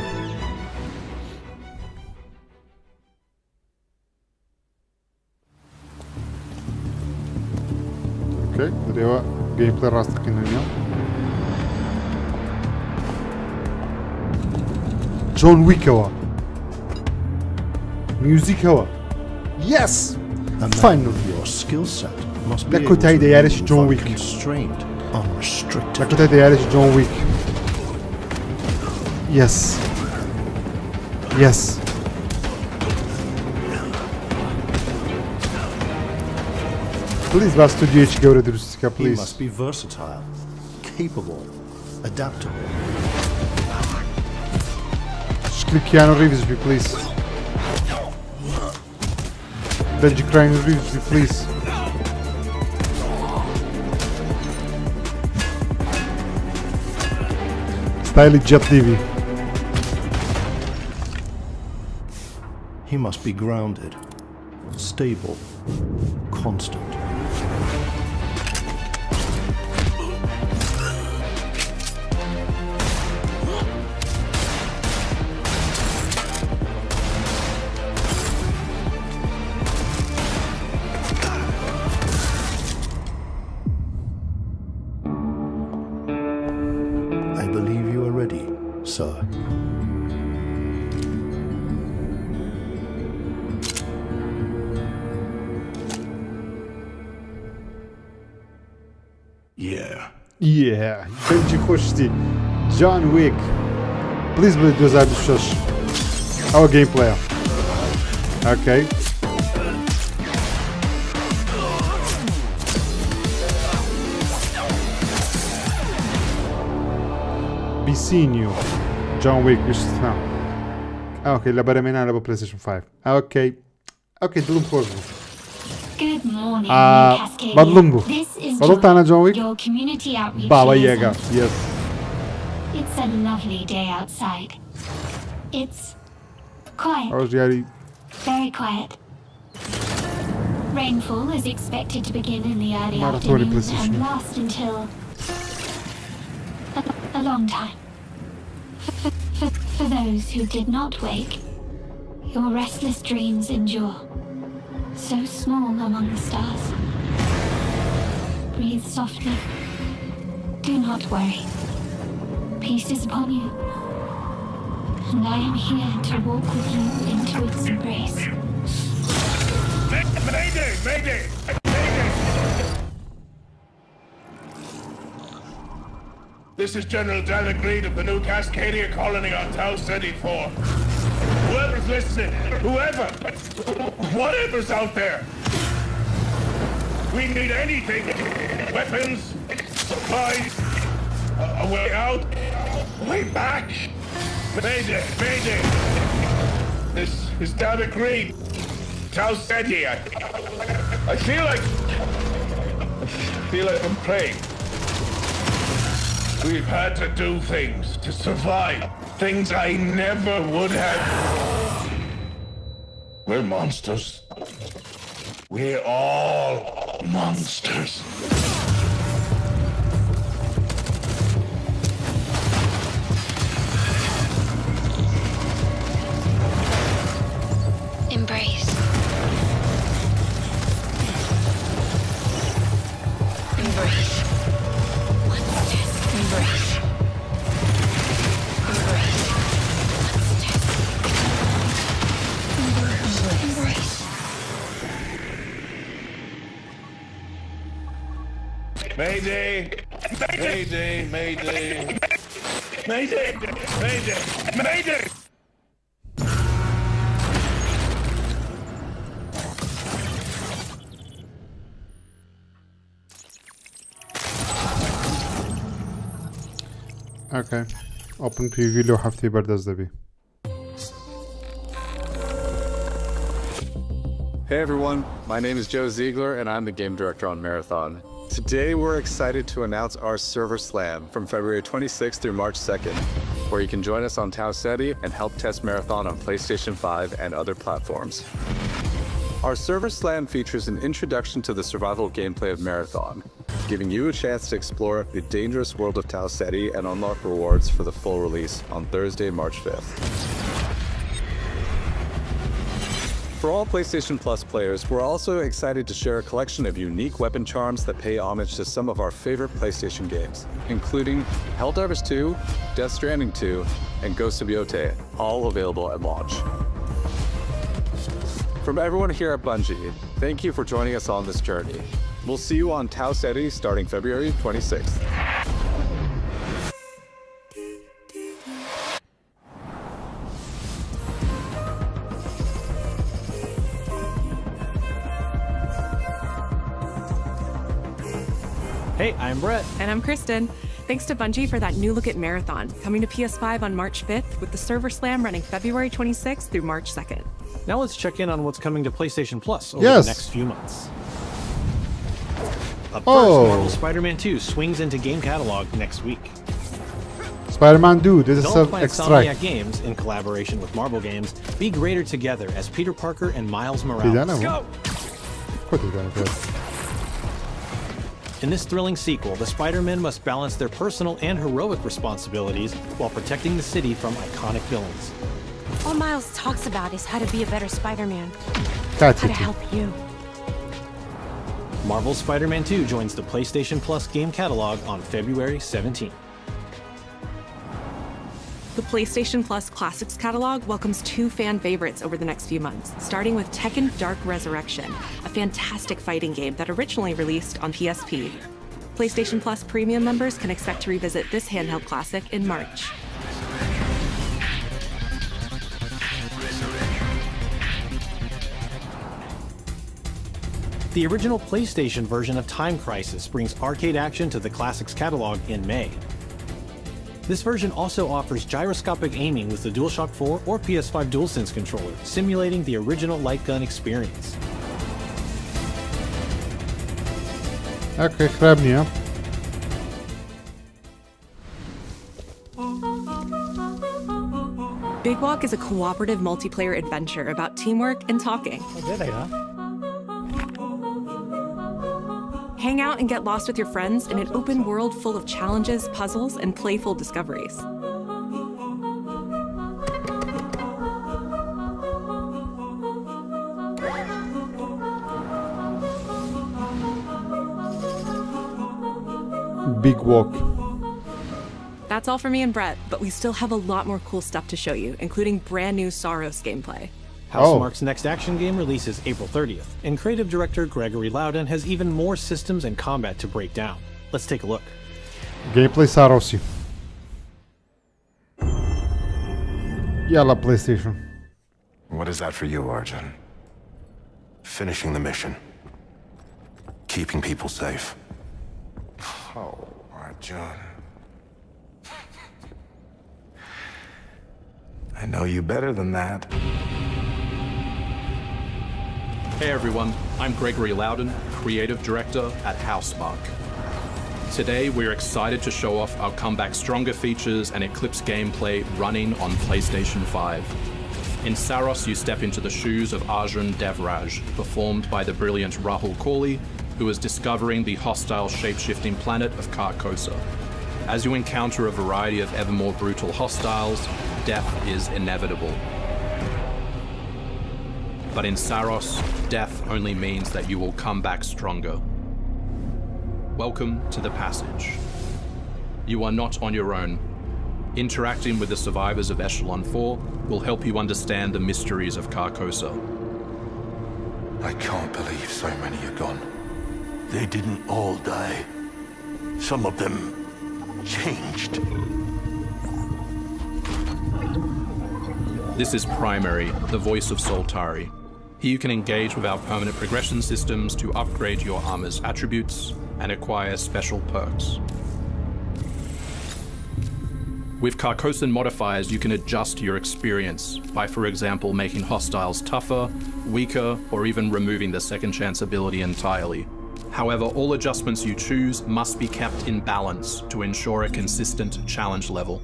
اوكي دريوا جيم بلاي راستقين اليوم جون ويك هوا ميوزيك هوا يس فاينل your skill set must be لا كنت هيدا يارش جون ويك constrained unrestricted لا كنت هيدا يارش جون ويك يس يس بليز بقى استوديو ايش جورة دروستك he بليز must be versatile capable adaptable شكلي كيانو ريفز بي بليز بنجي كراين ريفز بي بليز ستايل جيت تي في he must be grounded stable constant I believe you are ready, sir. Yeah, بنجي خوشتي جون ويك بليز بلي 2006 او جيم بلاير اوكي بي سين يو جون ويك وش تفهم اوكي لا برا من على بلاي ستيشن 5 اوكي دلهم خوش Good morning, مظلوم This is غلطت انا جون ويك your community outreach بابا liaison. ياغا يس It's a lovely day outside. It's quiet, ياري very quiet. Rainfall is expected to begin in the early Marathon afternoon precision. and last until a long time. For those who did not wake, your restless dreams endure. So small among the stars. Breathe softly. Do not worry. Peace is upon you. And I am here to walk with you into its embrace. Mayday! Mayday! This is General David Reed of the new Cascadia colony on Tau City 4. Whoever's listening, whatever's out there, we need anything. Weapons, supplies, a way out, a way back. Mayday, Mayday. This is David Reed. Tau City. I feel like I'm praying. We've had to do things to survive. Things I never would have. We're monsters. We're all monsters. Embrace. Embrace. Embrace. Mayday! Mayday! Mayday! Mayday! Mayday! Mayday! Okay. Open preview لو حفتي بردز دبي. Hey everyone, my name is Joe Ziegler and I'm the game director on Marathon. Today we're excited to announce our server slam from February 26th through March 2nd, where you can join us on Tau Ceti and help test Marathon on PlayStation 5 and other platforms. Our server slam features an introduction to the survival gameplay of Marathon, giving you a chance to explore the dangerous world of Tau Ceti and unlock rewards for the full release on Thursday, March 5th. For all PlayStation Plus players, we're also excited to share a collection of unique weapon charms that pay homage to some of our favorite PlayStation games, including Helldivers 2, Death Stranding 2, and Ghost of Yotei, all available at launch. From everyone here at Bungie, thank you for joining us on this journey. We'll see you on Tau Ceti starting February 26th. Hey, I'm Brett. And I'm Kristen. Thanks to Bungie for that new look at Marathon, coming to PS5 on March 5th, with the server slam running February 26th through March 2nd. Now let's check in on what's coming to PlayStation Plus over the next few months. Up first, Marvel Spider-Man 2 swings into game catalog next week. Spider-Man 2, this is Developed by extract. Insomniac Games in collaboration with Marvel Games, be greater together as Peter Parker and Miles Morales. Let's go! In this thrilling sequel, the Spider-Men must balance their personal and heroic responsibilities while protecting the city from iconic villains. All Miles talks about is how to be a better Spider-Man. How to help you. Marvel's Spider-Man 2 joins the PlayStation Plus game catalog on February 17th. The PlayStation Plus Classics catalog welcomes 2 fan favorites over the next few months, starting with Tekken Dark Resurrection, a fantastic fighting game that originally released on PSP. PlayStation Plus Premium members can expect to revisit this handheld classic in March. The original PlayStation version of Time Crisis brings arcade action to the Classics catalog in May. This version also offers gyroscopic aiming with the DualShock 4 or PS5 DualSense controller, simulating the original light gun experience. Okay, خراب نية. Big Walk is a cooperative multiplayer adventure about teamwork and talking. Hang out and get lost with your friends in an open world full of challenges, puzzles, and playful discoveries. Big Walk. That's all for me and Brett, but we still have a lot more cool stuff to show you, including brand new Saros gameplay. Housemarque's next action game releases April 30th, and creative director Gregory Loudon has even more systems and combat to break down. Let's take a look. Gameplay Sarosi. Yalla PlayStation. What is that for you, Arjun? Finishing the mission. Keeping people safe. Oh, Arjun. I know you better than that. Hey everyone, I'm Gregory Loudon, Creative Director at Housemarque. Today we're excited to show off our Comeback Stronger features and Eclipse gameplay running on PlayStation 5. In Saros, you step into the shoes of Arjun Devraj, performed by the brilliant Rahul Kohli, who is discovering the hostile shape-shifting planet of Carcosa. As you encounter a variety of ever more brutal hostiles, death is inevitable. But in Saros, death only means that you will come back stronger. Welcome to the passage. You are not on your own. Interacting with the survivors of Echelon 4 will help you understand the mysteries of Carcosa. I can't believe so many are gone. They didn't all die. Some of them changed. This is Primary, the voice of Soltari. Here you can engage with our permanent progression systems to upgrade your armor's attributes and acquire special perks. With Carcosan modifiers, you can adjust your experience by, for example, making hostiles tougher, weaker, or even removing the second chance ability entirely. However, all adjustments you choose must be kept in balance to ensure a consistent challenge level.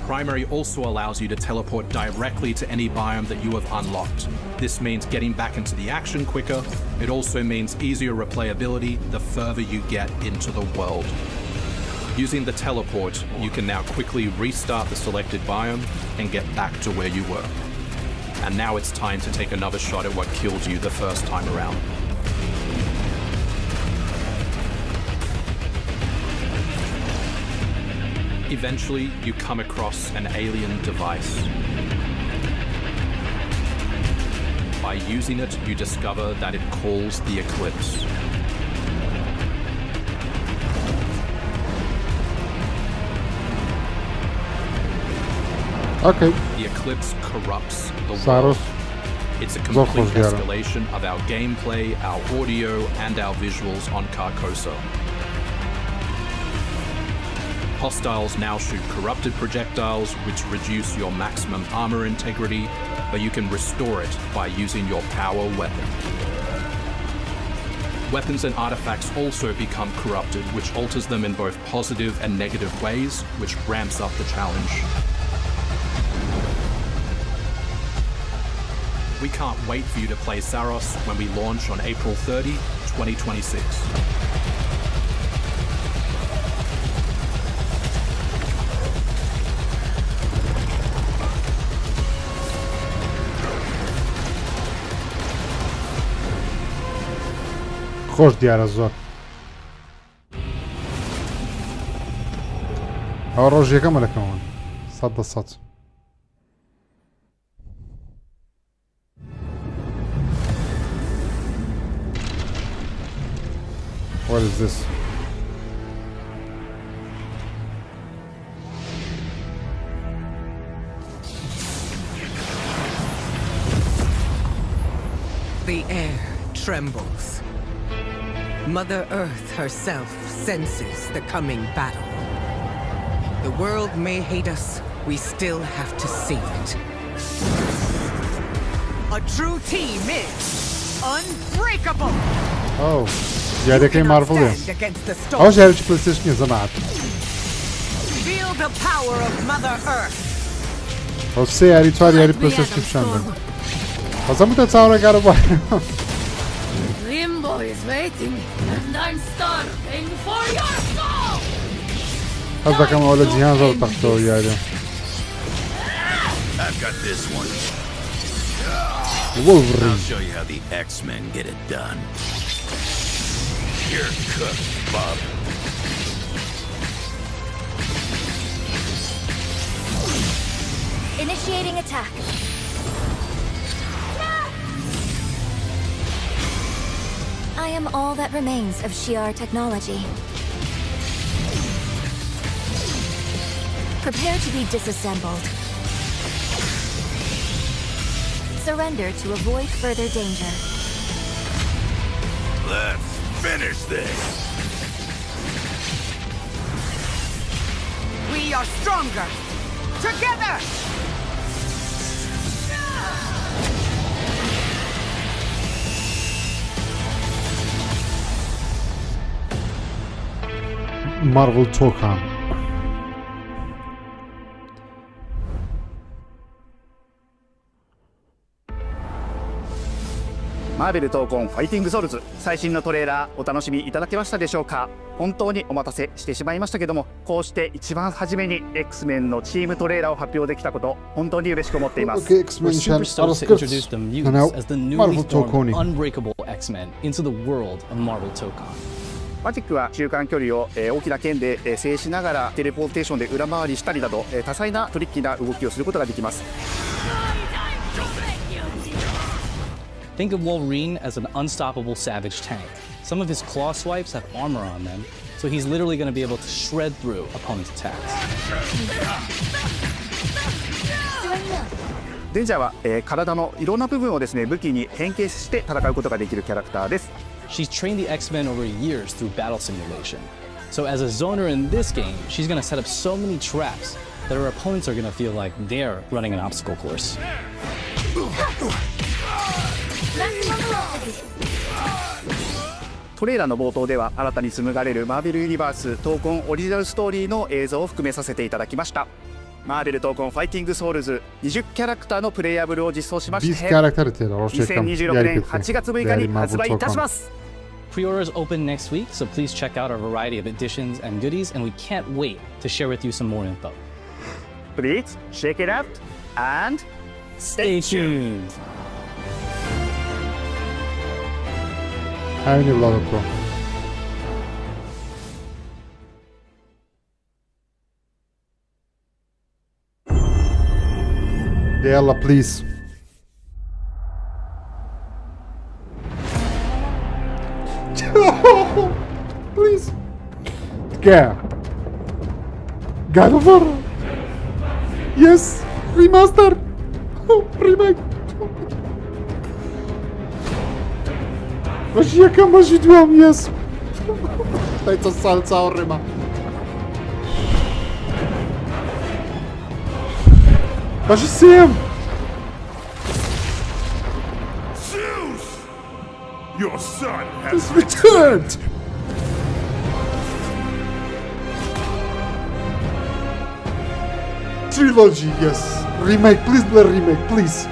Primary also allows you to teleport directly to any biome that you have unlocked. This means getting back into the action quicker. It also means easier replayability the further you get into the world. Using the teleport, you can now quickly restart the selected biome and get back to where you were. And now it's time to take another shot at what killed you the first time around. Eventually, you come across an alien device. By using it, you discover that it calls the Eclipse. Okay. The Eclipse corrupts the Saros. world. It's a complete escalation of our gameplay, our audio, and our visuals on Carcosa. Hostiles now shoot corrupted projectiles, which reduce your maximum armor integrity, but you can restore it by using your power weapon. Weapons and artifacts also become corrupted, which alters them in both positive and negative ways, which ramps up the challenge. We can't wait for you to play Saros when we launch on April 30, 2026. خۆش دیارە زۆر ئەوە ڕۆژیەکەمە لەکەمەوە 100%. What is this? The air trembles. Mother Earth herself senses the coming battle. The world may hate us, we still have to save it. A true team is unbreakable! Oh, یاریەکەی مارڤڵێ ئەوش یاریی پلەیستەیشنیە زەمات Feel the power of Mother Earth. ئەو سێ یاری چوار یاری پلەیستەیشنی پیشاندن بەزەم بتە چاوەڕێگارە بۆ Limbo is waiting, and I'm starving for your soul! حەز دەکەم ئەوە لە جیهان زۆر تەختەوە یاریە I've got this one. Wolverine. I'll show you how the X-Men get it done. You're cooked, Bob. Initiating attack. I am all that remains of ZHEER technology. Prepare to be disassembled. Surrender to avoid further danger. Let's finish this. We are stronger together. Marvel Tokan.マーベル闘魂ファイティングソウルズ最新のトレーラーお楽しみいただけましたでしょうか。本当にお待たせしてしまいましたけども、こうして一番初めに X-Men のチームトレーラーを発表できたこと本当に嬉しく思っています。We're super stoked to introduce the mutants as the newly formed unbreakable X-Men into the world of Marvel Tokan. マジックは中間距離を大きな剣で制しながらテレポーテーションで裏回りしたりなど多彩なトリッキーな動きをすることができます。Think of Wolverine as an unstoppable savage tank. Some of his claw swipes have armor on them, so he's literally going to be able to shred through opponents' attacks. デンジャーは体のいろんな部分をですね武器に変形して戦うことができるキャラクターです。She's trained the X-Men over years through battle simulation. So as a zoner in this game, she's going to set up so many traps that her opponents are going to feel like they're running an obstacle course. トレーラーの冒頭では新たに紡がれるマーベルユニバース闘魂オリジナルストーリーの映像を含めさせていただきました。マーベル闘魂ファイティングソウルズ20キャラクターのプレイヤブルを実装しまして20 karakteri tela, roščekam. 2026年8月6日に発売いたします。 Pre-orders open next week, so please check out our variety of editions and goodies, and we can't wait to share with you some more info. Please check it out and stay tuned. همین ولاد تو. يلا please. Please. Yeah. God of War. Yes. Remaster. Remake. Masz jaka masz dłam, yes. Daj to salca oryma. Masz Sam. Zeus! Your son has returned. Trilogy, yes. Remake, please play remake, please.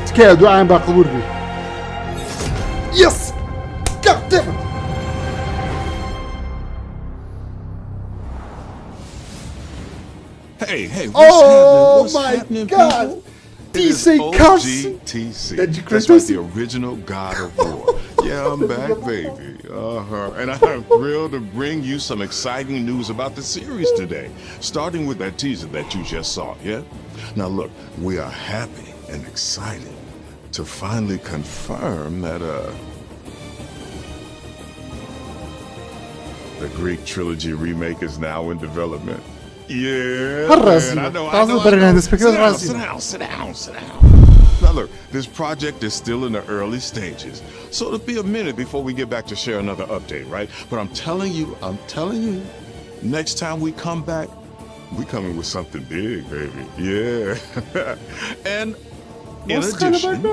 تكاد دعاء بقبول بي. Yes! God damn it! Hey, what's happening, God! people? TC OG TC. That's like the original God of War. Yeah, I'm back, baby. And I'm thrilled to bring you some exciting news about the series today, starting with that teaser that you just saw, yeah? Now look, we are happy and excited to finally confirm that, the Greek trilogy remake is now in development. Yeah. الرازمة. تعال برنامج سبيكر الرازمة. Sit down. Now look, this project is still in the early stages, so it'll be a minute before we get back to share another update, right? But I'm telling you, next time we come back, we're coming with something big, baby. Yeah. And in addition,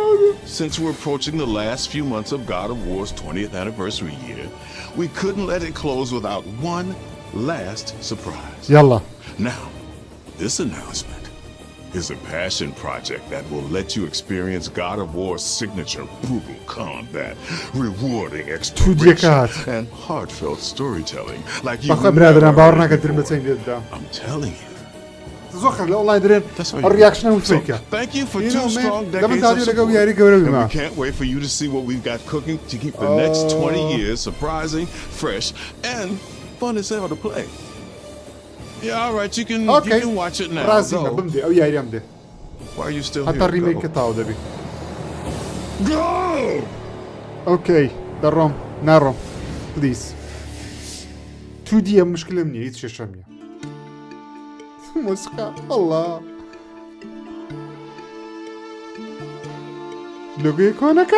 since we're approaching the last few months of God of War's 20th anniversary year, we couldn't let it close without one last surprise. Yalla. Now, this announcement is a passion project that will let you experience God of War's signature brutal combat, rewarding exploration, and heartfelt storytelling like you've never heard. I'm telling you. Thank you for 2 strong decades of support, and we can't wait for you to see what we've got cooking to keep the next 20 years surprising, fresh, and fun as hell to play. Yeah, all right, you can watch it now. Go. Why are you still here? Go! Okay, درام نرم please. 2D مشكلة مني هيك شيء شامية. موسيقى الله. لوجو يكونك.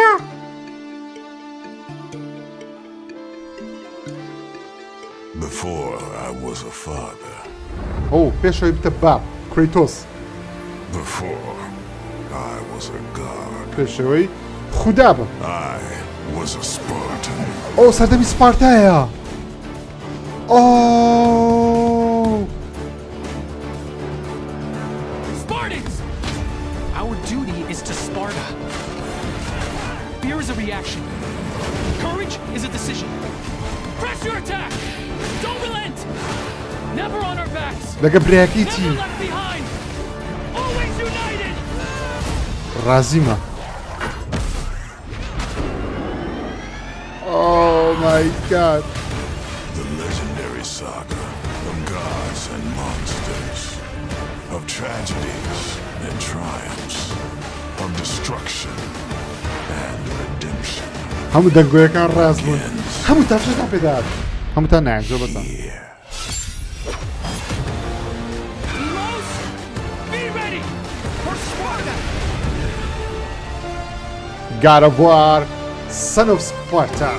Before I was a father. Oh, بيشو يبتبع كريتوس. Before I was a god. بيشوي خدابة. I was a Spartan. Oh, صدمي سبارتايا. Oh. Spartans! Our duty is to Sparta. Fear is a reaction. Courage is a decision. Press your attack! Don't relent! Never on our backs! Never left behind! Always united! Razima. Oh my god. The legendary saga of gods and monsters, of tragedies and triumphs, of destruction and redemption. همو دنگوی کن رازمون. همو تفشت هم بداد. همو تا نه جو بسن. God of War, Son of Sparta.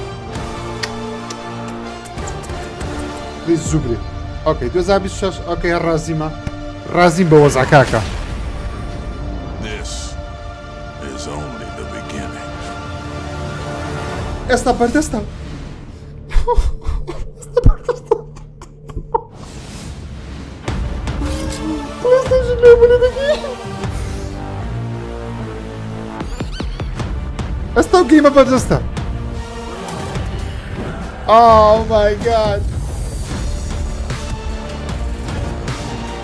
Please زبري. اوكي 2026 اوكي الرازمة. رازم بوزع كاكا. This is only the beginning. Esta parte está. ئەستا و گەیمە بەردەستە. Oh my god.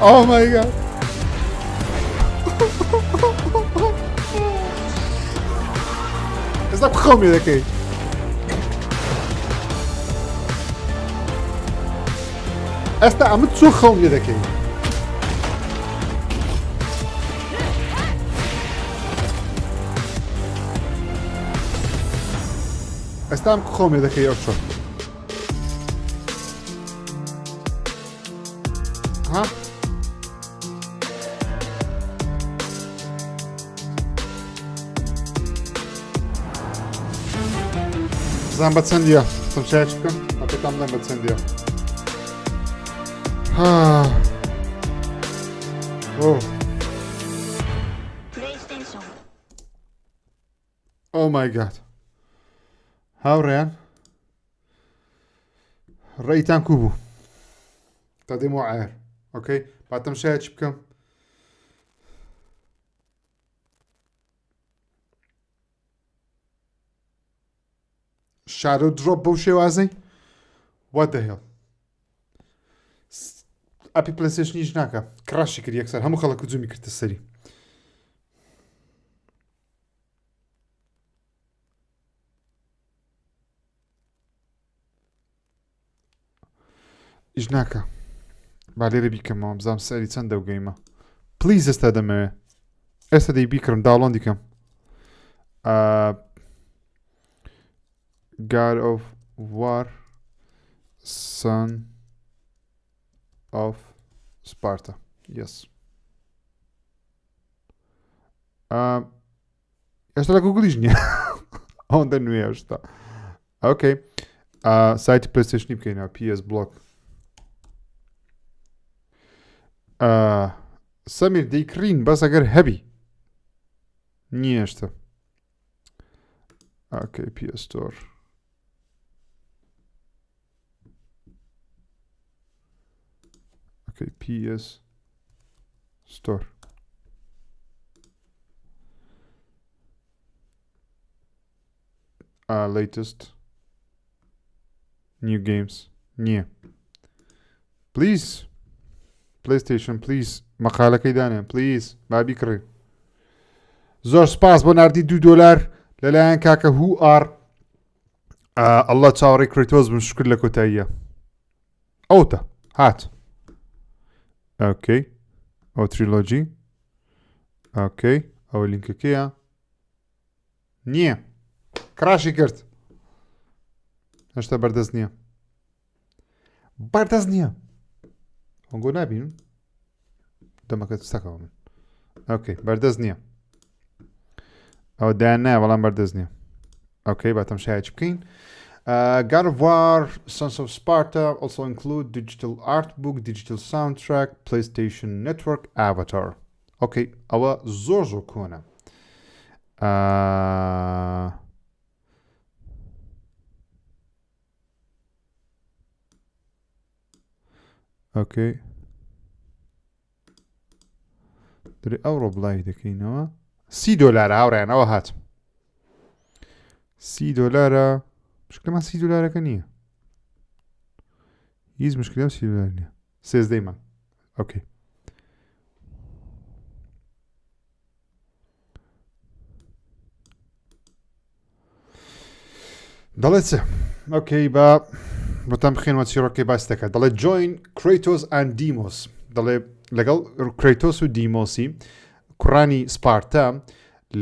Oh my god. ئێستا خەمی دەکەی. ئێستا ئەمە چۆ خەمی دەکەی. ئێستا ئەم خەمی دەکەی ئەو چۆ. ها؟ زان بە چەندیە؟ تەماشای چ بکەم؟ ئەپێتام بڵێم بە چەندیە. ها. ئۆ. Oh my god. هاوڕێیان ڕێیتان کوو بوو تا دێمەوە عێر ئۆکەی با تەماشای چی بکەم شادۆ درۆپ بەو شێوازەی what the hell ئەپی پلەیستەیشنیش ناکە کراشی کرد یەکسەر هەموو خەڵک جومی کردە سەری ئیش ناکە با لێرە بیکەمەوە بزانم سەری چەندە و گەیمە پلیز ئێستا دەمەوێ ئێستا دەی بیکڕم داوڵۆن دیکەم God of War Son of Sparta yes ئێستا لە گوگلیش نییە ئەوەندە نوێ هێشتا ئۆکەی سایتی پلەیستەیشنی بکەینەوە PS بلۆک سەمیر دەیکڕین بەس ئەگەر هەبی نییە هێشتا ئۆکەی PS Store ئۆکەی PS Store latest new games نییە please PlayStation please مەقالەکەی دانێن please با بیکڕێ زۆر سپاس بۆ ناردی $2 لەلایەن کاکە هو ئار ئەڵڵا چاوەڕێی کریتۆز بن شکر لە کۆتاییە ئەوتە هات ئۆکەی ئەو تریلۆجی ئۆکەی ئەوە لینکەکەیە نییە کراشی کرد هێشتا بەردەست نییە بەردەست نییە ئەنگۆ نابینم دەمەکەت سەکەوە من ئۆکەی بەردەست نییە ئەو دایان نایە بەڵام بەردەست نییە ئۆکەی با تەماشای چی بکەین God of War Sons of Sparta also include digital art book, digital soundtrack, PlayStation Network Avatar ئۆکەی ئەوە زۆر زۆر کۆنە ئۆکەی دەرێ ئەو ڕۆبڵای دەکەینەوە $30 هاوڕێنەوە هات $30 مشکلمان $30 نییە هیچ مشکلم $30 نییە سێزدەیمان ئۆکەی دەڵێت چ ئۆکەی با بۆتان بخێنەوە چیرۆکەی باس دەکات دەڵێ join Kratos and Deimos دەڵێ لەگەڵ کریتۆس و دیمۆسی کوڕانی سپارتا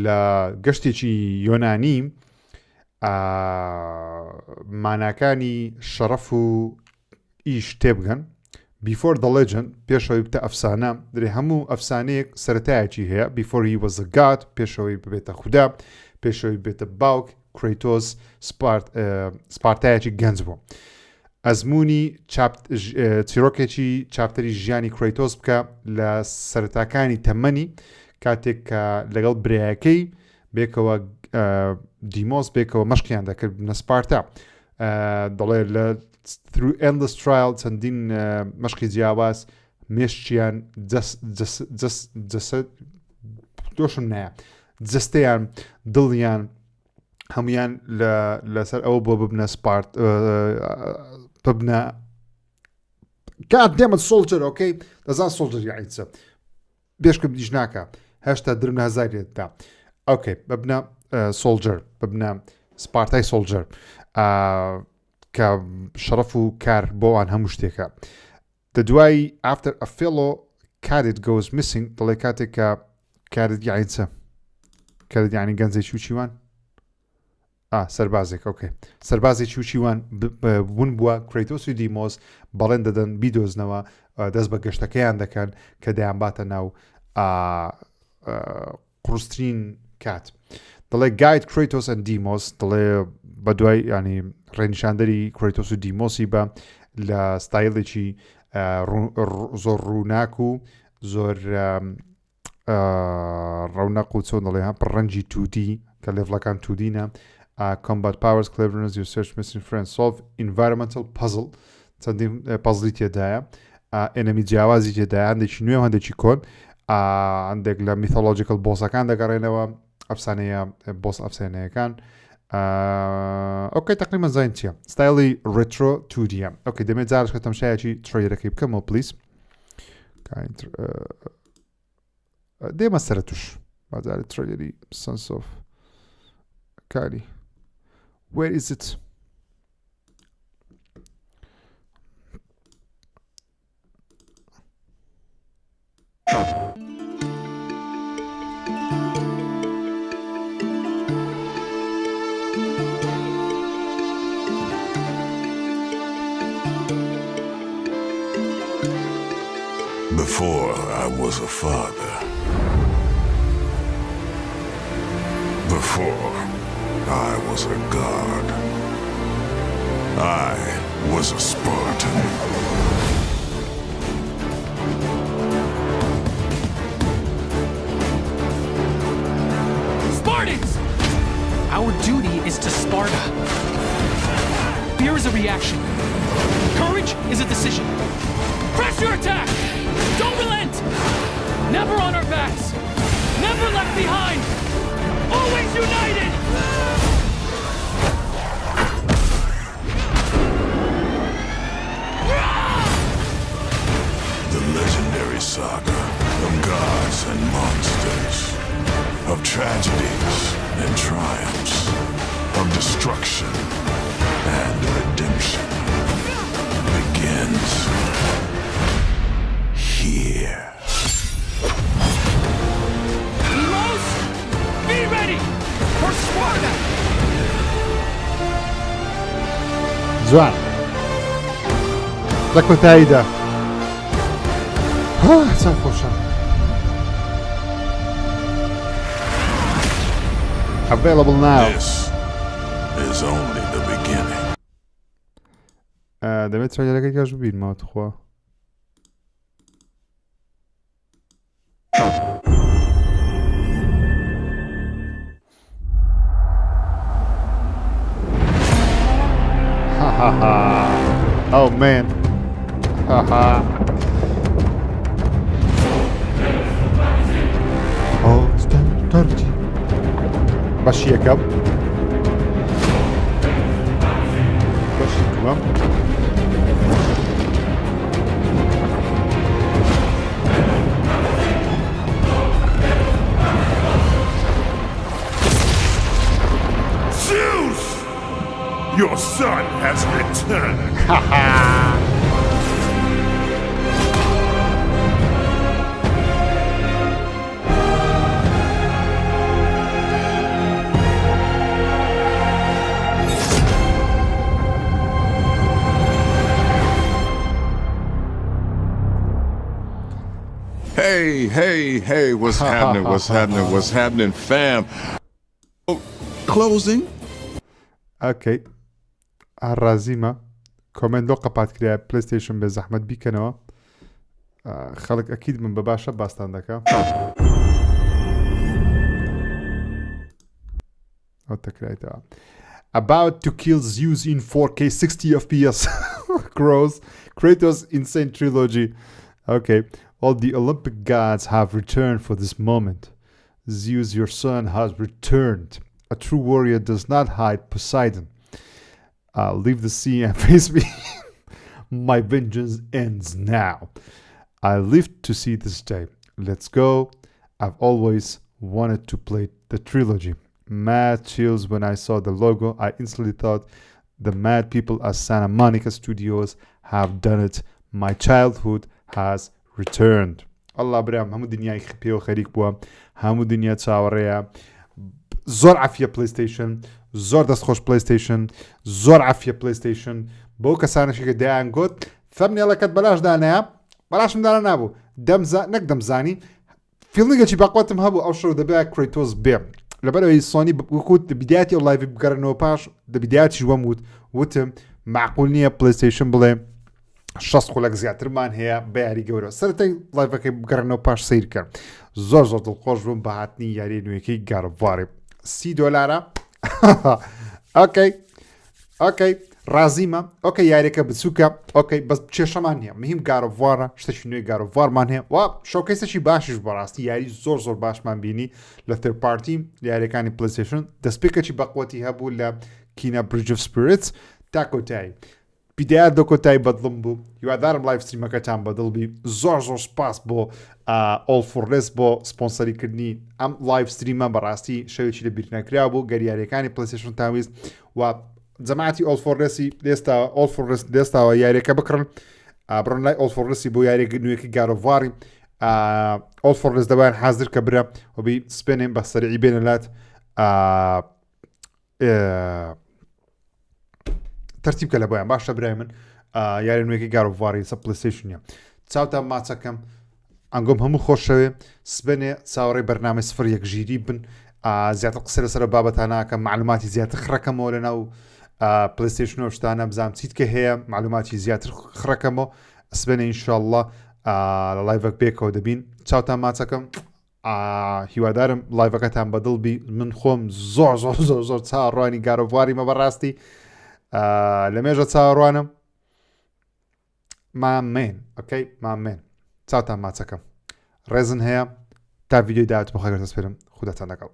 لە گەشتێکی یۆنانی ماناکانی شەڕەف و ئیش تێبگەن before the legend پێشەوەی بتە ئەفسانە دەرێ هەموو ئەفسانەیەک سەرەتایەکی هەیە before he was a god پێشەوەی ببێتە خودا پێشەوەی بێتە باوک کریتۆس سپارتایەکی گەنج بوو ئەزمموی چیرۆکێکی چاپتەری ژیانی کریتۆس بکە لە سەرەتاکانی تەمەنی کاتێک کە لەگەڵ برایەکەی بێکەوە دیمۆس بێکەوە مەشقیان دەکرد نە سپارتا دەڵێ لە through endless trial چەندین مەشقی جیاواز مێشتیان دۆشم نایە جستەیان دڵیان هەمویان لەسەر ئەوە بۆ ببنە سپارت ببنە کات دێمە سۆڵجەر ئۆکەی دەزان سۆڵجەر یاعیچە بێشکم دیش ناکە هێشتا درم هەزارێتدا ئۆکەی ببنە سۆڵجەر ببنە سپارتای سۆڵجەر کە شەڕەف و کار بۆوان هەموو شتێکە دەدوای after a fellow cadet goes missing دەڵێ کاتێک کە کارت یاعیچە کارت یعنی گەنجێکی وچیوان سەربازێک ئۆکەی سەربازێکی وچیوان بوون بووە کریتۆس و دیمۆس بەڵێن دەدەن بیدۆزنەوە دەست بە گەشتەکەیان دەکەن کە دەیان باتە ناو قورسترین کات دەڵێ گایت کریتۆس ئەند دیمۆس دەڵێ بە دوای ینی ڕێنیشاندەری کریتۆس و دیمۆسی بە لە ستایلێکی زۆر ڕووناک و زۆر ڕەونەق و چۆن دەڵێ ڕەنجی توودی کە لێڤڵەکان توودینە combat powers cleverness you search missing friends solve environmental puzzle چەندین پەزلی تێدایە ئێنەمی جیاوازی تێدایە هەندێکی نوێ و هەندێکی کۆن هەندێک لە میثۆلۆجیکل بۆسەکان دەگەڕێنەوە ئەفسانەیە بۆس ئەفسانەیەکان ئۆکەی تقریبا زین چییە ستایلی ڕێترۆ توودیە ئۆکەی دەمێت جارش کە تەمشایەکی ترۆیەرەکەی بکەمەوە پلیس دێمە سەرە توش بازاری ترۆیەری سنس ئۆف کاری where is it Before I was a father. Before I was a god. I was a Spartan. Spartans! Our duty is to Sparta. Fear is a reaction. Courage is a decision. Press your attack! Don't relent! Never on our backs! Never left behind! Always united! The legendary saga of gods and monsters, of tragedies and triumphs, of destruction and redemption begins here. Heroes, be ready for Sparta! جوان لە کۆتاییدا چەند خۆشە available now This is only the beginning. دەبێت ترایلەکەی کاش ببینمەوە توخوا Oh man. Haha. Oh, Stairwell. Başı yakam. Başı tamam. Zeus! Your son has returned. Hey, what's happening? What's happening, fam? Oh, closing? Okay. الرازیمە کۆمنت لۆ قەپات کرای پلەیستەیشن بێ زەحمەت بیکەنەوە خەڵک ئەکید من بە باشە باستان دەکە ئەو تەکرایتەوە About to kill Zeus in 4K 60 FPS Gross Kratos Insane Trilogy Okay. All the Olympic gods have returned for this moment. Zeus, your son, has returned. A true warrior does not hide Poseidon. Leave the sea and face me. My vengeance ends now. I lived to see this day. Let's go. I've always wanted to play the trilogy. Mad chills when I saw the logo. I instantly thought the mad people at Santa Monica Studios have done it. My childhood has returned. Allah برام همو دنیای خپی و خریک بوا همو دنیا چاوەڕێیە زۆر عافیە پلەیستەیشن زۆر دەستخۆش پلەیستەیشن زۆر عافیە پلەیستەیشن بۆ کەسانێکی کە دەیان گوت فەرمێڵەکەت بەلاش دانەیە بەلاشم دانا نابوو نەک دەمزانی فیلمێکی باقوتم هەبوو ئەو شەو دەبێت کرێتۆز بێ لەبەرەوەی سۆنی وەکوت بدایەتی ئەو لایڤ بگەڕنەوە پاش دەبیدایەتیش وەم وتم معقول نییە پلەیستەیشن بڵێ 60 خولەک زیاترمان هەیە بە یاری گەورە سەرەتای لایڤەکەی بگەڕنەوە پاش سیر کرد زۆر زۆر دڵخۆش بووم بە هاتنی یاری نوێیەکەی گارڤوارێ $30 ئۆکەی ڕازیمە ئۆکەی یاریەکە بچووکە ئۆکەی بەس کێشەمان نییە مهم گارڤوارە شتێکی نوێی گارڤوارمان هەیە وا شۆکەیسێکی باشیش بەڕاستی یاری زۆر زۆر باشمان بینی لە تر پارتی یاریەکانی پلەیستەیشن دەستپێکێکی بەقوەتی هەبوو لە کینە برج ئۆف سپیرتس تا کۆتایی بدايات دو كوتاي بدلم بو يوادارم لايف ستريم كتام بدل بي زور سباس بو all for less بو سبونسري كردني ام لايف ستريم براستي شويتشي لبيرنا كريابو غرياريكاني بلايستيشن تاويز و جماعتي all for less ديستا all for less ديستا وياري كبكرن برون لاي all for less بو ياري نويكي غاروفاري all for less دبان حاضر كبرا وبي سبينين بسريعي بينالات ترتیب کە لە بۆیان باشە برای من یاری نوێیەکی گارڤواری سە پلەیستەیشنە چاوتە ماچەکەم ئەنگۆم هەموو خۆشەوێ سبێنێ چاوەڕێی بەرنامەی 01 ژیری بن زیاتر قسە لەسەر بابەتانە کە معلوماتی زیاتر خڕەکەمەوە لەناو پلەیستەیشنەوە شتانە بزانم چیت کە هەیە معلوماتی زیاتر خڕەکەمەوە سبێنێ ئینشاءڵڵا لە لایڤەک بێکەوە دەبین چاوتە ماچەکەم هیوادارم لایڤەکەتان بەدڵ بی من خۆم زۆر چاوەڕوانی گارڤواریمە بەڕاستی لە مێژە چاوەڕوانم مامێن ئۆکەی مامێن چاوتان ماچەکەم ڕێزن هەیە تا ڤیدیۆی داهات بەخێر دەست پێرم خوداتان لەگەڵ